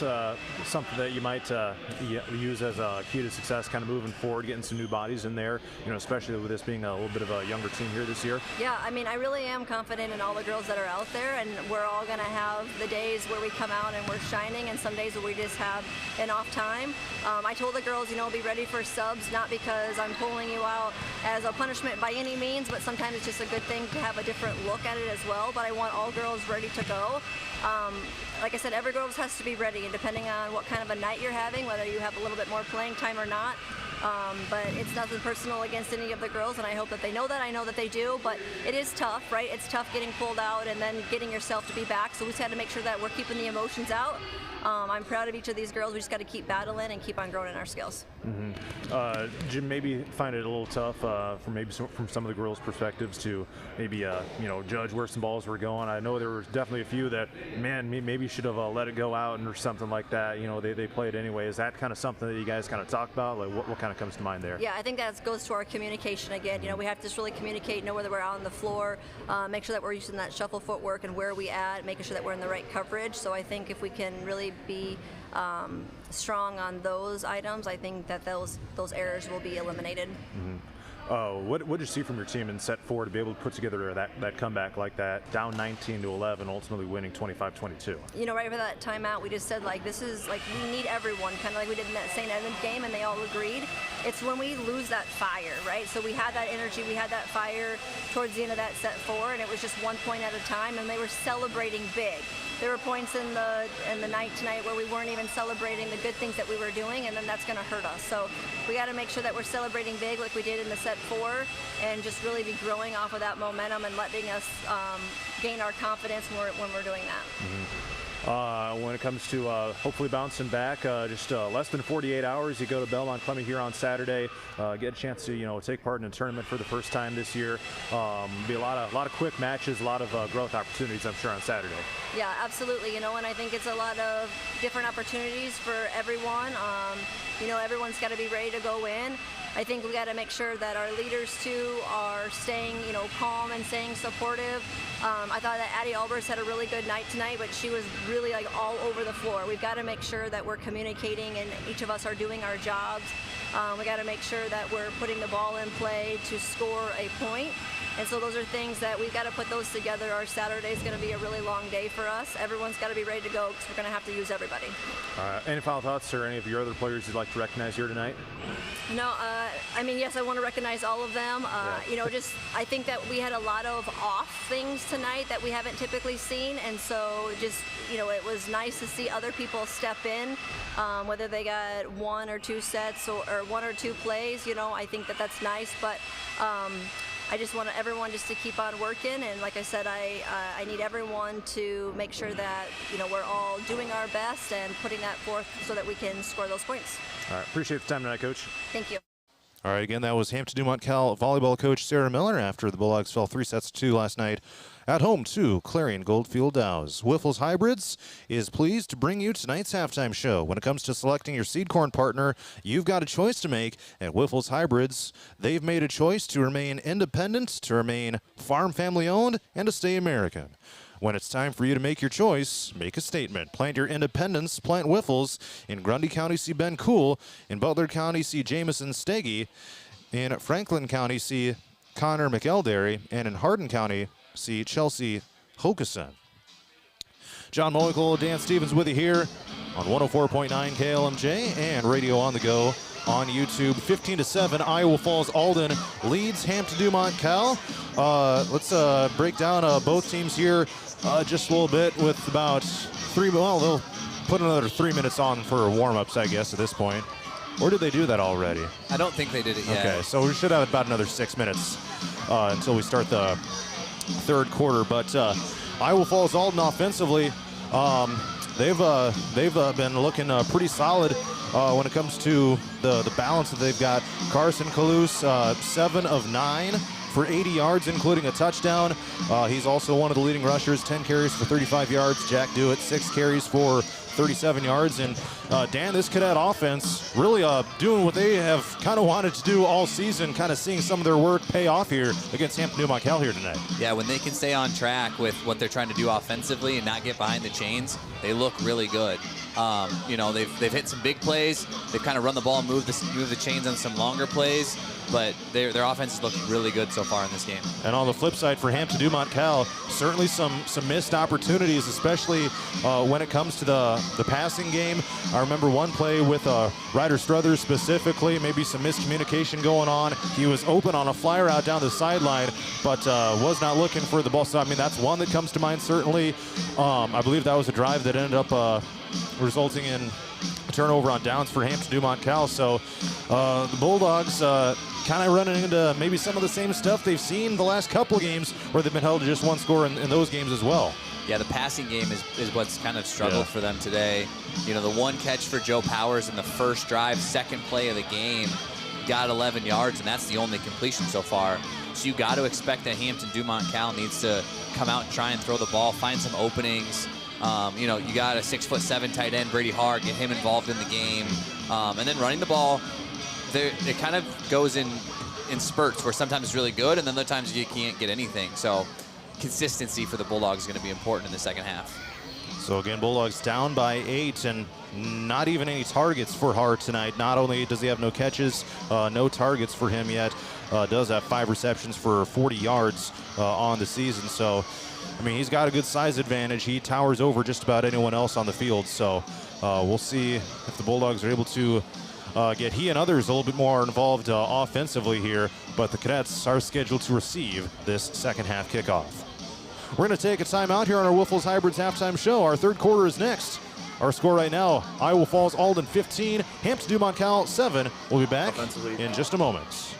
something that you might use as a key to success, kind of moving forward, getting some new bodies in there, especially with this being a little bit of a younger team here this year? Yeah, I mean, I really am confident in all the girls that are out there, and we're all going to have the days where we come out and we're shining, and some days where we just have an off time. I told the girls, be ready for subs, not because I'm pulling you out as a punishment by any means, but sometimes it's just a good thing to have a different look at it as well. But I want all girls ready to go. Like I said, every girl has to be ready, and depending on what kind of a night you're having, whether you have a little bit more playing time or not. But it's nothing personal against any of the girls, and I hope that they know that. I know that they do, but it is tough, right? It's tough getting pulled out and then getting yourself to be back, so we just had to make sure that we're keeping the emotions out. I'm proud of each of these girls. We just got to keep battling and keep on growing in our skills. Jim, maybe find it a little tough from some of the girls' perspectives to maybe judge where some balls were going. I know there was definitely a few that, man, maybe should have let it go out or something like that. They played anyway. Is that kind of something that you guys kind of talk about? Like what kind of comes to mind there? Yeah, I think that goes to our communication again. We have to just really communicate, know whether we're out on the floor, make sure that we're using that shuffle footwork and where we at, making sure that we're in the right coverage. So I think if we can really be strong on those items, I think that those errors will be eliminated. What did you see from your team in set 4 to be able to put together that comeback like that, down 19-11, ultimately winning 25-22? Right after that timeout, we just said, this is, we need everyone, kind of like we did in that St. Edmunds game, and they all agreed. It's when we lose that fire, right? So we had that energy, we had that fire towards the end of that set 4, and it was just 1 point at a time, and they were celebrating big. There were points in the night tonight where we weren't even celebrating the good things that we were doing, and then that's going to hurt us. So we got to make sure that we're celebrating big like we did in the set 4, and just really be growing off of that momentum and letting us gain our confidence when we're doing that. When it comes to hopefully bouncing back, just less than 48 hours, you go to Belmont Clement here on Saturday, get a chance to take part in a tournament for the first time this year. Be a lot of quick matches, a lot of growth opportunities, I'm sure, on Saturday. Yeah, absolutely. And I think it's a lot of different opportunities for everyone. Everyone's got to be ready to go in. I think we got to make sure that our leaders too are staying, calm and staying supportive. I thought that Addie Albers had a really good night tonight, but she was really like all over the floor. We've got to make sure that we're communicating and each of us are doing our jobs. We got to make sure that we're putting the ball in play to score a point. And so those are things that we've got to put those together. Our Saturday is going to be a really long day for us. Everyone's got to be ready to go because we're going to have to use everybody. Any final thoughts or any of your other players you'd like to recognize here tonight? No, yes, I want to recognize all of them. I think that we had a lot of off things tonight that we haven't typically seen. And so it was nice to see other people step in, whether they got one or two sets or one or two plays. I think that that's nice. But I just want everyone just to keep on working, and like I said, I need everyone to make sure that we're all doing our best and putting that forth so that we can score those points. All right, appreciate the time tonight, Coach. Thank you. All right, again, that was Hampton-Dumont-CAL volleyball coach Sarah Miller after the Bulldogs fell 3-2 last night at home to Clarion Goldfield Dows. Wiffles Hybrids is pleased to bring you tonight's halftime show. When it comes to selecting your seed corn partner, you've got a choice to make. At Wiffles Hybrids, they've made a choice to remain independent, to remain farm family owned, and to stay American. When it's time for you to make your choice, make a statement. Plant your independence. Plant Wiffles. In Grundy County, see Ben Cool. In Butler County, see Jamison Steggy. In Franklin County, see Connor McElderry. And in Hardin County, see Chelsea Hokason. John Moikel, Dan Stevens with you here on 104.9 KLMJ and Radio on the Go on YouTube. 15-7, Iowa Falls-Alden leads Hampton-Dumont-CAL. Let's break down both teams here just a little bit with about they'll put another 3 minutes on for warm-ups, I guess, at this point. Or did they do that already? I don't think they did it yet. Okay, so we should have about another 6 minutes until we start the third quarter. But Iowa Falls-Alden offensively, they've been looking pretty solid when it comes to the balance that they've got. Carson Kalous, 7 of 9 for 80 yards, including a touchdown. He's also one of the leading rushers, 10 carries for 35 yards. Jack Dewitt, 6 carries for 37 yards. And Dan, this Cadet offense really doing what they have kind of wanted to do all season, kind of seeing some of their work pay off here against Hampton-Dumont-CAL here tonight. Yeah, when they can stay on track with what they're trying to do offensively and not get behind the chains, they look really good. They've hit some big plays. They've kind of run the ball and moved the chains on some longer plays, but their offense has looked really good so far in this game. And on the flip side for Hampton-Dumont-CAL, certainly some missed opportunities, especially when it comes to the passing game. I remember one play with Ryder Struthers specifically, maybe some miscommunication going on. He was open on a fly route down the sideline, but was not looking for the ball. So, I mean, that's one that comes to mind, certainly. I believe that was a drive that ended up resulting in a turnover on downs for Hampton-Dumont-CAL. So the Bulldogs kind of running into maybe some of the same stuff they've seen the last couple games where they've been held to just one score in those games as well. Yeah, the passing game is what's kind of struggled for them today. The one catch for Joe Powers in the first drive, second play of the game, got 11 yards, and that's the only completion so far. So you got to expect that Hampton-Dumont-CAL needs to come out and try and throw the ball, find some openings. You got a 6'7" tight end, Brady Hart, get him involved in the game. And then running the ball, it kind of goes in spurts where sometimes it's really good and then other times you can't get anything. So consistency for the Bulldogs is going to be important in the second half. So again, Bulldogs down by 8 and not even any targets for Hart tonight. Not only does he have no catches, no targets for him yet, does have 5 receptions for 40 yards on the season. So I mean, he's got a good size advantage. He towers over just about anyone else on the field. So we'll see if the Bulldogs are able to get he and others a little bit more involved offensively here. But the Cadets are scheduled to receive this second half kickoff. We're going to take a timeout here on our Wiffles Hybrids halftime show. Our third quarter is next. Our score right now, Iowa Falls-Alden 15, Hampton-Dumont-CAL 7. We'll be back in just a moment.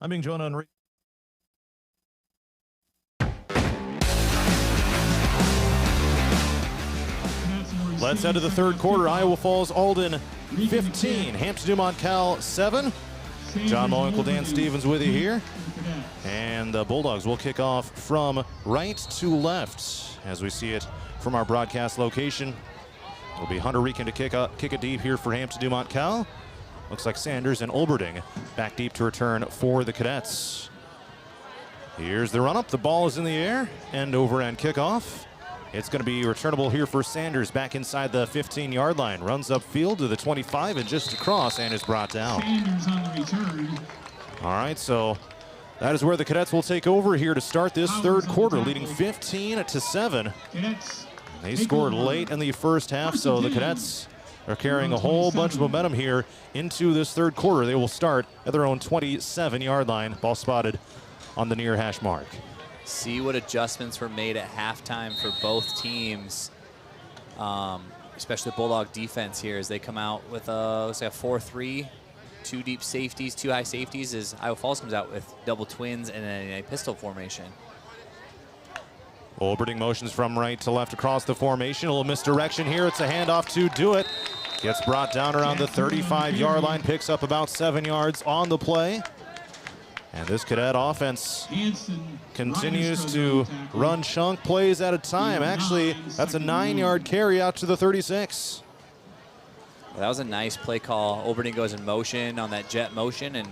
I'm being joined on. Let's head to the third quarter. Iowa Falls-Alden 15, Hampton-Dumont-CAL 7. John Mowinkle, Dan Stevens with you here. And the Bulldogs will kick off from right to left as we see it from our broadcast location. It'll be Hunter Reekin to kick it deep here for Hampton-Dumont-CAL. Looks like Sanders and Olberding back deep to return for the Cadets. Here's the run-up. The ball is in the air. End over end kickoff. It's going to be returnable here for Sanders back inside the 15-yard line. Runs upfield to the 25 and just across and is brought down. Sanders on the return. All right, so that is where the Cadets will take over here to start this third quarter, leading 15-7. They scored late in the first half, so the Cadets are carrying a whole bunch of momentum here into this third quarter. They will start at their own 27-yard line. Ball spotted on the near hash mark. See what adjustments were made at halftime for both teams, especially the Bulldog defense here as they come out with looks like a 4-3, 2 deep safeties, 2 high safeties as Iowa Falls comes out with double twins and a pistol formation. Olberding motions from right to left across the formation. A little misdirection here. It's a handoff to Do It. Gets brought down around the 35-yard line, picks up about 7 yards on the play. And this Cadet offense continues to run chunk plays at a time. Actually, that's a 9-yard carry out to the 36. Well, that was a nice play call. Olberding goes in motion on that jet motion and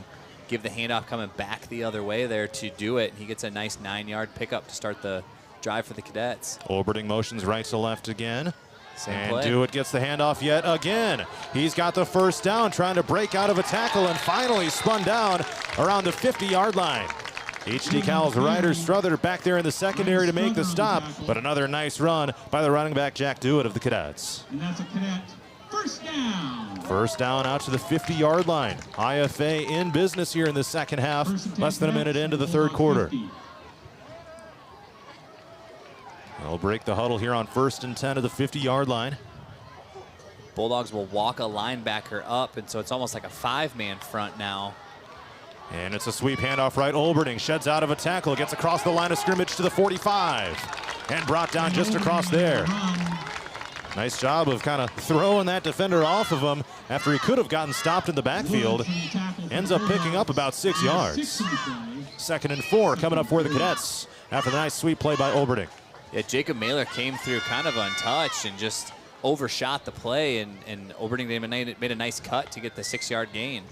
give the handoff coming back the other way there to Do It. He gets a nice 9-yard pickup to start the drive for the Cadets. Olberding motions right to left again. Same and play. Do It gets the handoff yet again. He's got the first down, trying to break out of a tackle and finally spun down around the 50-yard line. HD-CAL's Ryder Strother back there in the secondary to make the stop, but another nice run by the running back Jack Do It of the Cadets. And that's a Cadet first down. First down out to the 50-yard line. IFA in business here in the second half, less than a minute into the third quarter. They'll break the huddle here on 1st and 10 of the 50-yard line. Bulldogs will walk a linebacker up, and so it's almost like a 5-man front now. And it's a sweep handoff right. Olberding sheds out of a tackle, gets across the line of scrimmage to the 45, and brought down just across there. Nice job of kind of throwing that defender off of him after he could have gotten stopped in the backfield. Ends up picking up about 6 yards. 2nd and 4 coming up for the Cadets after the nice sweep play by Olberding. Yeah, Jacob Mailer came through kind of untouched and just overshot the play, and Olberding made a nice cut to get the 6-yard gain.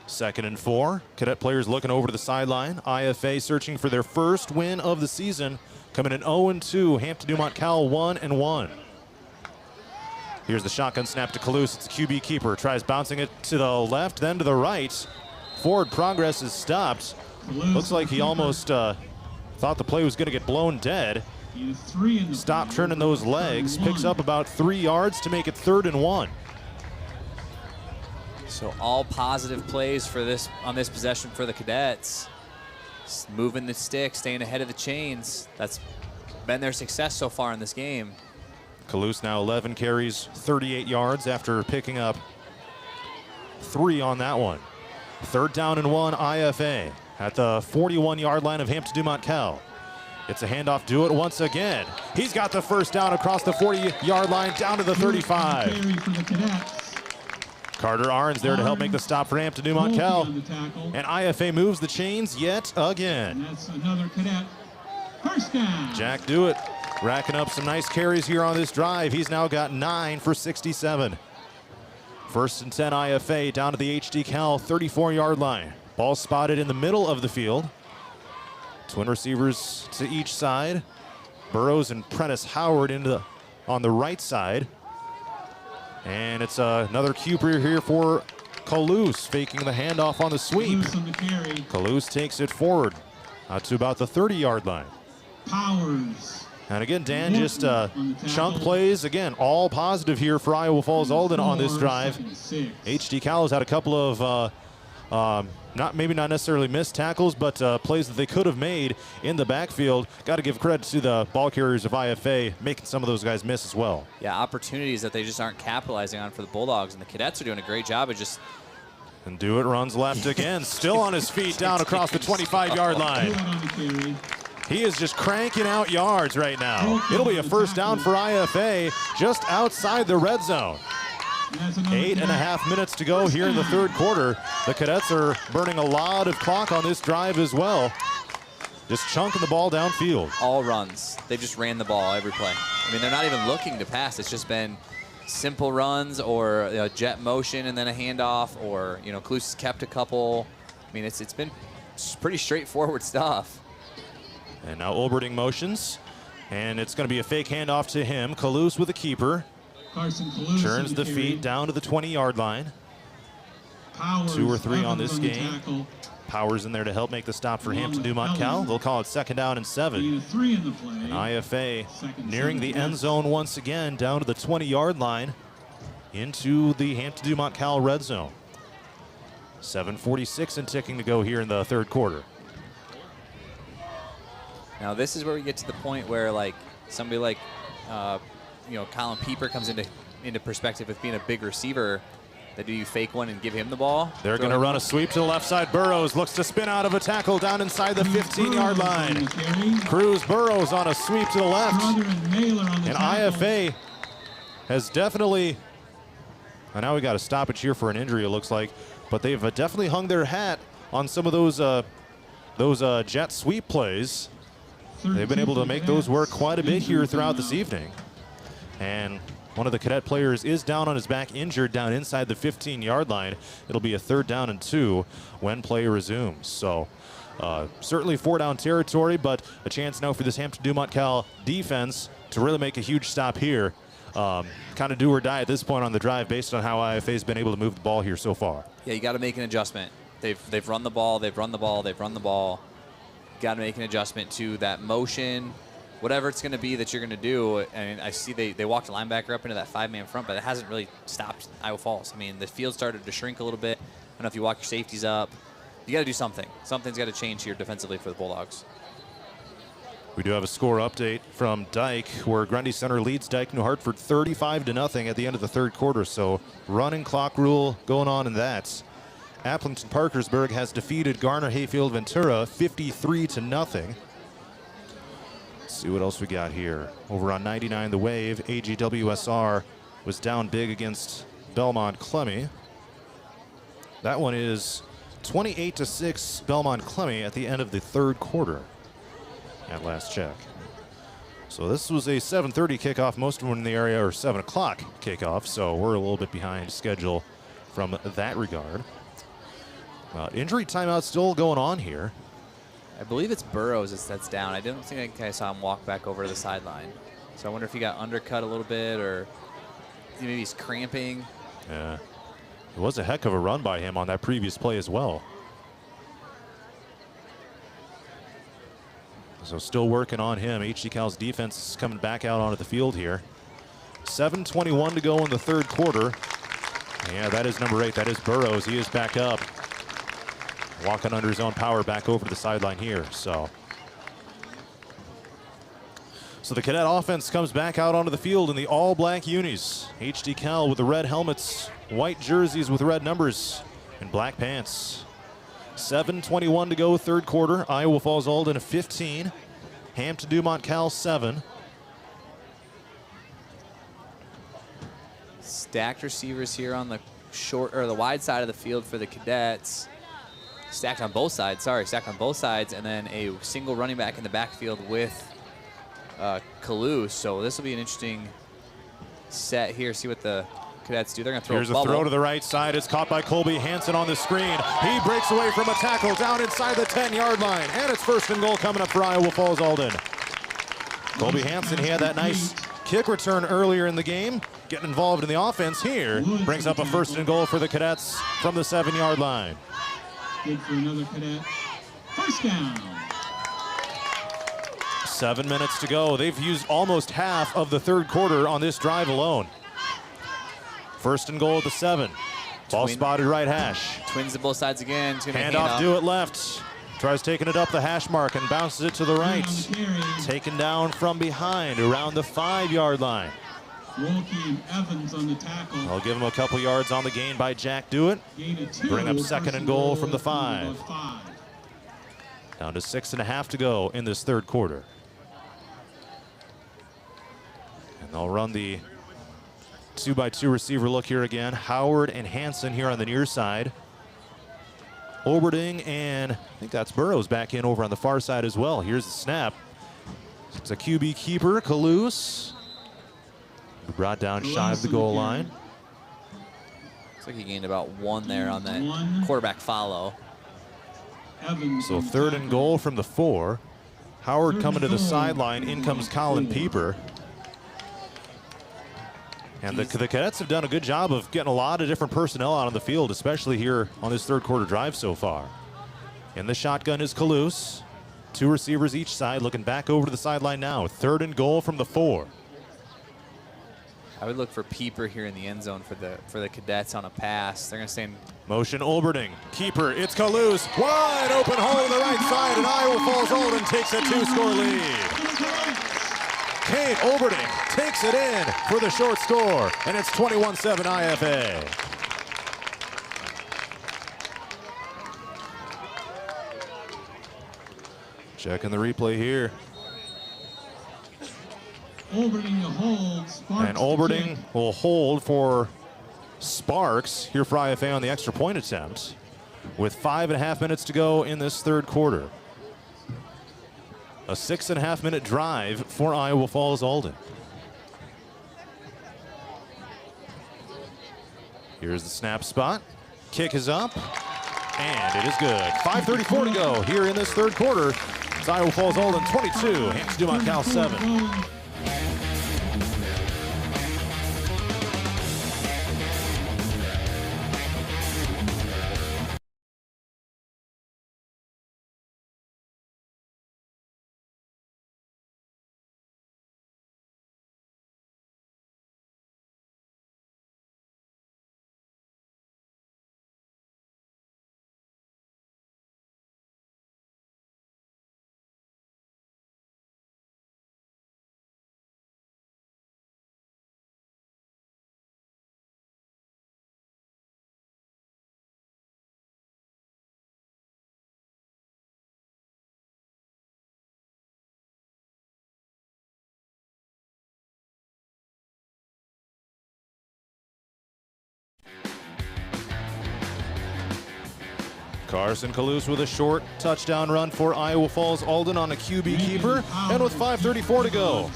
2nd and 4. Cadet players looking over to the sideline. IFA searching for their first win of the season, coming in 0-2. Hampton-Dumont-CAL 1-1. Here's the shotgun snap to Kalous. It's a QB keeper. Tries bouncing it to the left, then to the right. Forward progress is stopped. Looks like he almost thought the play was going to get blown dead. Stop turning those legs. Picks up about 3 yards to make it 3rd and 1. So all positive plays for this on this possession for the Cadets. Just moving the stick, staying ahead of the chains. That's been their success so far in this game. Kalous now 11 carries, 38 yards after picking up 3 on that one. 3rd down and 1 IFA at the 41-yard line of Hampton-Dumont-CAL. It's a handoff. Do It once again. He's got the first down across the 40-yard line down to the 35. Carter Arns there to help make the stop for Hampton-Dumont-CAL. And IFA moves the chains yet again. And that's another Cadet first down. Jack Do It racking up some nice carries here on this drive. He's now got 9 for 67. 1st and 10 IFA down to the HD-CAL 34-yard line. Ball spotted in the middle of the field. Twin receivers to each side. Burrows and Prentice Howard on the right side. And it's another Cooper here for Kalous, faking the handoff on the sweep. Kalous takes it forward out to about the 30-yard line. Powers. And again, Dan, just chunk plays. Again, all positive here for Iowa Falls-Alden on this drive. HD-CAL has had a couple of maybe not necessarily missed tackles, but plays that they could have made in the backfield. Got to give credit to the ball carriers of IFA, making some of those guys miss as well. Yeah, opportunities that they just aren't capitalizing on for the Bulldogs, and the Cadets are doing a great job of just And Dewitt runs left again, still on his feet down across the 25-yard line. He is just cranking out yards right now. It'll be a first down for IFA just outside the red zone. 8.5 minutes to go here in the third quarter. The Cadets are burning a lot of clock on this drive as well. Just chunking the ball downfield. All runs. They've just ran the ball every play. I mean, they're not even looking to pass. It's just been simple runs or jet motion and then a handoff, or Kalus has kept a couple. I mean, it's been pretty straightforward stuff. And now Olberding motions, and it's going to be a fake handoff to him. Kalus with a keeper. Turns the feet down to the 20-yard line. 2 or 3 on this game. Powers in there to help make the stop for Hampton-Dumont-CAL. They'll call it 2nd down and 7. And IFA nearing the end zone once again, down to the 20-yard line into the Hampton-Dumont-CAL red zone. 7:46 and ticking to go here in the third quarter. Now this is where we get to the point where somebody like Colin Pieper comes into perspective with being a big receiver. Do you fake one and give him the ball? They're going to run a sweep to the left side. Burrows looks to spin out of a tackle down inside the 15-yard line. Cruz Burrows on a sweep to the left. And IFA has definitely, and now we got a stoppage here for an injury, it looks like, but they've definitely hung their hat on some of those jet sweep plays. They've been able to make those work quite a bit here throughout this evening. And one of the Cadet players is down on his back, injured down inside the 15-yard line. It'll be a 3rd down and 2 when play resumes. So certainly 4-down territory, but a chance now for this Hampton-Dumont-CAL defense to really make a huge stop here. Kind of do or die at this point on the drive based on how IFA's been able to move the ball here so far. Yeah, you got to make an adjustment. They've run the ball, they've run the ball, they've run the ball. Got to make an adjustment to that motion, whatever it's going to be that you're going to do. And I see they walked a linebacker up into that 5-man front, but it hasn't really stopped Iowa Falls. I mean, the field started to shrink a little bit. I don't know if you walk your safeties up. You got to do something. Something's got to change here defensively for the Bulldogs. We do have a score update from Dyke, where Grundy Center leads Dyke New Hartford 35-0 at the end of the third quarter. So running clock rule going on in that. Appleton Parkersburg has defeated Garner Hayfield Ventura 53-0. Let's see what else we got here. Over on 99 The Wave, AGWSR was down big against Belmont Clemmy. That one is 28-6 Belmont Clemmy at the end of the third quarter at last check. So this was a 7:30 kickoff. Most of them in the area are 7 o'clock kickoff, so we're a little bit behind schedule from that regard. Injury timeout still going on here. I believe it's Burrows that's down. I didn't think I saw him walk back over to the sideline. So I wonder if he got undercut a little bit, or maybe he's cramping. Yeah. It was a heck of a run by him on that previous play as well. So still working on him. HDCal's defense is coming back out onto the field here. 7:21 to go in the third quarter. Yeah, that is number 8. That is Burrows. He is back up. Walking under his own power back over to the sideline here. So the Cadet offense comes back out onto the field in the all-black unis. HDCal with the red helmets, white jerseys with red numbers, and black pants. 7:21 to go, third quarter. Iowa Falls-Alden 15. Hampton-Dumont-CAL 7. Stacked receivers here on the the wide side of the field for the Cadets. Stacked on both sides, and then a single running back in the backfield with Kalus. So this will be an interesting set here. See what the Cadets do. They're going to throw Here's a bubble. Throw to the right side. It's caught by Colby Hansen on the screen. He breaks away from a tackle down inside the 10-yard line. And it's 1st and goal coming up for Iowa Falls-Alden. Colby Hansen, he had that nice kick return earlier in the game. Getting involved in the offense here. Brings up a 1st and goal for the Cadets from the 7-yard line. Good for another Cadet. First down. 7 minutes to go. They've used almost half of the third quarter on this drive alone. 1st and goal at the 7. Ball spotted right hash. Twins to both sides again. Handoff, do it left. Tries taking it up the hash mark and bounces it to the right. Taken down from behind around the 5-yard line. Wilkie and Evans on the tackle. I'll give him a couple yards on the gain by Jack Dewitt. Gain of 2. Bring up second and goal from the 5. 5. Down to 6.5 to go in this third quarter. And they'll run the 2-by-2 receiver look here again. Howard and Hanson here on the near side. Oberding and I think that's Burrows back in over on the far side as well. Here's the snap. It's a QB keeper, Kalous. Brought down shy of the goal line. Looks like he gained about 1 there on that quarterback follow. So third and goal from the 4. Howard coming to the sideline. In comes Colin Pieper. And the Cadets have done a good job of getting a lot of different personnel out on the field, especially here on this third quarter drive so far. In the shotgun is Kalous. 2 receivers each side, looking back over to the sideline now. Third and goal from the 4. I would look for Pieper here in the end zone for the Cadets on a pass. They're going to stay in motion. Oberding, keeper, it's Kalous. Wide open hole on the right side, and Iowa Falls-Alden takes a 2-score lead. Kate Oberding takes it in for the short score, and it's 21-7 IFA. Checking the replay here. Oberding holds. Sparks and Oberding will hold for Sparks here for IFA on the extra point attempt with 5.5 minutes to go in this third quarter. A 6.5-minute drive for Iowa Falls-Alden. Here's the snap spot. Kick is up, and it is good. 5:34 to go here in this third quarter. It's Iowa Falls-Alden 22, Hampton-Dumont-CAL 7. Carson Kalous with a short touchdown run for Iowa Falls-Alden on a QB keeper. And with 5:34 to go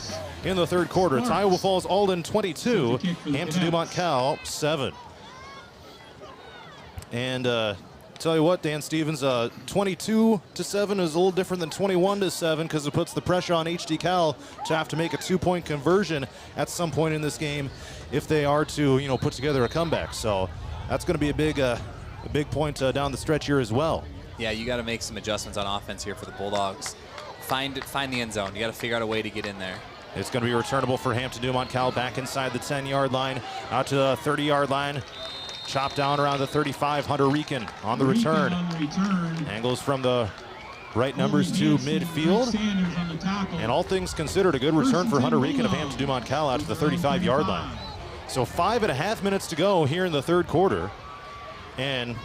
in the third quarter, it's Iowa Falls-Alden 22, Hampton-Dumont-CAL 7. And tell you what, Dan Stevens, 22-7 is a little different than 21-7 because it puts the pressure on HD-Cal to have to make a 2-point conversion at some point in this game if they are to, put together a comeback. So that's going to be a big point down the stretch here as well. Yeah, you got to make some adjustments on offense here for the Bulldogs. Find the end zone. You got to figure out a way to get in there. It's going to be returnable for Hampton-Dumont-CAL back inside the 10-yard line, out to the 30-yard line. Chopped down around the 35. Hunter Reekin on the return. Angles from the right numbers to midfield. And all things considered, a good return for Hunter Reekin of Hampton-Dumont-CAL out to the 35-yard line. So 5.5 minutes to go here in the third quarter. And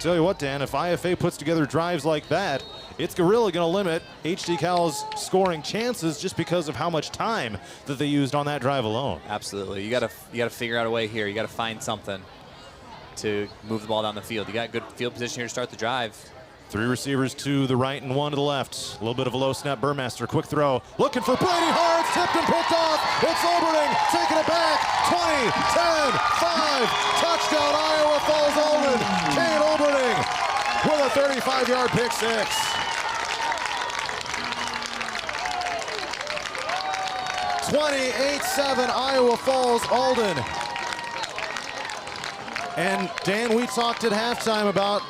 tell you what, Dan, if IFA puts together drives like that, it's really going to limit HD-Cal's scoring chances just because of how much time that they used on that drive alone. Absolutely. You got to figure out a way here. You got to find something to move the ball down the field. You got good field position here to start the drive. 3 receivers to the right and 1 to the left. A little bit of a low snap. Burmaster, quick throw. Looking for Brady Hards, tipped and picked off. It's Oberding, taking it back. 20, 10, 5. Touchdown, Iowa Falls-Alden. Kane Oberding with a 35-yard pick six. (28-7) Iowa Falls-Alden. And Dan, we talked at halftime about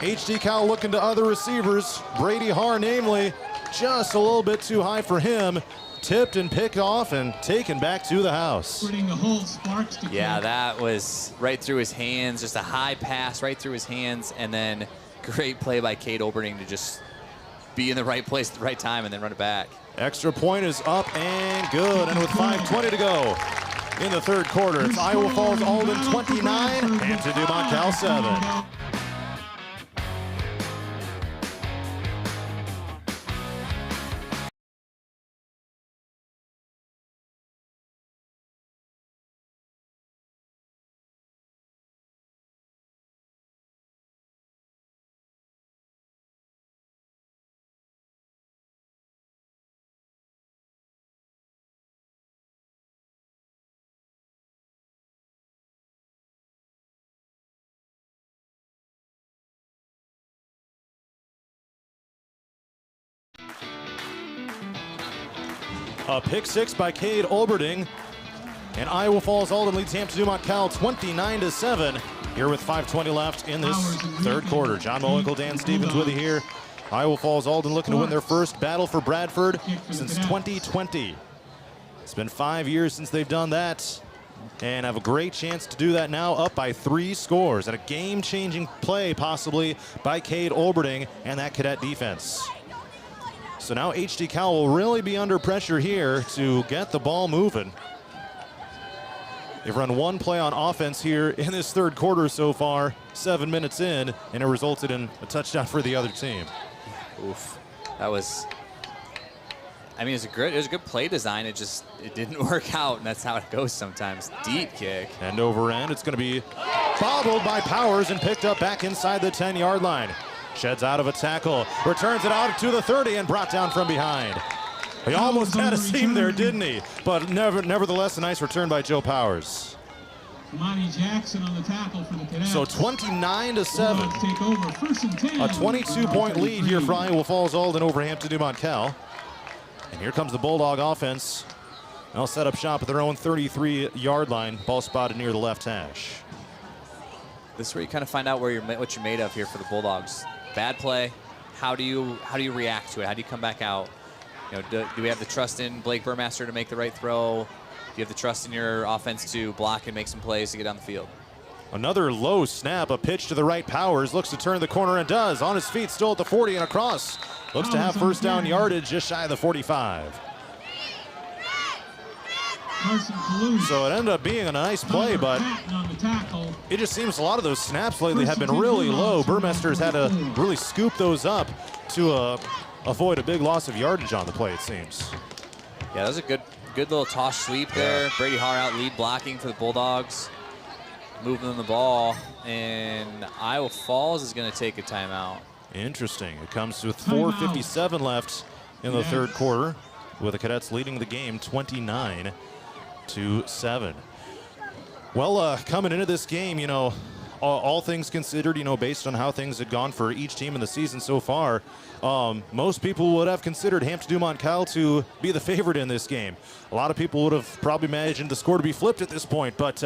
HD-Cal looking to other receivers. Brady Har, namely, just a little bit too high for him. Tipped and picked off and taken back to the house. Yeah, that was right through his hands. Just a high pass right through his hands. And then great play by Kate Oberding to just be in the right place at the right time and then run it back. Extra point is up and good. And with 5:20 to go, in the third quarter. It's Iowa Falls-Alden 29, Hampton-Dumont-CAL 7. A pick six by Cade Olberding, and Iowa Falls-Alden leads Hampton-Dumont-CAL 29-7 here with 5:20 left in this third quarter. John Mowinkle, Dan Stevens with you here. Iowa Falls-Alden looking to win their first battle for Bradford since 2020. It's been 5 years since they've done that, and have a great chance to do that now, up by 3 scores, and a game-changing play possibly by Cade Olberding and that cadet defense. So now HD Cal will really be under pressure here to get the ball moving. They've run one play on offense here in this third quarter so far, 7 minutes in, and it resulted in a touchdown for the other team. Oof, that was, I mean, it was a good play design. It didn't work out, and that's how it goes sometimes. Deep kick. End over end. It's going to be bobbled by Powers and picked up back inside the 10-yard line. Sheds out of a tackle, returns it out to the 30 and brought down from behind. He almost had a seam there, didn't he? But nevertheless, a nice return by Joe Powers. Monty Jackson on the tackle for the Cadets. So 29-7. Take over. First and 10. A 22-point lead here for Iowa Falls-Alden over Hampton-Dumont-CAL. And here comes the Bulldog offense. They'll set up shop at their own 33-yard line. Ball spotted near the left hash. This is where you kind of find out what you're made of here for the Bulldogs. Bad play. How do you react to it? How do you come back out? You know, do we have the trust in Blake Burmaster to make the right throw? Do you have the trust in your offense to block and make some plays to get down the field? Another low snap, a pitch to the right. Powers looks to turn the corner and does. On his feet, still at the 40 and across. Looks to have first down yardage just shy of the 45. So it ended up being a nice play, but it just seems a lot of those snaps lately have been really low. Burmester's had to really scoop those up to avoid a big loss of yardage on the play, it seems. Yeah, that was a good little toss sweep there. Brady Har out lead blocking for the Bulldogs. Moving on the ball, and Iowa Falls is going to take a timeout. Interesting. It comes with 4:57 left in the third quarter, with the Cadets leading the game 29-7. Well, coming into this game, you know, all things considered, you know, based on how things had gone for each team in the season so far, most people would have considered Hampton-Dumont-CAL to be the favorite in this game. A lot of people would have probably imagined the score to be flipped at this point, but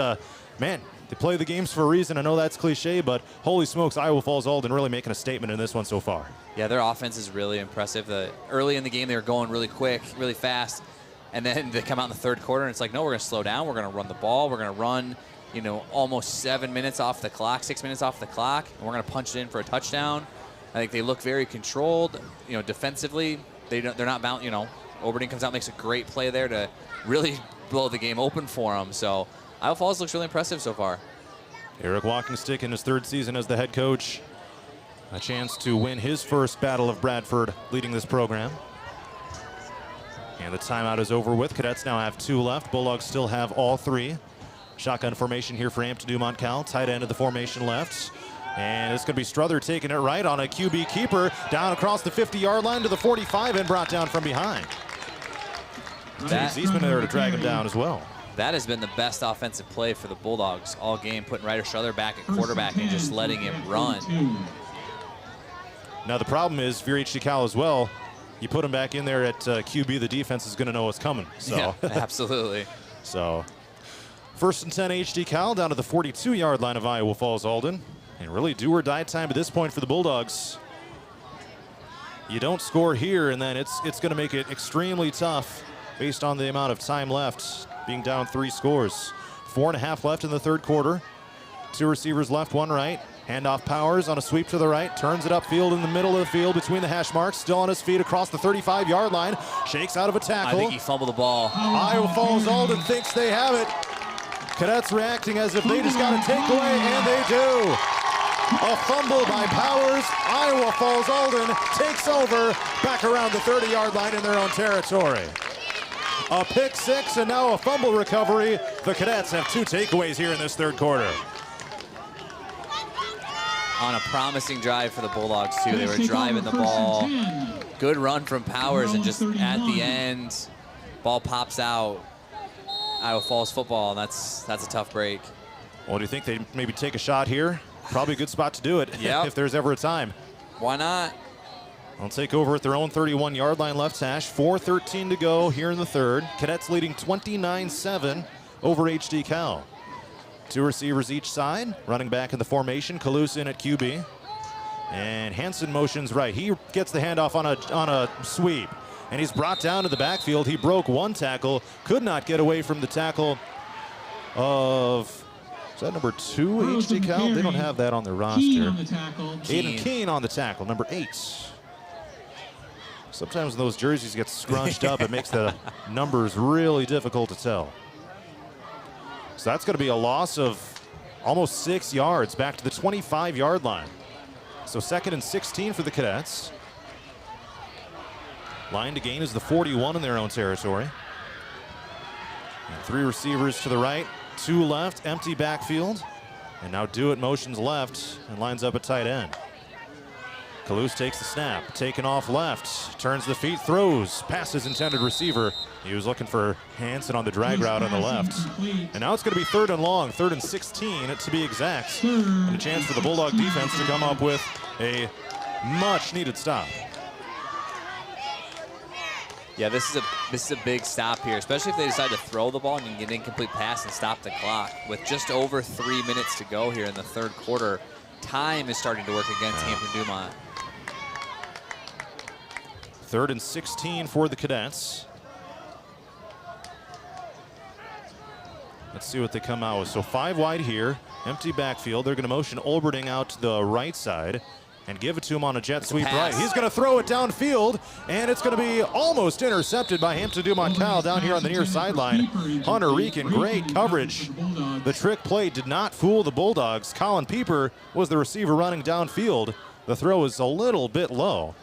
man, they play the games for a reason. I know that's cliche, but holy smokes, Iowa Falls-Alden really making a statement in this one so far. Yeah, their offense is really impressive. Early in the game, they were going really quick, really fast, and then they come out in the third quarter, and it's like, no, we're going to slow down. We're going to run the ball. We're going to run, you know, almost 7 minutes off the clock, 6 minutes off the clock, and we're going to punch it in for a touchdown. I think they look very controlled. You know, defensively, they're not bound. You know, Olberding comes out, makes a great play there to really blow the game open for them. So Iowa Falls looks really impressive so far. Eric Walkingstick in his third season as the head coach. A chance to win his first Battle of Bradford leading this program. And the timeout is over with. Cadets now have 2 left. Bulldogs still have all 3. Shotgun formation here for Hampton-Dumont-CAL. Tight end of the formation left. And it's going to be Struther taking it right on a QB keeper. Down across the 50-yard line to the 45 and brought down from behind. He's been there to drag him down as well. That has been the best offensive play for the Bulldogs all game, putting Ryder Struther back at quarterback and just letting him run. Now the problem is, if you're HD Cal as well, you put him back in there at QB, the defense is going to know what's coming. So. Yeah, absolutely. So, first and 10 HD Cal down to the 42-yard line of Iowa Falls-Alden. And really do or die time at this point for the Bulldogs. You don't score here, and then it's going to make it extremely tough based on the amount of time left, being down 3 scores. 4.5 left in the third quarter. 2 receivers left, 1 right. Handoff Powers on a sweep to the right, turns it upfield in the middle of the field between the hash marks, still on his feet across the 35-yard line, shakes out of a tackle. I think he fumbled the ball. Iowa Falls-Alden thinks they have it. Cadets reacting as if they just got a takeaway, and they do. A fumble by Powers. Iowa Falls-Alden takes over back around the 30-yard line in their own territory. A pick six and now a fumble recovery. The Cadets have 2 takeaways here in this third quarter. On a promising drive for the Bulldogs, too. They were driving the ball. Good run from Powers, and just at the end, ball pops out. Iowa Falls football, and that's a tough break. Well, do you think they maybe take a shot here? Probably a good spot to do it if there's ever a time. Why not? They'll take over at their own 31-yard line left hash. 4:13 to go here in the third. Cadets leading 29-7 over HD-Cal. 2 receivers each side. Running back in the formation, Kalus in at QB. And Hansen motions right. He gets the handoff on a sweep. And he's brought down to the backfield. He broke 1 tackle. Could not get away from the tackle of... Is that number 2, HD-Cal? They don't have that on their roster. Aiden Keene on the tackle, number 8. Sometimes when those jerseys get scrunched up, it makes the numbers really difficult to tell. So that's going to be a loss of almost 6 yards back to the 25-yard line. So 2nd and 16 for the Cadets. Line to gain is the 41 in their own territory. And 3 receivers to the right. 2 left, empty backfield. And now Dewitt motions left and lines up at tight end. Kalus takes the snap, taken off left, turns the feet, throws, passes intended receiver. He was looking for Hansen on the drag route on the left. And now it's going to be 3rd and long, 3rd and 16 to be exact. And a chance for the Bulldog defense to come up with a much needed stop. Yeah, this is a big stop here, especially if they decide to throw the ball and you can get an incomplete pass and stop the clock. With just over 3 minutes to go here in the third quarter, time is starting to work against Hampton-Dumont. 3rd and 16 for the Cadets. Let's see what they come out with. So 5 wide here, empty backfield. They're going to motion Olberding out to the right side and give it to him on a jet sweep right. He's going to throw it downfield, and it's going to be almost intercepted by Hampton-Dumont-CAL down here on the near sideline. Hunter Reekin, great coverage. The trick play did not fool the Bulldogs. Colin Pieper was the receiver running downfield. The throw is a little bit low.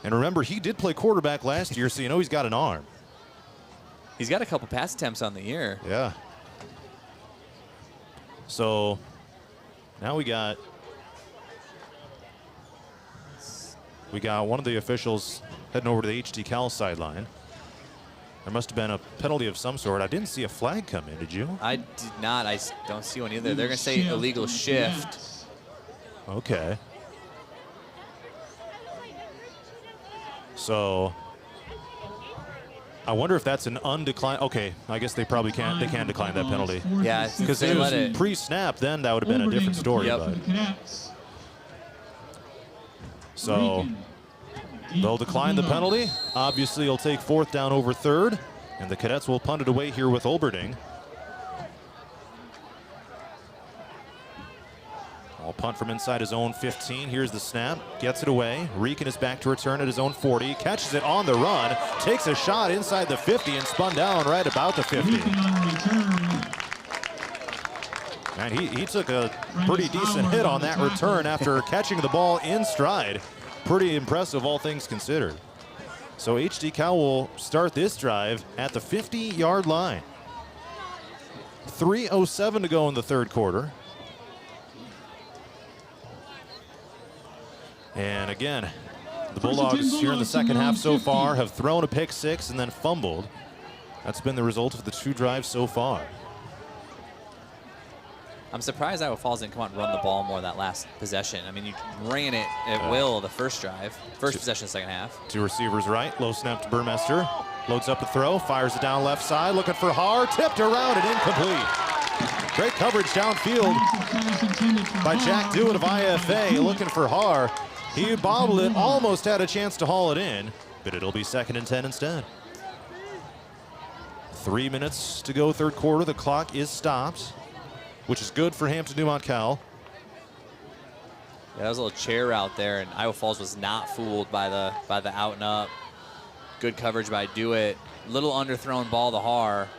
And remember, he did play quarterback last year, so you know he's got an arm. He's got a couple pass attempts on the year. Yeah. So now we got one of the officials heading over to the HD-Cal sideline. There must have been a penalty of some sort. I didn't see a flag come in, did you? I did not. I don't see one either. They're going to say illegal shift. Okay. So I wonder if that's an undeclined. Okay, I guess they probably can't. They can decline that penalty. Yeah, because it was pre-snap. Then that would have been a different story. Yep. But. So they'll decline the penalty. Obviously, he'll take 4th down over 3rd, and the Cadets will punt it away here with Olberding. All punt from inside his own 15. Here's the snap. Gets it away. Reekin is back to return at his own 40. Catches it on the run. Takes a shot inside the 50 and spun down right about the 50. And he took a pretty decent hit on that return after catching the ball in stride. Pretty impressive, all things considered. So HD-Cal will start this drive at the 50-yard line. 3:07 to go in the third quarter. And again, the Bulldogs here in the second half so far have thrown a pick 6 and then fumbled. That's been the result of the 2 drives so far. I'm surprised Iowa Falls didn't come out and run the ball more that last possession. I mean, you ran it at will the first drive, first possession, second half. 2 receivers right, low snap to Burmester. Loads up a throw, fires it down left side, looking for Haar, tipped around and incomplete. Great coverage downfield by Jack Dewitt of IFA, looking for Haar. He bobbled it, almost had a chance to haul it in, but it'll be 2nd and 10 instead. 3 minutes to go, third quarter. The clock is stopped, which is good for Hampton-Dumont-CAL. Yeah, that was a little chair out there, and Iowa Falls was not fooled by the out and up. Good coverage by Dewitt. Little underthrown ball to Haar.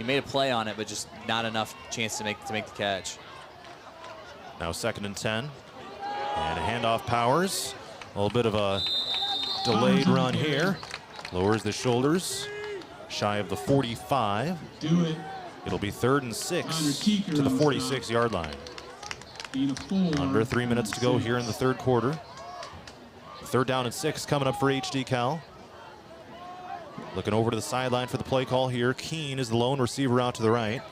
He made a play on it, but just not enough chance to make the catch. Now 2nd and 10. And a handoff Powers. A little bit of a delayed run here. Lowers the shoulders. Shy of the 45. Do it. It'll be 3rd and 6 to the 46-yard line. Under 3 minutes to go here in the 3rd quarter. 3rd down and 6 coming up for HD Cal. Looking over to the sideline for the play call here. Keene is the lone receiver out to the right.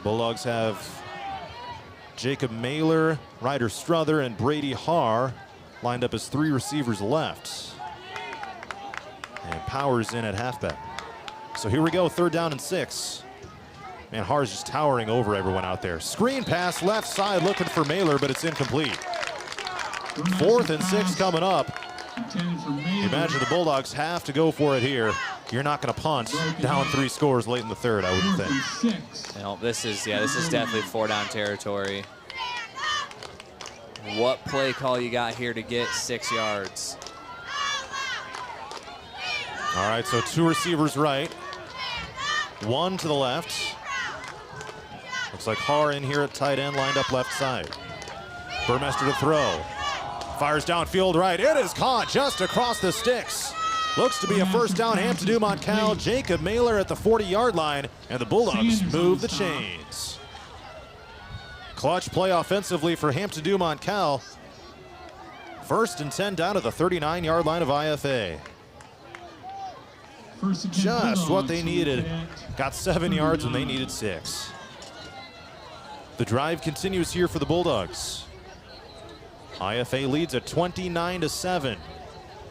Bulldogs have Jacob Mailer, Ryder Strother, and Brady Haar lined up as 3 receivers left. And Powers in at halfback. So here we go, 3rd down and 6. Man, Haar's just towering over everyone out there. Screen pass left side looking for Mailer, but it's incomplete. 4th and 6 coming up. Imagine the Bulldogs have to go for it here. You're not going to punt down 3 scores late in the 3rd, I wouldn't think. No, this is definitely 4-down territory. What play call you got here to get 6 yards? All right, so 2 receivers right, 1 to the left. Looks like Haar in here at tight end, lined up left side. Burmester to throw. Fires downfield right. It is caught just across the sticks. Looks to be a 1st down, Hampton-Dumont-CAL. Jacob Mailer at the 40-yard line, and the Bulldogs move the chains. Clutch play offensively for Hampton-Dumont-CAL. 1st and 10 down to the 39-yard line of IFA. Just what they needed. Got 7 yards when they needed 6. The drive continues here for the Bulldogs. IFA leads at 29-7.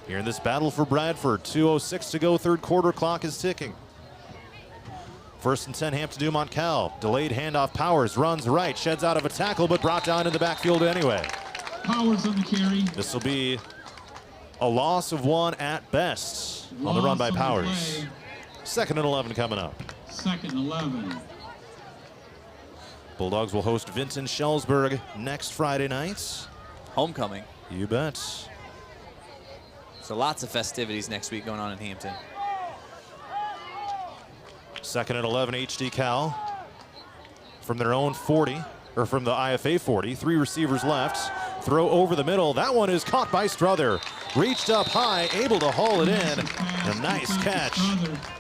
Here in this battle for Bradford, 2:06 to go, 3rd quarter, clock is ticking. 1st and 10, Hampton-Dumont-CAL. Delayed handoff, Powers runs right, sheds out of a tackle, but brought down in the backfield anyway. Powers on the carry. This will be a loss of 1 at best on the run by Powers. 2nd and 11 coming up. 2nd and 11. Bulldogs will host Vinton Shellsburg next Friday night. Homecoming. You bet. So lots of festivities next week going on in Hampton. 2nd and 11, HD Cal. From their own 40, or from the IFA 40, 3 receivers left. Throw over the middle. That one is caught by Strother. Reached up high, able to haul it in. A nice catch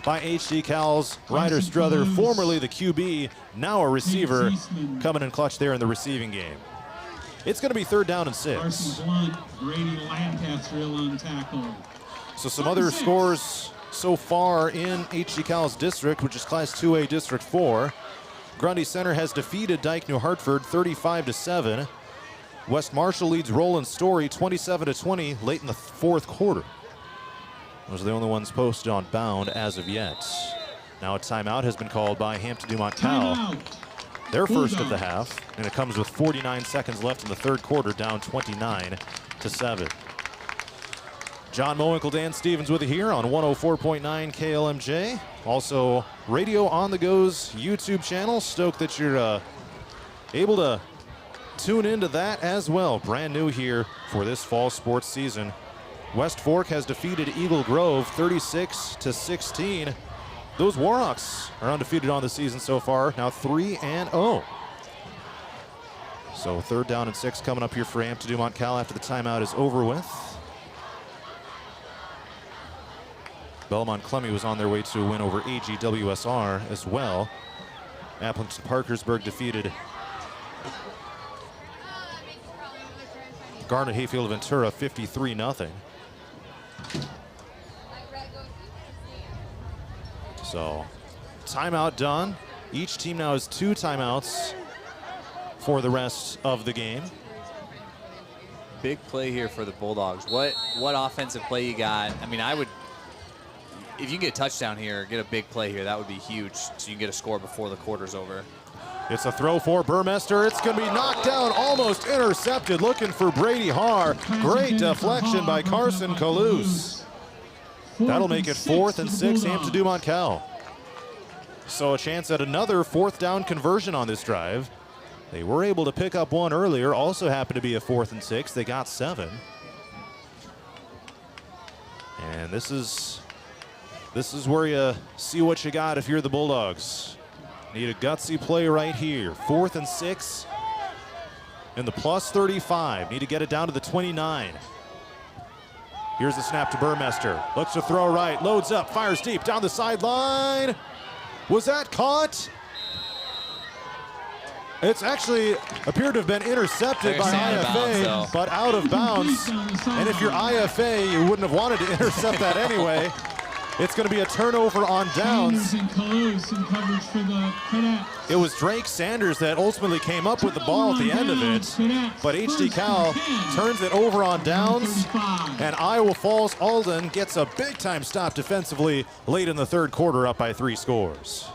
by HD Cal's Ryder Strother, formerly the QB, now a receiver, coming in clutch there in the receiving game. It's going to be 3rd down and 6. Carson Blunt, Grady Lancaster on tackle. So some other scores so far in HD Cal's district, which is Class 2A District 4. Grundy Center has defeated Dike New Hartford 35-7. West Marshall leads Roland Story 27-20 late in the 4th quarter. Those are the only ones posted on Bound as of yet. Now a timeout has been called by Hampton-Dumont-CAL. Their first of the half, and it comes with 49 seconds left in the 3rd quarter, down 29-7. John Mowinkle, Dan Stevens with you here on 104.9 KLMJ. Also, Radio on the Go's YouTube channel. Stoked that you're able to tune into that as well. Brand new here for this fall sports season. West Fork has defeated Eagle Grove 36-16. Those Warhawks are undefeated on the season so far, now 3-0. So 3rd down and 6 coming up here for Hampton-Dumont-CAL after the timeout is over with. Belmont Clemmy was on their way to a win over AGWSR as well. Appleton Parkersburg defeated Garnet Hayfield Ventura 53-0. So, timeout done. Each team now has 2 timeouts for the rest of the game. Big play here for the Bulldogs. What offensive play you got? I mean, I would, if you get a touchdown here, get a big play here, that would be huge, so you can get a score before the quarter's over. It's a throw for Burmester. It's going to be knocked down, almost intercepted, looking for Brady Haar. Great deflection by Carson Calouse. That'll make it 4th and 6, Hampton-Dumont-CAL. So a chance at another 4th down conversion on this drive. They were able to pick up 1 earlier, also happened to be a 4th and 6. They got 7. And this is This is where you see what you got if you're the Bulldogs. Need a gutsy play right here. 4th and 6 in the plus 35. Need to get it down to the 29. Here's the snap to Burmester. Looks to throw right, loads up, fires deep down the sideline. Was that caught? It's actually appeared to have been intercepted by IFA, but out of bounds. And if you're IFA, you wouldn't have wanted to intercept that anyway. It's going to be a turnover on downs. It was Drake Sanders that ultimately came up with the ball at the end of it, but HD Cal turns it over on downs, and Iowa Falls-Alden gets a big-time stop defensively late in the third quarter, up by 3 scores.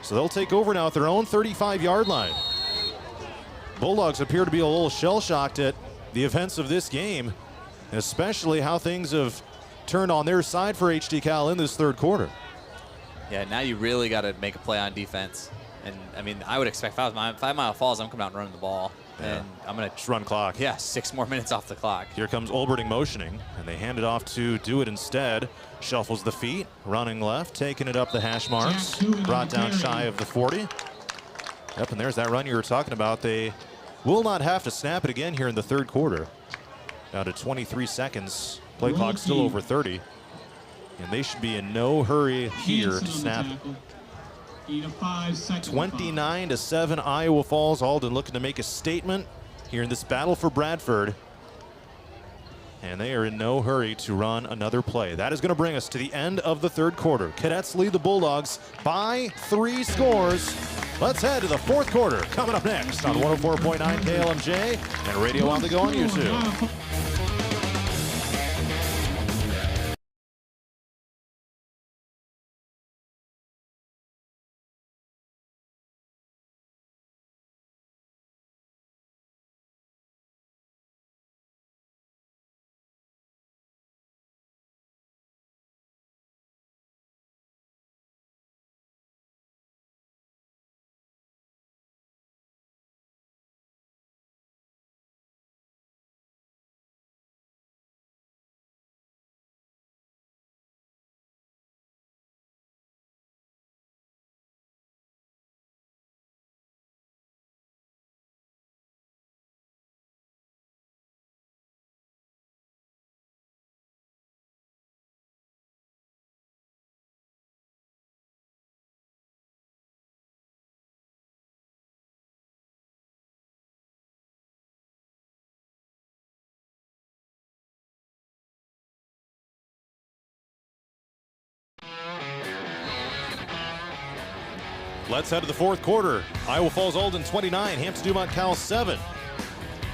So they'll take over now at their own 35-yard line. Bulldogs appear to be a little shell-shocked at the events of this game, especially how things have turned on their side for HD Cal in this third quarter. Yeah, now you really got to make a play on defense. And, I mean, I would expect if I 5 Mile Falls, I'm coming out and running the ball. Yeah. And I'm going to just run clock. Yeah, 6 more minutes off the clock. Here comes Olberting motioning, and they hand it off to Do It instead. Shuffles the feet, running left, taking it up the hash marks. Brought down shy of the 40. Yep, and there's that run you were talking about. They will not have to snap it again here in the third quarter. Down to 23 seconds. Play clock still over 30. And they should be in no hurry here to snap it. 29-7, Iowa Falls-Alden looking to make a statement here in this battle for Bradford. And they are in no hurry to run another play. That is going to bring us to the end of the third quarter. Cadets lead the Bulldogs by 3 scores. Let's head to the fourth quarter. Coming up next on 104.9 KLMJ and Radio on the Go on YouTube. Let's head to the fourth quarter. Iowa Falls-Alden 29, Hampton-Dumont-CAL 7.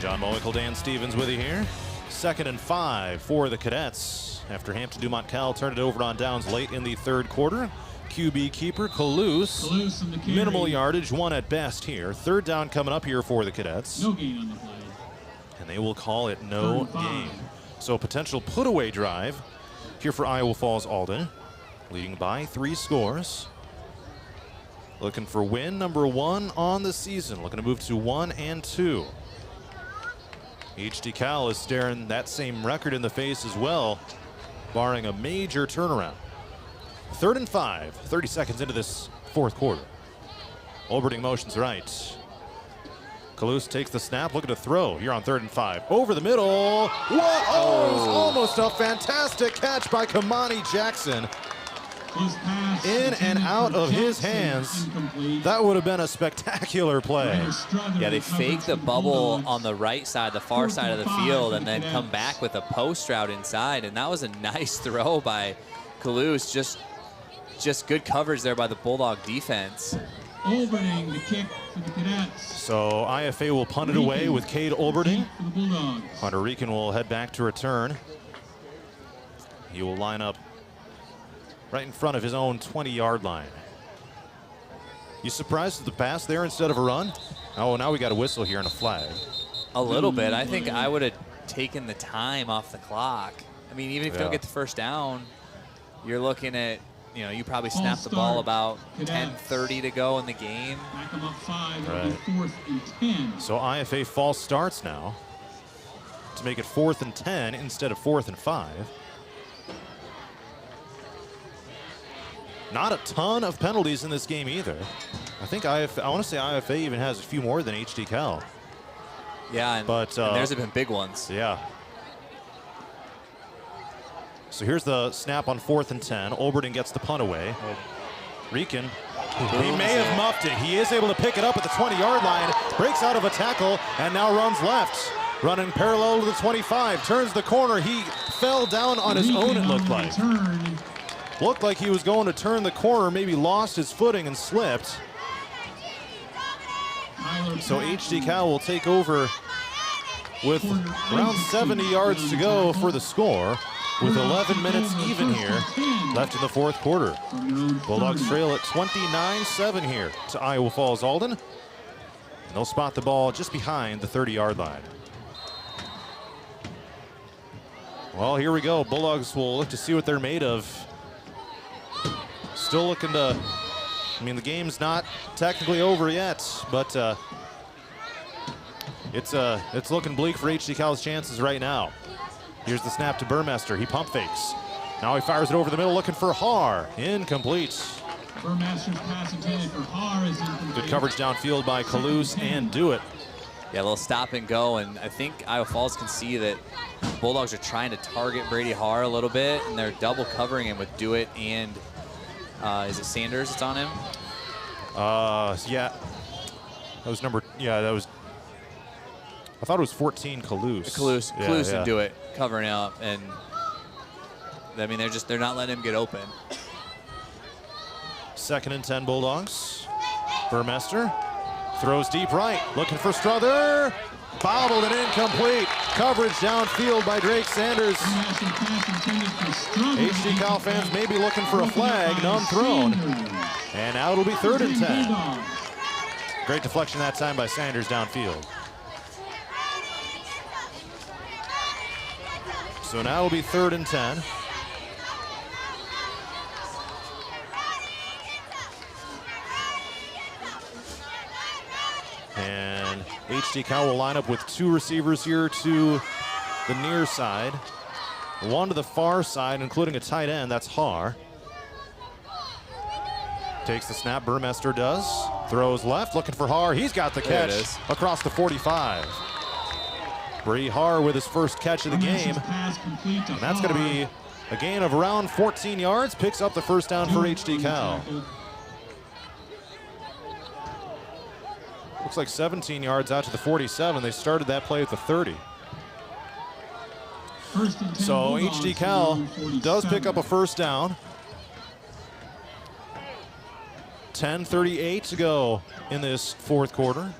John Mowinkle, Dan Stevens with you here. 2nd and 5 for the Cadets after Hampton-Dumont-CAL turned it over on downs late in the third quarter. QB keeper Kalous, minimal yardage, 1 at best here. 3rd down coming up here for the Cadets. No gain on the play. And they will call it no gain. So a potential put-away drive here for Iowa Falls-Alden, leading by 3 scores. Looking for win number 1 on the season. Looking to move to 1-2. HD Cal is staring that same record in the face as well, barring a major turnaround. 3rd and 5, 30 seconds into this fourth quarter. Olberting motions right. Kalous takes the snap, looking to throw here on 3rd and 5. Over the middle. What? Oh, it was almost a fantastic catch by Kamani Jackson. In and out of his hands. That would have been a spectacular play. Yeah, they faked the bubble on the right side, the far side of the field, and then come back with a post route inside. And that was a nice throw by Kalous. Just good coverage there by the Bulldog defense. Olberting, the kick for the Cadets. So IFA will punt it away with Cade Olberting. Hunter Reekin will head back to return. He will line up right in front of his own 20-yard line. You surprised at the pass there instead of a run? Oh, now we got a whistle here and a flag. A little bit. I think I would have taken the time off the clock. I mean, even if you don't get the first down, you're looking at, you know, you probably snapped the ball about 10:30 to go in the game. Back them up 5, right. 4th and 10. So IFA false starts now to make it 4th and 10 instead of 4th and 5. Not a ton of penalties in this game either. I think I want to say IFA even has a few more than HD Cal. Yeah, but theirs have been big ones. Yeah. So here's the snap on 4th and 10. Olberton gets the punt away. Rican, he may have muffed it. He is able to pick it up at the 20-yard line, breaks out of a tackle, and now runs left. Running parallel to the 25, turns the corner. He fell down on his own, it looked like. Looked like he was going to turn the corner, maybe lost his footing and slipped. So HD Cal will take over with around 70 yards to go for the score, with 11 minutes even here left in the 4th quarter. Bulldogs trail at 29-7 here to Iowa Falls-Alden. They'll spot the ball just behind the 30-yard line. Well, here we go. Bulldogs will look to see what they're made of. Still looking to, I mean, the game's not technically over yet, but it's looking bleak for HD Cal's chances right now. Here's the snap to Burmester. He pump fakes. Now he fires it over the middle, looking for Haar. Incomplete. Burmaster's pass intended for Haar is incomplete. Good coverage downfield by Kalous and Dewitt. Yeah, they'll stop and go, and I think Iowa Falls can see that Bulldogs are trying to target Brady Haar a little bit, and they're double covering him with Dewitt and is it Sanders that's on him? Yeah. That was that was, I thought it was 14 Kalous. Kalous and Dewitt covering up, and I mean, they're not letting him get open. 2nd and 10 Bulldogs. Burmester throws deep right, looking for Strother. Bobbled and incomplete. Coverage downfield by Drake Sanders. HD Cal fans may be looking for a flag, none thrown. And now it'll be 3rd and 10. Great deflection that time by Sanders downfield. So now it'll be 3rd and 10. And HD Cal will line up with 2 receivers here to the near side. 1 to the far side, including a tight end. That's Haar. Takes the snap, Burmester does. Throws left, looking for Haar. He's got the catch across the 45. Brady Haar with his first catch of the game. And that's going to be a gain of around 14 yards. Picks up the first down for HD Cal. Looks like 17 yards out to the 47. They started that play at the 30. So HD Cal does pick up a first down. 10:38 to go in this 4th quarter.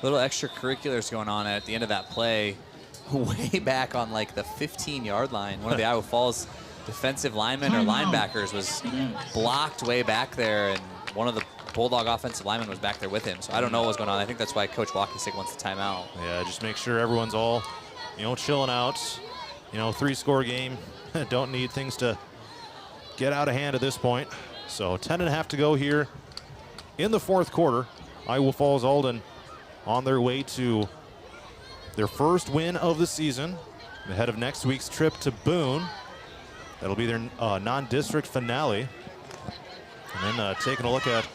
Little extracurriculars going on at the end of that play. Way back on like the 15-yard line. One of the Iowa Falls defensive linemen or linebackers was blocked way back there, and one of the Bulldog offensive lineman was back there with him. So I don't know what was going on. I think that's why Coach Walkingstick wants the timeout. Yeah, just make sure everyone's all, chilling out. 3-score game. Don't need things to get out of hand at this point. So 10.5 to go here in the 4th quarter. Iowa Falls-Alden on their way to their first win of the season ahead of next week's trip to Boone. That'll be their non-district finale. And then taking a look at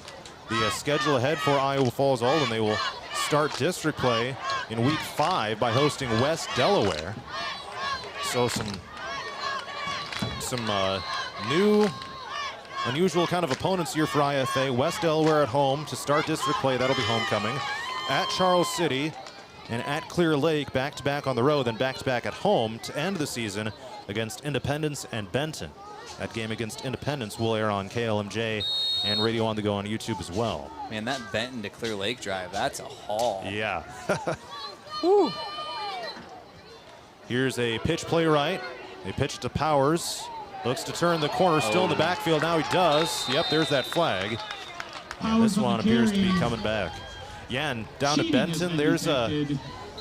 the schedule ahead for Iowa Falls-Alden, they will start district play in week 5 by hosting West Delaware. So some new, unusual kind of opponents here for IFA. West Delaware at home to start district play. That'll be homecoming. At Charles City and at Clear Lake, back-to-back on the road, then back-to-back at home to end the season against Independence and Benton. That game against Independence will air on KLMJ and Radio on the Go on YouTube as well. Man, that Benton to Clear Lake drive, that's a haul. Yeah. Woo. Here's a pitch play right. They pitch to Powers. Looks to turn the corner, still in the backfield. Now he does. Yep, there's that flag. And this one appears to be coming back. Yeah, and down at Benton, there's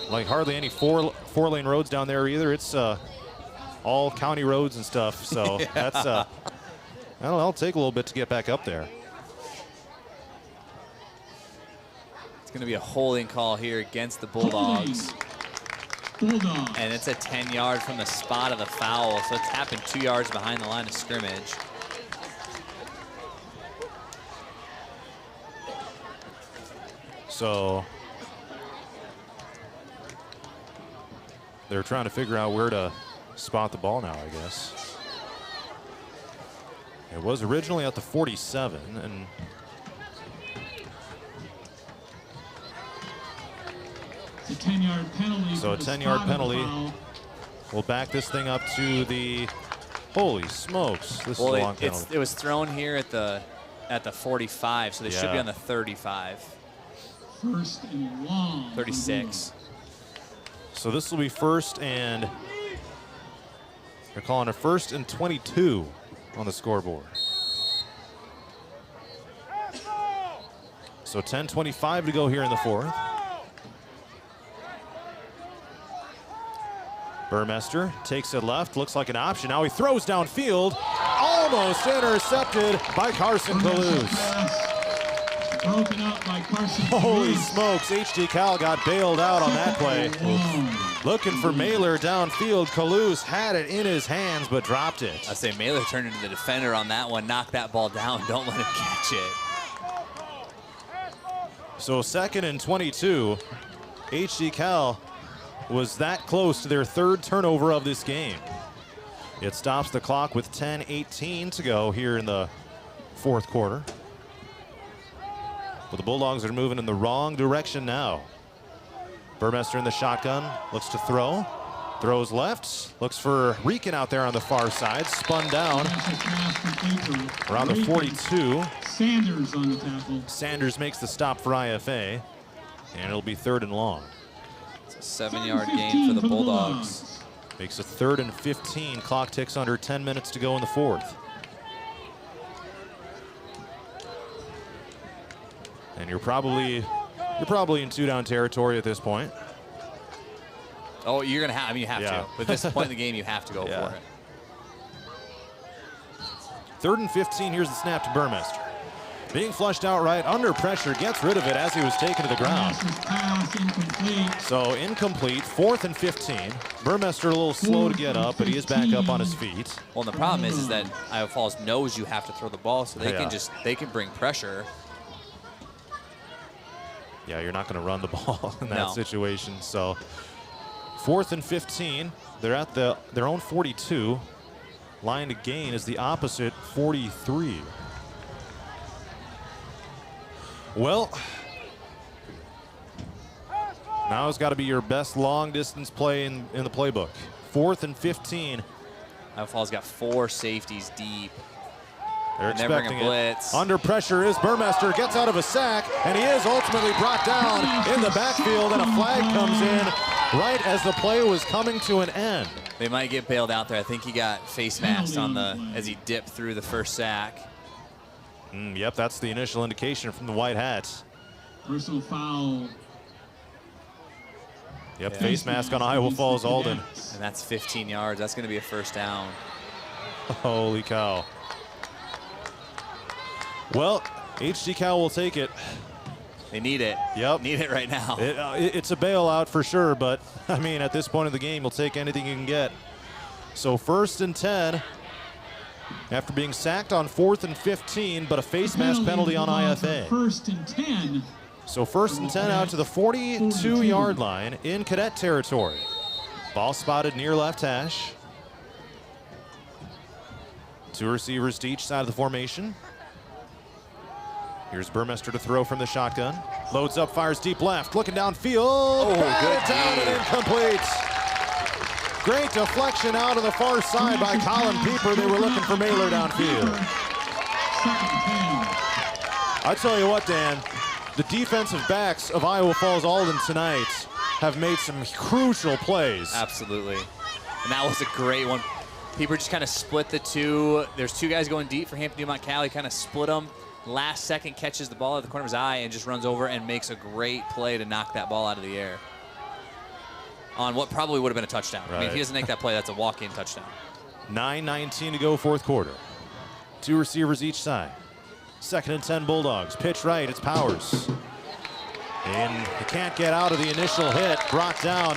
like hardly any four-lane roads down there either. It's all county roads and stuff. So that's, I don't know, it'll take a little bit to get back up there. It's going to be a holding call here against the Bulldogs. And it's a 10-yard from the spot of the foul. So it's happened 2 yards behind the line of scrimmage. So they're trying to figure out where to spot the ball now, I guess. It was originally at the 47, and It's a 10-yard penalty. so a 10-yard penalty will back this thing up to the, holy smokes, this is a long penalty. It was thrown here at the 45, so they should be on the 35. First and long. 36. So this will be first and, they're calling a first and 22 on the scoreboard. So 10:25 to go here in the fourth. Burmester takes it left, looks like an option. Now he throws downfield, almost intercepted by Carson Kalous. Broken up by Carson. Holy smokes, HD-Cal got bailed out on that play. Looking for Mailer downfield. Kalous had it in his hands, but dropped it. I say Mailer turned into the defender on that one, knocked that ball down, don't let him catch it. So 2nd and 22. HD-Cal was that close to their third turnover of this game. It stops the clock with 10:18 to go here in the fourth quarter. But the Bulldogs are moving in the wrong direction now. Burmester in the shotgun, looks to throw. Throws left, looks for Rican out there on the far side, spun down around the 42. Sanders on the tackle. Sanders makes the stop for IFA, and it'll be 3rd and long. It's a 7-yard gain for the Bulldogs. Makes it 3rd and 15. Clock ticks under 10 minutes to go in the fourth. And you're probably in 2-down territory at this point. Oh, you're gonna have. I mean, you have to. But at this point in the game, you have to go for it. 3rd and 15. Here's the snap to Burmester. Being flushed out right, under pressure, gets rid of it as he was taken to the ground. So incomplete, 4th and 15. Burmester a little slow to get up, but he is back up on his feet. Well, and the problem is that Iowa Falls knows you have to throw the ball, so they can bring pressure. Yeah, you're not going to run the ball in that situation. So 4th and 15. They're at their own 42. Line to gain is the opposite 43. Well, now it's got to be your best long distance play in the playbook. 4th and 15. Iowa Falls got 4 safeties deep. They're expecting a blitz. Under pressure is Burmester, gets out of a sack, and he is ultimately brought down in the backfield, and a flag comes in right as the play was coming to an end. They might get bailed out there. I think he got face masked as he dipped through the first sack. Yep, that's the initial indication from the White Hats. Personal foul. Yep, face mask on Iowa Falls-Alden. And that's 15 yards. That's going to be a first down. Holy cow. Well, HD-Cal will take it. They need it. Yep. Need it right now. It's a bailout for sure, but, I mean, at this point of the game, you'll take anything you can get. So 1st and 10 after being sacked on 4th and 15, but a face mask penalty on IFA. 1st and 10. So 1st and 10 out to the 42-yard line in Cadet territory. Ball spotted near left hash. 2 receivers to each side of the formation. Here's Burmester to throw from the shotgun. Loads up, fires deep left, looking downfield. Batted down and incomplete. Great deflection out on the far side by Colin Pieper. They were looking for Mailer downfield. I tell you what, Dan, the defensive backs of Iowa Falls-Alden tonight have made some crucial plays. Absolutely. And that was a great one. Pieper just kind of split the two. There's 2 guys going deep for Hampton-Dumont-CAL. He kind of split them. Last second catches the ball at the corner of his eye and just runs over and makes a great play to knock that ball out of the air on what probably would have been a touchdown. Right. I mean, if he doesn't make that play, that's a walk-in touchdown. 9:19 to go, fourth quarter. 2 receivers each side. 2nd and 10 Bulldogs. Pitch right, it's Powers. And he can't get out of the initial hit. Brought down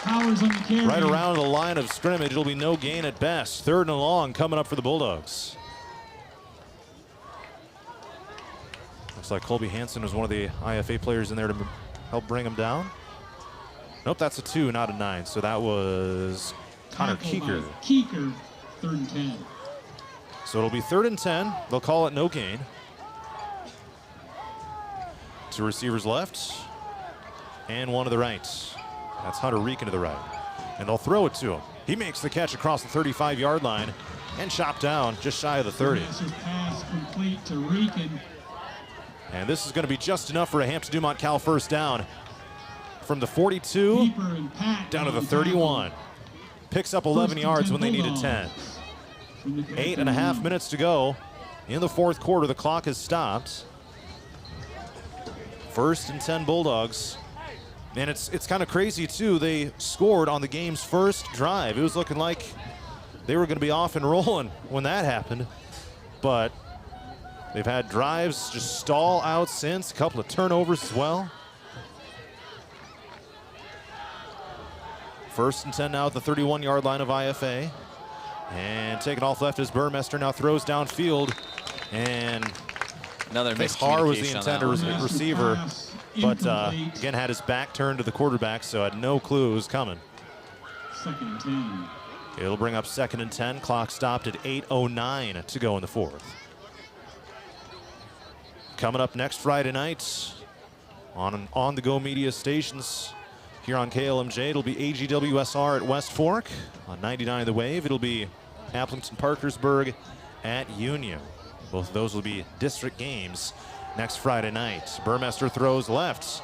Powers on the carry. right around the line of scrimmage. It'll be no gain at best. 3rd and long coming up for the Bulldogs. Looks like Colby Hansen was one of the IFA players in there to help bring him down. Nope, that's a 2, not a 9. So that was Connor Keeker. Keeker, 3rd and 10. So it'll be 3rd and 10. They'll call it no gain. 2 receivers left and 1 to the right. That's Hunter Reekin to the right. And they'll throw it to him. He makes the catch across the 35-yard line and chopped down just shy of the 30. Pass complete to Reekin. And this is going to be just enough for a Hampton-Dumont-CAL first down. From the 42 down to the 31. Picks up 11 yards when they needed 10. 8.5 minutes to go in the 4th quarter. The clock has stopped. 1st and 10 Bulldogs. And it's kind of crazy, too. They scored on the game's first drive. It was looking like they were going to be off and rolling when that happened. But they've had drives just stall out since. A couple of turnovers as well. 1st and 10 now at the 31-yard line of IFA. And taking off left is Burmester. Now throws downfield. And another Har was the miscommunication intended on that one. receiver. But again, had his back turned to the quarterback, so had no clue it was coming. 2nd and 10. It'll bring up 2nd and 10. Clock stopped at 8:09 to go in the 4th. Coming up next Friday night on the Go Media stations here on KLMJ, it'll be AGWSR at West Fork. On 99 The Wave, it'll be Appleton-Parkersburg at Union. Both of those will be district games next Friday night. Burmester throws left.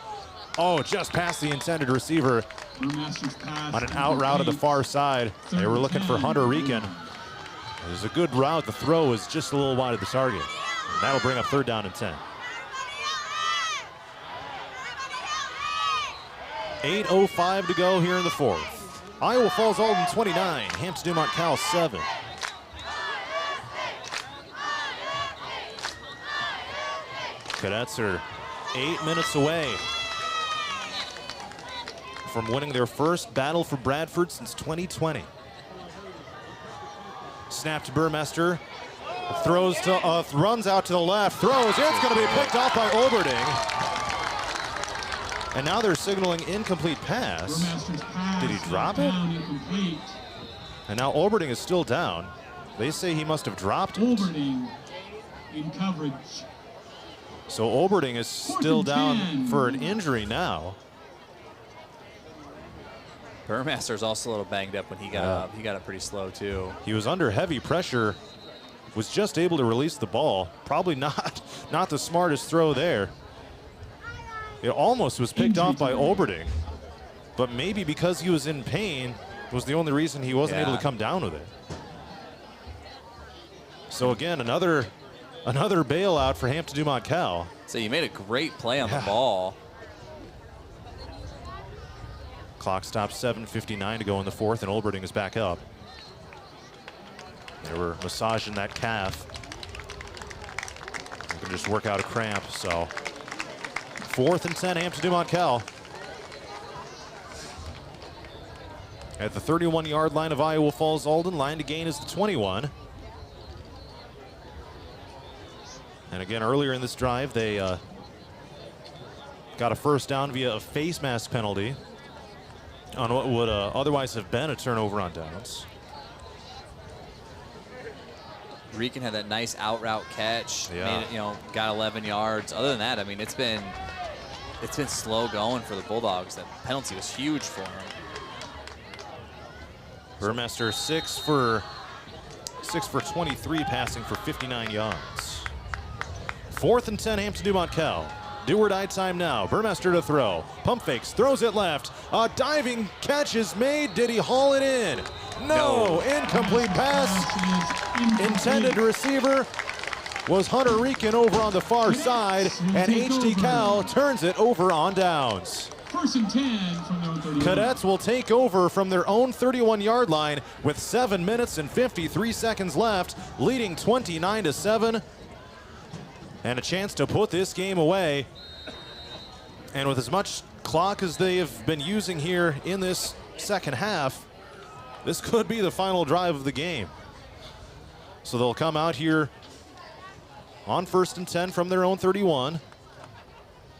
Oh, just past the intended receiver on an out route to the far side. They were looking for Hunter Reekin. It was a good route. The throw was just a little wide of the target. And that'll bring up 3rd down and 10. 8:05 to go here in the 4th. Iowa Falls-Alden 29, Hampton-Dumont-CAL 7. Cadets are 8 minutes away from winning their first battle for Bradford since 2020. Snap to Burmester. Throws to, runs out to the left. Throws. It's going to be picked off by Oberding. And now they're signaling incomplete pass. Did he drop it? And now Oberding is still down. They say he must have dropped it. Oberding in coverage. So Oberding is still down for an injury now. Burmaster's also a little banged up when he got up. He got up pretty slow, too. He was under heavy pressure, was just able to release the ball. Probably not the smartest throw there. It almost was picked off by Oberding, but maybe because he was in pain was the only reason he wasn't able to come down with it. So again, another bailout for Hampton-Dumont-CAL. So you made a great play on the ball. Clock stops, 7:59 to go in the 4th, and Oberding is back up. They were massaging that calf. They can just work out a cramp, so 4th and 10, Hampton-Dumont-CAL. At the 31-yard line of Iowa Falls-Alden, line to gain is the 21. And again, earlier in this drive, they got a first down via a face mask penalty on what would otherwise have been a turnover on downs. Reekin had that nice out route catch. Yeah. Made it, got 11 yards. Other than that, I mean, it's been slow going for the Bulldogs. That penalty was huge for him. Burmester 6 for 23, passing for 59 yards. 4th and 10, Hampton-Dumont-CAL. Do-or-die time now. Burmester to throw. Pump fakes, throws it left. A diving catch is made. Did he haul it in? No. Incomplete pass. Intended receiver was Hunter Reekin over on the far side, and HD Cal turns it over on downs. 1st and 10 from their own 31. Cadets will take over from their own 31-yard line with 7 minutes and 53 seconds left, leading 29-7. And a chance to put this game away. And with as much clock as they have been using here in this second half, this could be the final drive of the game. So they'll come out here on 1st and 10 from their own 31.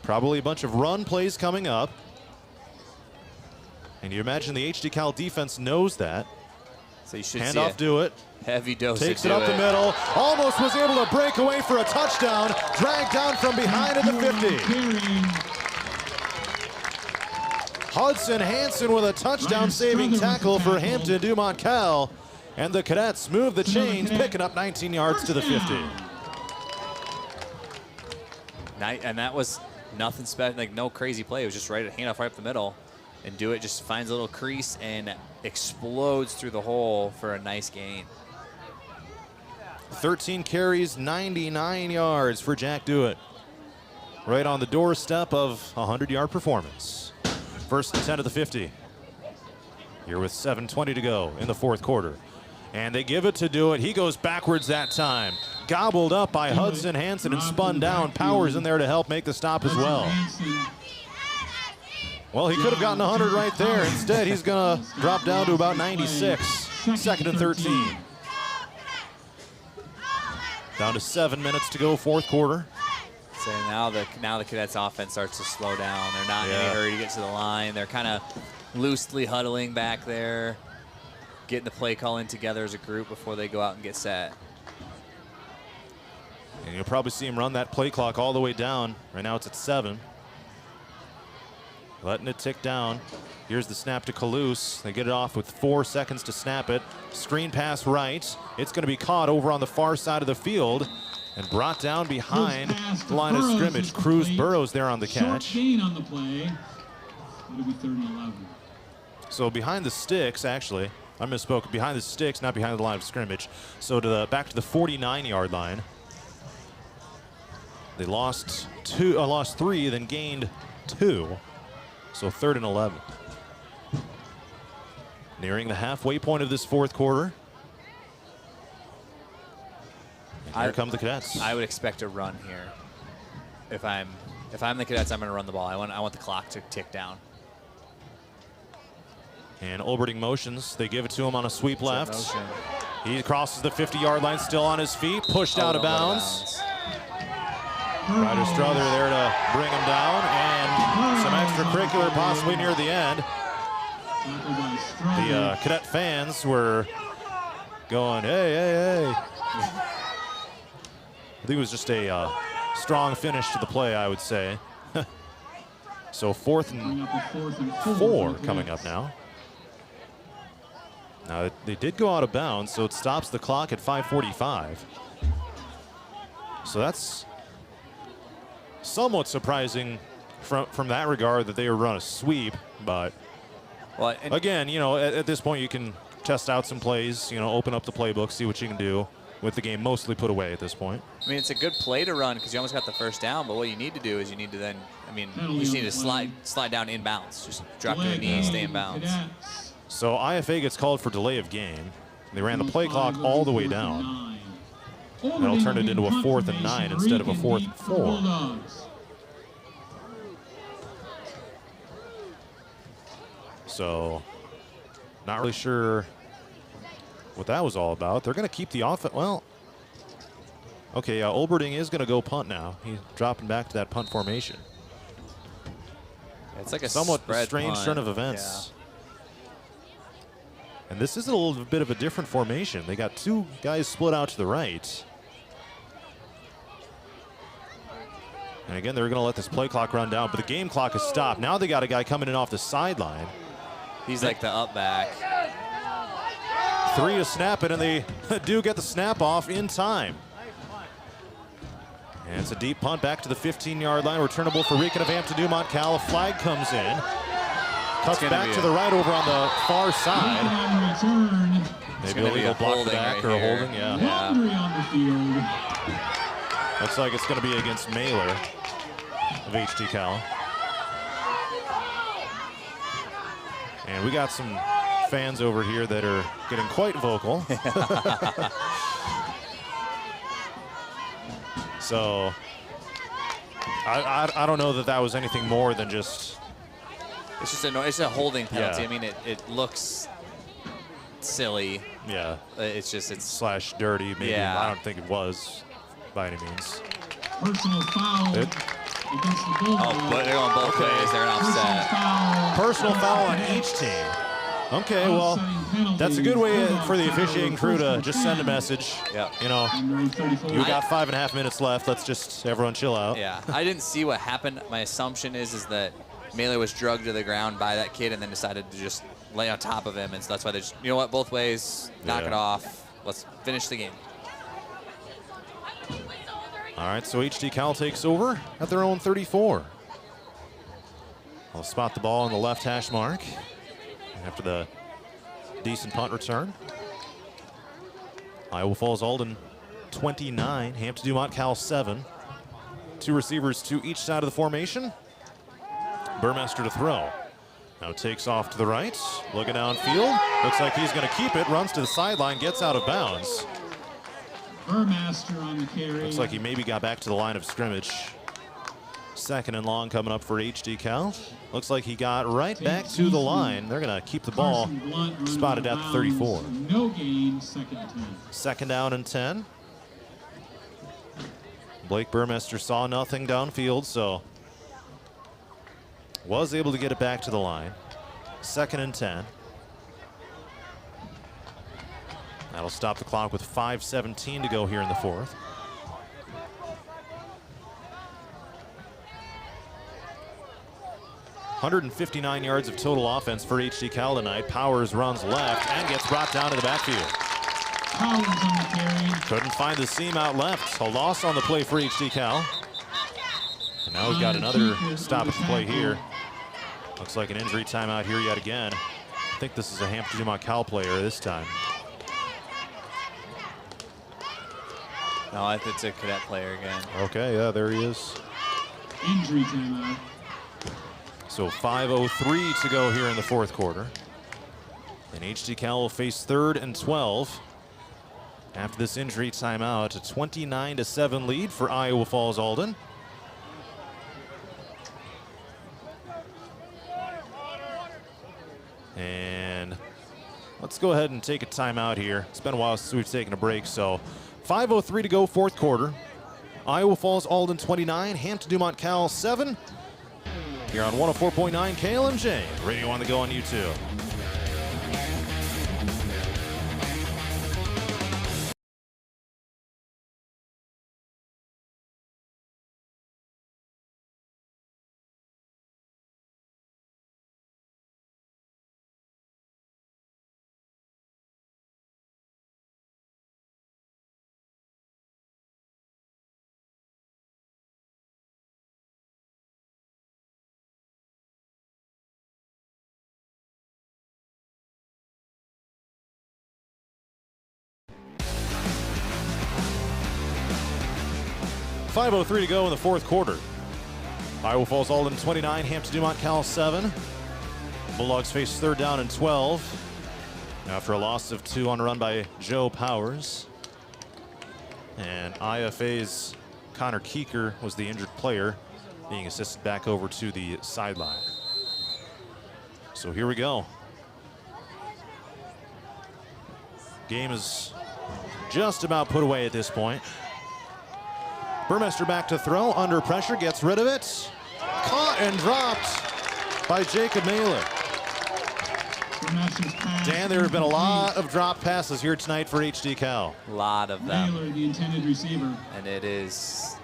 Probably a bunch of run plays coming up. And you imagine the HD Cal defense knows that. So you should hand see off, do it. Heavy dose. Takes it up the middle. Almost was able to break away for a touchdown. Dragged down from behind at the 50. Hudson Hansen with a touchdown-saving tackle for Hampton-Dumont-CAL. And the Cadets move the chains, picking up 19 yards to the 50. And that was nothing special, like no crazy play. It was just right, hand off right up the middle. And Do It just finds a little crease and explodes through the hole for a nice gain. 13 carries, 99 yards for Jack Do It. Right on the doorstep of a 100-yard performance. 1st and 10 of the 50. Here with 7:20 to go in the 4th quarter. And they give it to Do It. He goes backwards that time. Gobbled up by Hudson Hansen and spun down. Powers in there to help make the stop as well. Well, he could have gotten 100 right there. Instead, he's going to drop down to about 96. 2nd and 13. Down to 7 minutes to go, 4th quarter. So now the Cadets offense starts to slow down. They're not in any hurry to get to the line. They're kind of loosely huddling back there, getting the play call in together as a group before they go out and get set. And you'll probably see him run that play clock all the way down. Right now it's at 7. Letting it tick down. Here's the snap to Kalous. They get it off with 4 seconds to snap it. Screen pass right. It's going to be caught over on the far side of the field and brought down behind the line of scrimmage. Cruz Burrows there on the catch. Short gain on the play. It'll be 3rd and 11. So behind the sticks, actually. I misspoke. Behind the sticks, not behind the line of scrimmage. So to the back to the 49-yard line. They lost 3, then gained 2. So 3rd and 11. Nearing the halfway point of this 4th quarter. And here come the Cadets. I would expect a run here. If I'm the Cadets, I'm going to run the ball. I want the clock to tick down. And Olberding motions. They give it to him on a sweep left. He crosses the 50-yard line, still on his feet, pushed out of bounds. Ryder Strother there to bring him down, and some extracurricular possibly near the end. The Cadet fans were going, hey, hey, hey. I think it was just a strong finish to the play, I would say. So 4th and 4 coming up now. Now, they did go out of bounds, so it stops the clock at 5:45. So that's somewhat surprising from that regard that they would run a sweep, but again, you know, at this point you can test out some plays, you know, open up the playbook, see what you can do with the game mostly put away at this point. I mean, it's a good play to run because you almost got the 1st down, but what you need to do is you need to then, I mean, you just need to slide down inbounds. Just drop to the knee, stay in bounds. So IFA gets called for delay of game. They ran the play clock all the way down. That'll turn it into a 4th and 9 instead of a 4th and 4. So, not really sure what that was all about. They're going to keep the offense. Well, okay, Olberding is going to go punt now. He's dropping back to that punt formation. It's like a somewhat spread strange punt. turn of events. And this is a little bit of a different formation. They got 2 guys split out to the right. And again, they're going to let this play clock run down, but the game clock is stopped. Now they got a guy coming in off the sideline. He's like the up back. 3 to snap it, and they do get the snap off in time. And it's a deep punt back to the 15-yard line, returnable for Rican of Hampton-Dumont-CAL. A flag comes in. Cuts back to the right over on the far side. Maybe a legal block back or a holding, yeah. Looks like it's going to be against Mailer of HD Cal. And we got some fans over here that are getting quite vocal. So I don't know that that was anything more than just. It's a holding penalty. Yeah. I mean, it looks silly. Yeah. It's slash dirty. Maybe. Yeah. I don't think it was. by any means. Personal foul against the Bulldogs. Oh, but they're going both ways. They're an offset. Personal foul on each team. Okay, well, that's a good way for the officiating crew to just send a message. Yeah. You know, you got 5.5 minutes left. Let's just everyone chill out. Yeah, I didn't see what happened. My assumption is that Melee was drugged to the ground by that kid and then decided to just lay on top of him. And so that's why they just, you know what, both ways, knock it off. Let's finish the game. All right, so HD Cal takes over at their own 34. I'll spot the ball on the left hash mark after the decent punt return. Iowa Falls-Alden 29, Hampton-Dumont-CAL 7. 2 receivers to each side of the formation. Burmester to throw. Now takes off to the right, looking downfield. Looks like he's going to keep it, runs to the sideline, gets out of bounds. Burmester on the carry. Looks like he maybe got back to the line of scrimmage. 2nd and long coming up for HD Cal. Looks like he got right back to the line. They're going to keep the ball spotted at the 34. No gain, 2nd and 10. 2nd down and 10. Blake Burmester saw nothing downfield, so was able to get it back to the line. 2nd and 10. That'll stop the clock with 5:17 to go here in the 4th. .159 yards of total offense for HD Cal tonight. Powers runs left and gets brought down to the backfield. Powers on the carry. Couldn't find the seam out left. A loss on the play for HD Cal. And now we've got another stoppage play here. Looks like an injury timeout here yet again. I think this is a Hampton-Dumont-CAL player this time. No, I think it's a cadet player again. Okay, yeah, there he is. Injury timeout. So 5:03 to go here in the 4th quarter. And HD Cal will face 3rd and 12. After this injury timeout, a 29-7 lead for Iowa Falls-Alden. And let's go ahead and take a timeout here. It's been a while since we've taken a break, so 5:03 to go, 4th quarter. Iowa Falls-Alden 29, Hampton-Dumont-CAL 7. Here on 104.9 KLMJ, radio on the go on YouTube. .503 to go in the 4th quarter. Iowa Falls-Alden 29, Hampton-Dumont-CAL 7. Bulldogs face 3rd down and 12 after a loss of 2 on a run by Joe Powers. And IFA's Connor Keeker was the injured player, being assisted back over to the sideline. So here we go. Game is just about put away at this point. Burmester back to throw, under pressure, gets rid of it. Caught and dropped by Jacob Mailer. Dan, there have been a lot of drop passes here tonight for HD Cal. A lot of them. Mailer, the intended receiver. And it's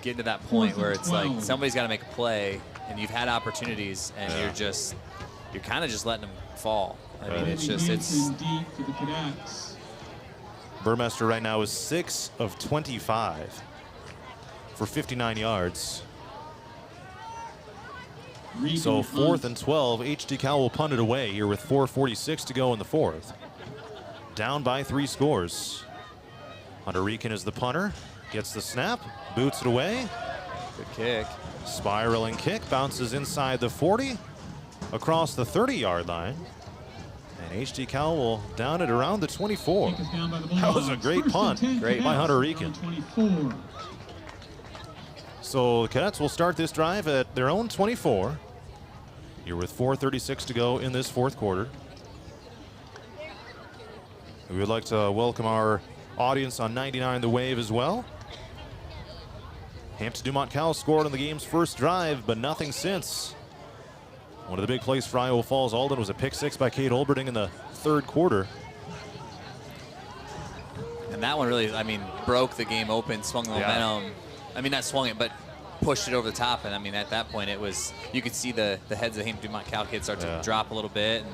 getting to that point where it's like somebody's got to make a play, and you've had opportunities, and you're kind of just letting them fall. I mean, it's deep for the Cadets. Burmester right now is 6 of 25 for 59 yards. So 4th and 12, HD Cal will punt it away here with 4:46 to go in the 4th. Down by 3 scores. Hunter Reekin is the punter, gets the snap, boots it away. Good kick. Spiraling kick, bounces inside the 40, across the 30-yard line. And HD Cal will down it around the 24. That was a great punt. Great by Hunter Reekin. So the Cadets will start this drive at their own 24. You're with 4:36 to go in this 4th quarter. We would like to welcome our audience on 99 The Wave as well. Hampton-Dumont-CAL scored on the game's first drive, but nothing since. One of the big plays for Iowa Falls-Alden was a pick six by Kate Olberding in the third quarter. And that one really, I mean, broke the game open, swung the momentum. I mean, not swung it, but pushed it over the top. And I mean, at that point, it was, you could see the heads of the Hampton-Dumont-CAL kids start to drop a little bit. And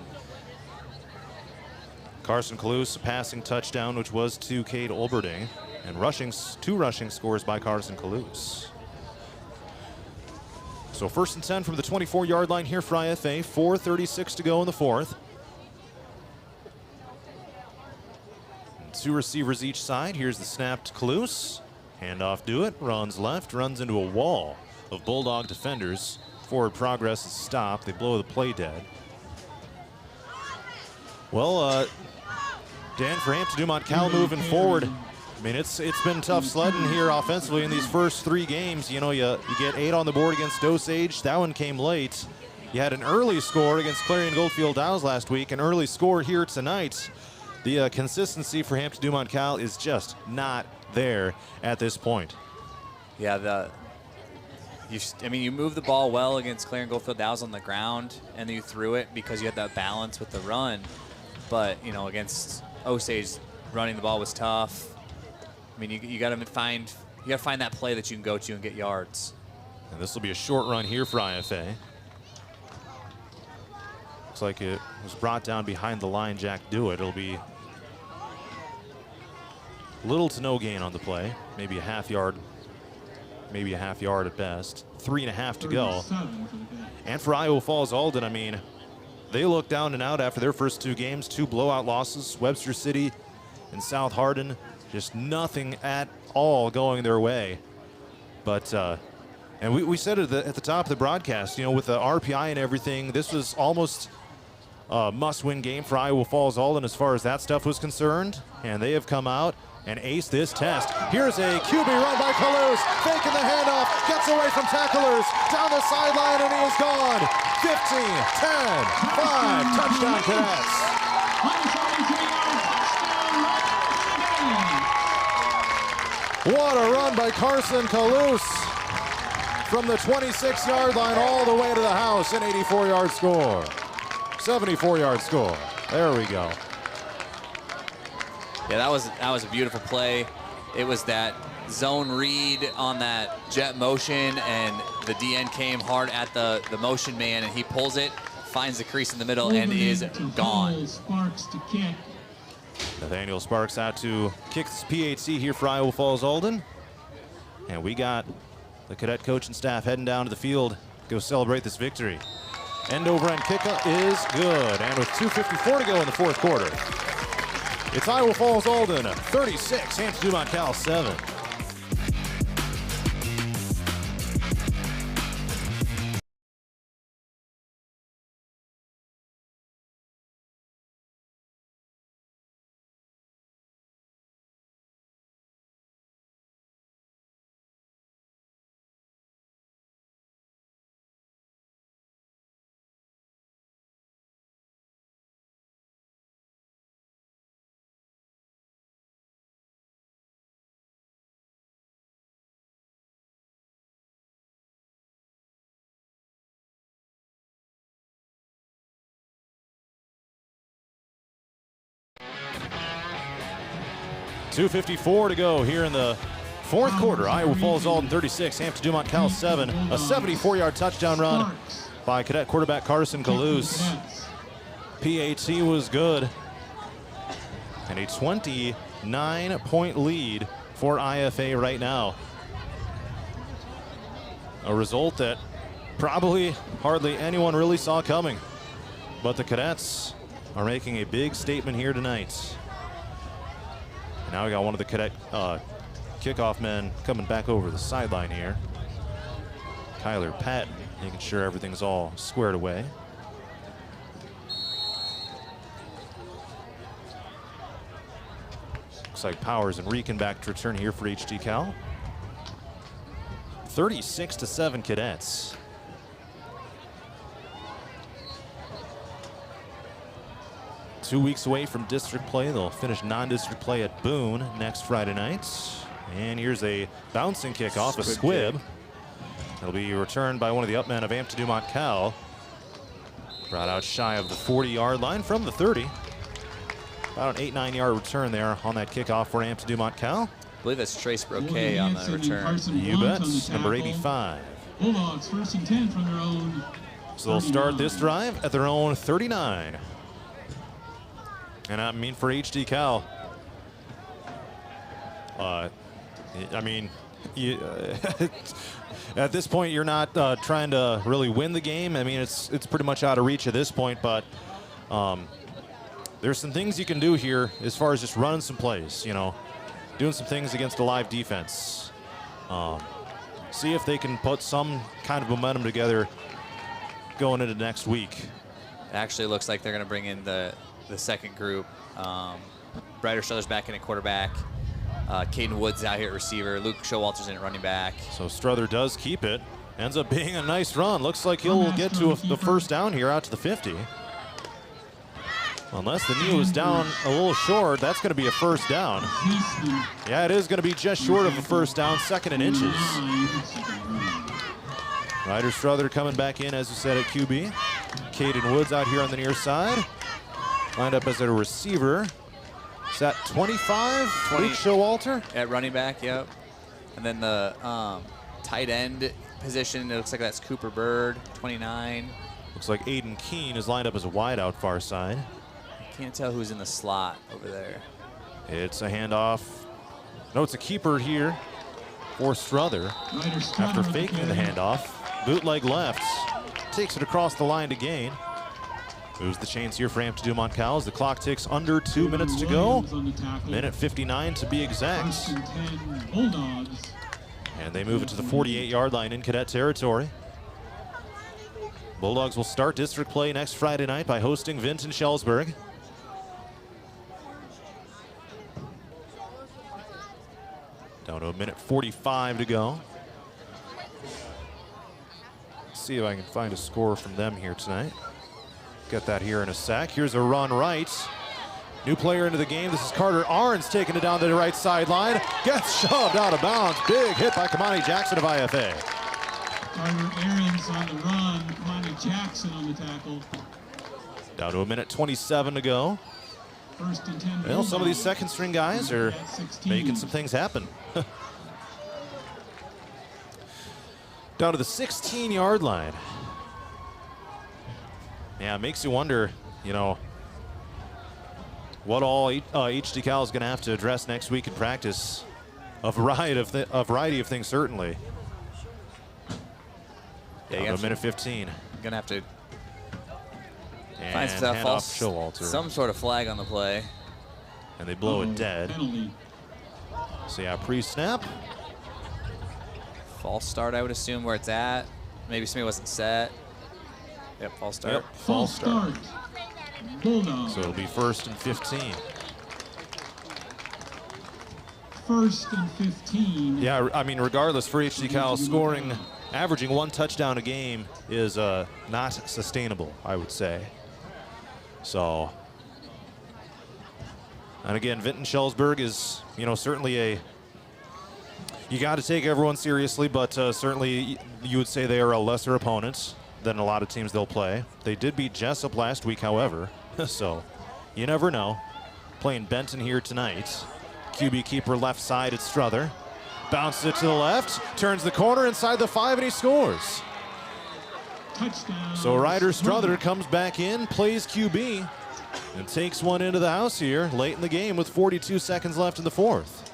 Carson Kalous, a passing touchdown, which was to Kate Olberding. And two rushing scores by Carson Kalous. So 1st and 10 from the 24-yard line here for IFA. 4:36 to go in the fourth. Two receivers each side. Here's the snap to Kalous. Handoff, do it. Runs left, runs into a wall of Bulldog defenders. Forward progress is stopped. They blow the play dead. Well, Dan, for Hampton-Dumont-CAL moving forward, I mean, it's been tough sledding here offensively in these first three games. You know, you get 8 on the board against Osage. That one came late. You had an early score against Clarion Goldfield Downs last week, an early score here tonight. The consistency for Hampton-Dumont-CAL is just not there at this point. Yeah, you moved the ball well against Clarion Goldfield Downs on the ground, and then you threw it because you had that balance with the run. But, you know, against Osage, running the ball was tough. I mean, you got to find that play that you can go to and get yards. And this will be a short run here for IFA. Looks like it was brought down behind the line. Jack Dewitt. It'll be little to no gain on the play. Maybe a half yard at best. 3.5 to go. And for Iowa Falls-Alden, I mean, they look down and out after their first two games. 2 blowout losses. Webster City and South Hardin. Just nothing at all going their way. But, and we said it at the top of the broadcast, you know, with the RPI and everything, this was almost a must-win game for Iowa Falls-Alden as far as that stuff was concerned. And they have come out and aced this test. Here's a QB run by Kalous, faking the handoff, gets away from tacklers, down the sideline, and he is gone. 15, 10, 5, touchdown Cadets. What a run by Carson Kalous from the 26-yard line all the way to the house. An 84-yard score. 74-yard score. There we go. Yeah, that was a beautiful play. It was that zone read on that jet motion, and the DN came hard at the motion man, and he pulls it, finds the crease in the middle, and is gone. Sparks to kick. Nathaniel Sparks out to kick this PHC here for Iowa Falls-Alden. And we got the cadet coach and staff heading down to the field to go celebrate this victory. End over end kickoff is good. And with 2:54 to go in the fourth quarter, it's Iowa Falls-Alden 36, Hampton-Dumont-CAL 7. .254 to go here in the fourth quarter. Iowa Falls-Alden 36, Hampton-Dumont-CAL 7. A 74-yard touchdown run by cadet quarterback Carson Kalous. PAT was good. And a 29-point lead for IFA right now. A result that probably hardly anyone really saw coming. But the cadets are making a big statement here tonight. And now we got one of the cadet kickoff men coming back over the sideline here. Kyler Patton, making sure everything's all squared away. Looks like Powers and Reekin back to return here for HT-Cal. 36-7 cadets. 2 weeks away from district play. They'll finish non-district play at Boone next Friday night. And here's a bouncing kickoff, a squib. It'll be returned by one of the upmen of Hampton-Dumont-CAL. Brought out shy of the 40-yard line from the 30. About an 8-9 yard return there on that kickoff for Hampton-Dumont-CAL. I believe that's Trace Broquet on the return. You bet, number 85. Bulldogs first and 10 from their own. So they'll start this drive at their own 39. And I mean, for HD Cal, I mean, at this point, you're not trying to really win the game. I mean, it's pretty much out of reach at this point, but there's some things you can do here as far as just running some plays, you know, doing some things against a live defense. See if they can put some kind of momentum together going into next week. It actually looks like they're going to bring in the second group. Ryder Struthers back in at quarterback. Caden Woods out here at receiver. Luke Showalter's in at running back. So Struther does keep it. Ends up being a nice run. Looks like he'll get to the first down here out to the 50. Unless the knee was down a little short, that's going to be a first down. Yeah, it is going to be just short of a first down, 2nd and inches. Ryder Struther coming back in, as you said, at QB. Caden Woods out here on the near side. Lined up as a receiver. Is that 25? 20. Luke Showalter? At running back, yep. And then the tight end position, it looks like that's Cooper Bird, 29. Looks like Aiden Keene is lined up as a wide out far side. Can't tell who's in the slot over there. It's a handoff. No, it's a keeper here for Struther. After faking the handoff. Bootleg left. Takes it across the line to gain. Moves the chains here for Hampton-Dumont-CAL as the clock ticks under 2 minutes to go. Minute 59 to be exact. And they move it to the 48-yard line in Cadet territory. Bulldogs will start district play next Friday night by hosting Vinton-Shellsburg. Down to a minute 45 to go. Let's see if I can find a score from them here tonight. Get that here in a sec. Here's a run right. New player into the game. This is Carter Arns taking it down to the right sideline. Gets shoved out of bounds. Big hit by Kamani Jackson of IFA. Carter Aarons on the run. Kamani Jackson on the tackle. Down to a minute 27 to go. First and 10. Well, some of these second string guys are making some things happen. Down to the 16-yard line. Yeah, it makes you wonder, you know, what all HD Cal is going to have to address next week in practice. A variety of things, certainly. Yeah, a minute 15. Gonna have to and find Showalter. some sort of flag on the play. And they blow it dead. Penalty. So yeah, pre-snap. False start, I would assume, where it's at. Maybe somebody wasn't set. Yep, false start. Yep, false start. Bulldogs. So it'll be 1st and 15. 1st and 15. Yeah, I mean, regardless, for HD Cal, scoring, averaging 1 touchdown a game is not sustainable, I would say. So, and again, Vinton-Shellsburg is, you know, certainly you got to take everyone seriously, but certainly you would say they are a lesser opponent than a lot of teams they'll play. They did beat Jessup last week, however, so you never know. Playing Benton here tonight. QB keeper left side at Struther. Bounces it to the left, turns the corner inside the 5, and he scores. Touchdown. So Ryder Struther comes back in, plays QB, and takes one into the house here late in the game with 42 seconds left in the 4th.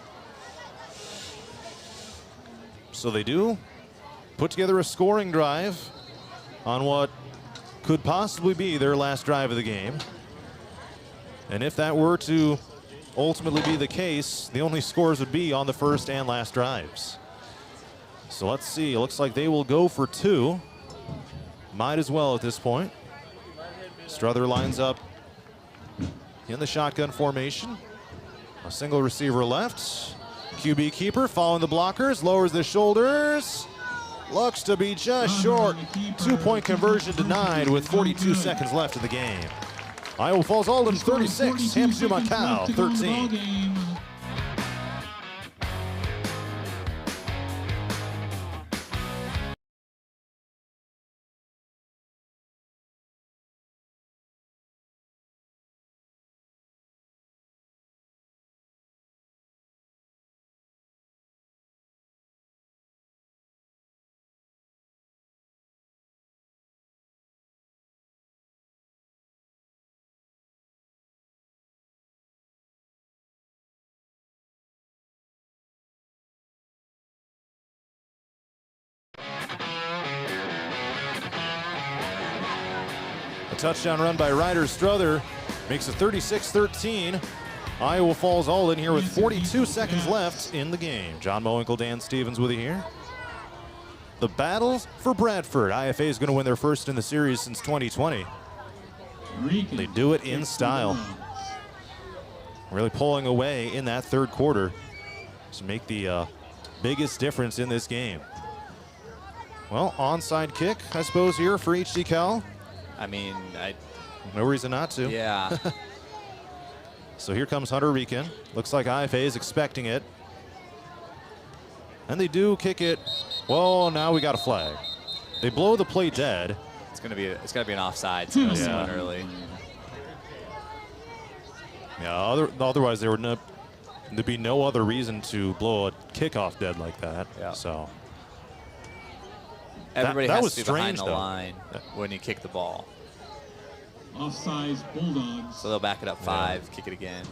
So they do put together a scoring drive on what could possibly be their last drive of the game. And if that were to ultimately be the case, the only scores would be on the first and last drives. So let's see. It looks like they will go for 2. Might as well at this point. Struther lines up in the shotgun formation. A single receiver left. QB keeper following the blockers, lowers the shoulders. Looks to be just short. 2-point conversion denied with 42 seconds left in the game. Iowa Falls-Alden 36, Hampton-Dumont-CAL 13. A touchdown run by Ryder Strother makes it 36-13. Iowa Falls-Alden here with 42 seconds left in the game. John Mowinkle, Dan Stevens with you here. The battle for Bradford. IFA is going to win their first in the series since 2020. They do it in style. Really pulling away in that third quarter to make the biggest difference in this game. Well, onside kick, I suppose, here for HD-Cal. I mean, no reason not to. Yeah. So here comes Hunter Rican. Looks like IFA is expecting it. And they do kick it. Well, now we got a flag. They blow the play dead. It's gonna be an offside. So yeah. Early. Yeah. Otherwise, there'd be no other reason to blow a kickoff dead like that. Yeah. So everybody that has was to be behind strange, the though. line when you kick the ball. Offsides, Bulldogs. So they'll back it up 5, kick it again.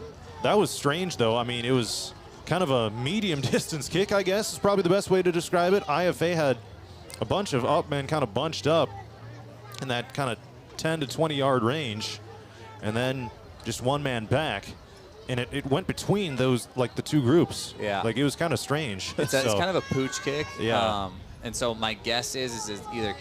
That was strange, though. I mean, it was kind of a medium distance kick, I guess, is probably the best way to describe it. IFA had a bunch of up men kind of bunched up in that kind of 10 to 20 yard range, and then just one man back. And it went between those, like the two groups. Yeah. Like it was kind of strange. It's kind of a pooch kick. Yeah. And so my guess is either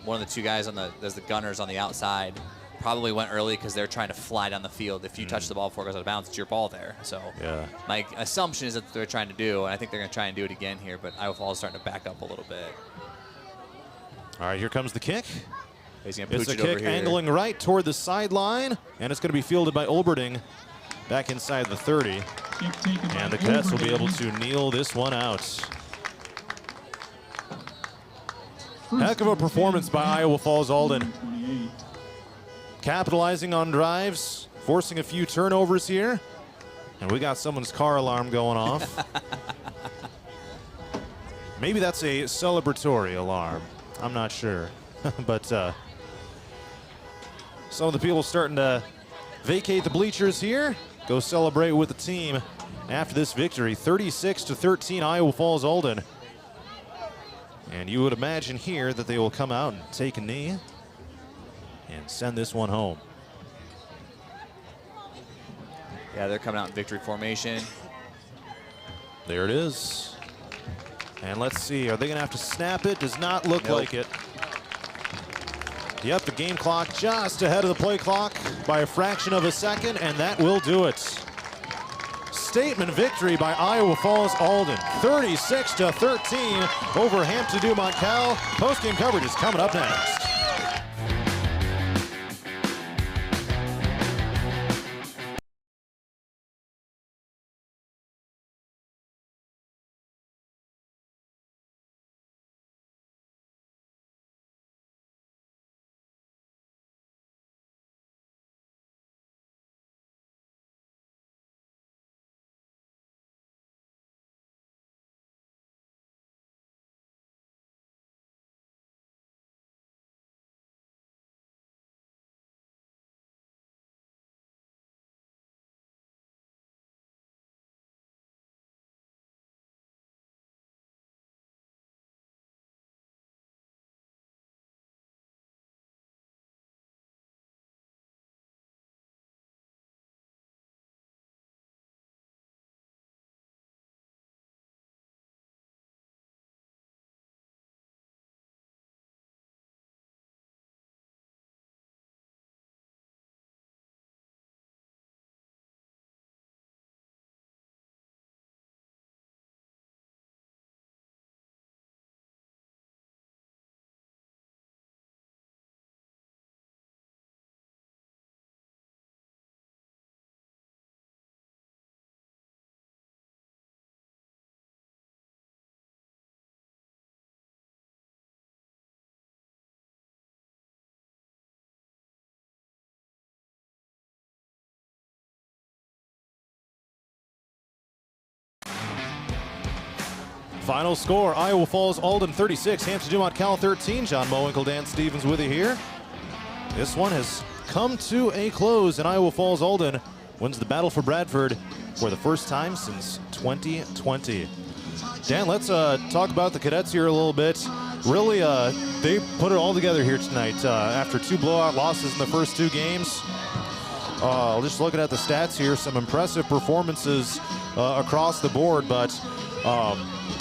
one of the two guys there's the gunners on the outside probably went early because they're trying to fly down the field. If you touch the ball before it goes out of bounds, it's your ball there. So yeah. My assumption is that they're trying to do, and I think they're going to try and do it again here, but Iowa Falls is starting to back up a little bit. All right, here comes the kick. He's going to It's pooch a it over kick here. angling right toward the sideline, and it's going to be fielded by Olberding back inside the 30. And the Cadets will be able to kneel this one out. Heck of a performance by Iowa Falls-Alden. Capitalizing on drives, forcing a few turnovers here. And we got someone's car alarm going off. Maybe that's a celebratory alarm. I'm not sure. But some of the people starting to vacate the bleachers here. Go celebrate with the team after this victory. 36-13, Iowa Falls-Alden. And you would imagine here that they will come out and take a knee and send this one home. Yeah, they're coming out in victory formation. There it is. And let's see, are they going to have to snap it? Does not look like it. Yep, the game clock just ahead of the play clock by a fraction of a second, and that will do it. Statement victory by Iowa Falls-Alden, 36-13 over Hampton-Dumont-CAL. Post-game coverage is coming up next. Final score, Iowa Falls-Alden 36, Hampton-Dumont-CAL 13. John Mowinkle, Dan Stevens with you here. This one has come to a close, and Iowa Falls-Alden wins the battle for Bradford for the first time since 2020. Dan, let's talk about the Cadets here a little bit. Really, they put it all together here tonight after 2 blowout losses in the first 2 games. Just looking at the stats here, some impressive performances across the board, but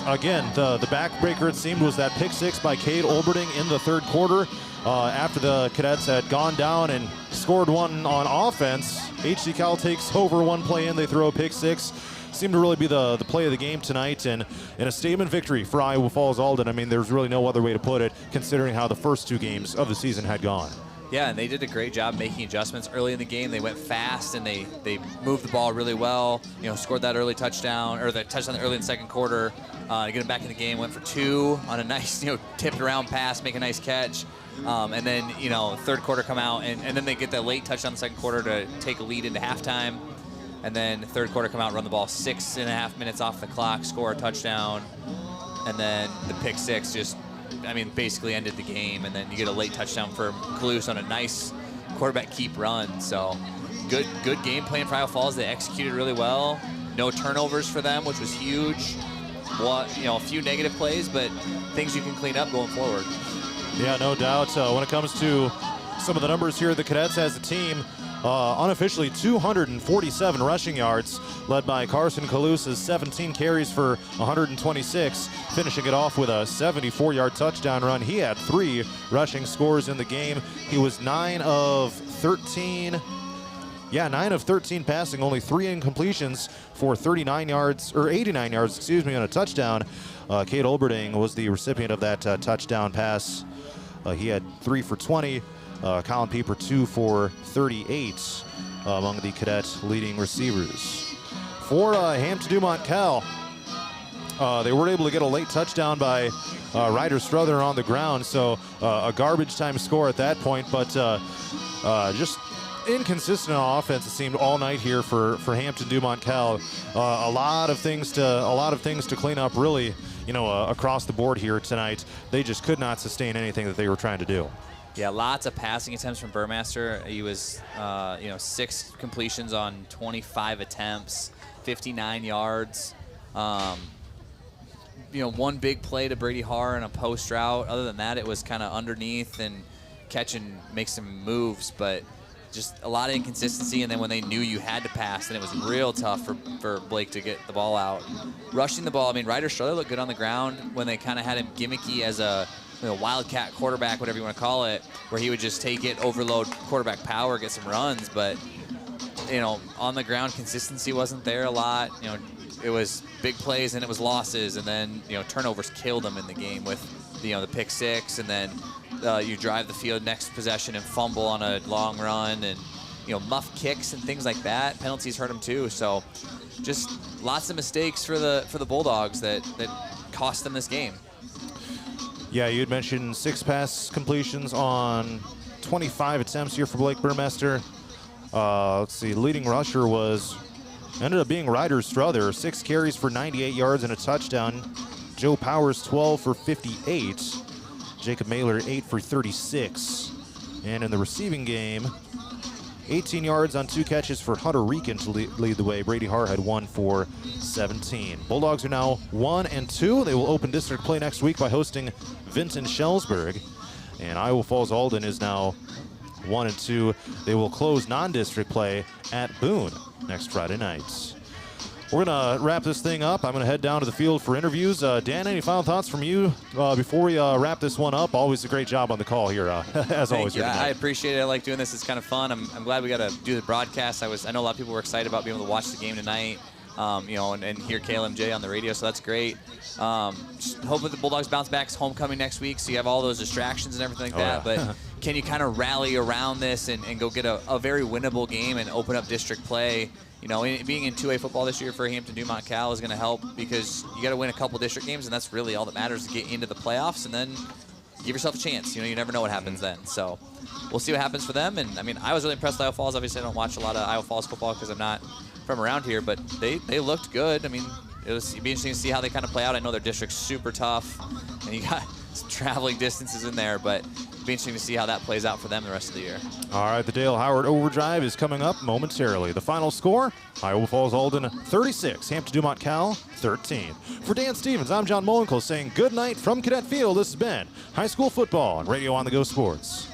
again, the backbreaker, it seemed, was that pick 6 by Cade Olberding in the 3rd quarter. After the Cadets had gone down and scored one on offense, HC Cal takes over 1 play in. They throw a pick 6. Seemed to really be the play of the game tonight, and in a statement victory for Iowa Falls-Alden. I mean, there's really no other way to put it, considering how the first 2 games of the season had gone. Yeah, and they did a great job making adjustments early in the game. They went fast, and they moved the ball really well. Scored that early touchdown, or the touchdown early in the 2nd quarter. To get them back in the game, went for 2 on a nice, tipped around pass, make a nice catch. And then, 3rd quarter come out, and then they get that late touchdown in the 2nd quarter to take a lead into halftime. And then 3rd quarter come out, run the ball 6.5 minutes off the clock, score a touchdown. And then the pick 6 basically ended the game. And then you get a late touchdown for Kalous on a nice quarterback keep run. So good game plan for Iowa Falls. They executed really well. No turnovers for them, which was huge. A few negative plays, but things you can clean up going forward. Yeah, no doubt. When it comes to some of the numbers here, the Cadets as a team, unofficially 247 rushing yards, led by Carson Kalous's 17 carries for 126, finishing it off with a 74-yard touchdown run. He had 3 rushing scores in the game. He was 9 of 13 passing, only 3 incompletions for 89 yards, on a touchdown. Cade Olberding was the recipient of that touchdown pass. He had 3 for 20. Colin Pieper 2 for 38 among the Cadet leading receivers. For Hampton-Dumont-CAL, they were able to get a late touchdown by Ryder Strother on the ground, so a garbage time score at that point, but just inconsistent on offense, it seemed, all night here for Hampton-Dumont-CAL. A lot of things to clean up, really, across the board here tonight. They just could not sustain anything that they were trying to do. Yeah, lots of passing attempts from Burmaster. He was, 6 completions on 25 attempts, 59 yards. One big play to Brady Haar in a post route. Other than that, it was kind of underneath and catch and make some moves, but just a lot of inconsistency. And then when they knew you had to pass, then it was real tough for Blake to get the ball out. Rushing the ball, Ryder Strother looked good on the ground when they kind of had him gimmicky as a wildcat quarterback, whatever you want to call it, where he would just take it, overload quarterback power, get some runs. But, on the ground, consistency wasn't there a lot. It was big plays and it was losses. And then, turnovers killed them in the game with, the pick 6. And then you drive the field next possession and fumble on a long run. And, muff kicks and things like that. Penalties hurt them too. So just lots of mistakes for the Bulldogs that cost them this game. Yeah, you had mentioned 6 pass completions on 25 attempts here for Blake Burmaster. Let's see, leading rusher ended up being Ryder Strother, 6 carries for 98 yards and a touchdown. Joe Powers, 12 for 58. Jacob Mailer, 8 for 36. And in the receiving game, 18 yards on 2 catches for Hunter Reekin to lead the way. Brady Haar had 1 for 17. Bulldogs are now 1-2. They will open district play next week by hosting Vinton Shellsburg. And Iowa Falls-Alden is now 1-2. They will close non-district play at Boone next Friday night. We're going to wrap this thing up. I'm going to head down to the field for interviews. Dan, any final thoughts from you before we wrap this one up? Always a great job on the call here, as always. Yeah, I appreciate it. I like doing this. It's kind of fun. I'm glad we got to do the broadcast. I know a lot of people were excited about being able to watch the game tonight, and hear KLMJ on the radio, so that's great. Just hope that the Bulldogs bounce back. It's homecoming next week, so you have all those distractions and everything like that. Yeah. But can you kind of rally around this and go get a very winnable game and open up district play? Being in 2A football this year for Hampton-Dumont-CAL is going to help, because you got to win a couple district games, and that's really all that matters, to get into the playoffs and then give yourself a chance. You never know what happens then. So we'll see what happens for them. And I was really impressed with Iowa Falls. Obviously, I don't watch a lot of Iowa Falls football because I'm not from around here, but they looked good. it'll be interesting to see how they kind of play out. I know their district's super tough, and you got some traveling distances in there, but it'll be interesting to see how that plays out for them the rest of the year. All right, the Dale Howard Overdrive is coming up momentarily. The final score, Iowa Falls-Alden 36, Hampton-Dumont-CAL 13. For Dan Stevens, I'm John Molenko saying good night from Cadet Field. This has been High School Football on Radio On The Go Sports.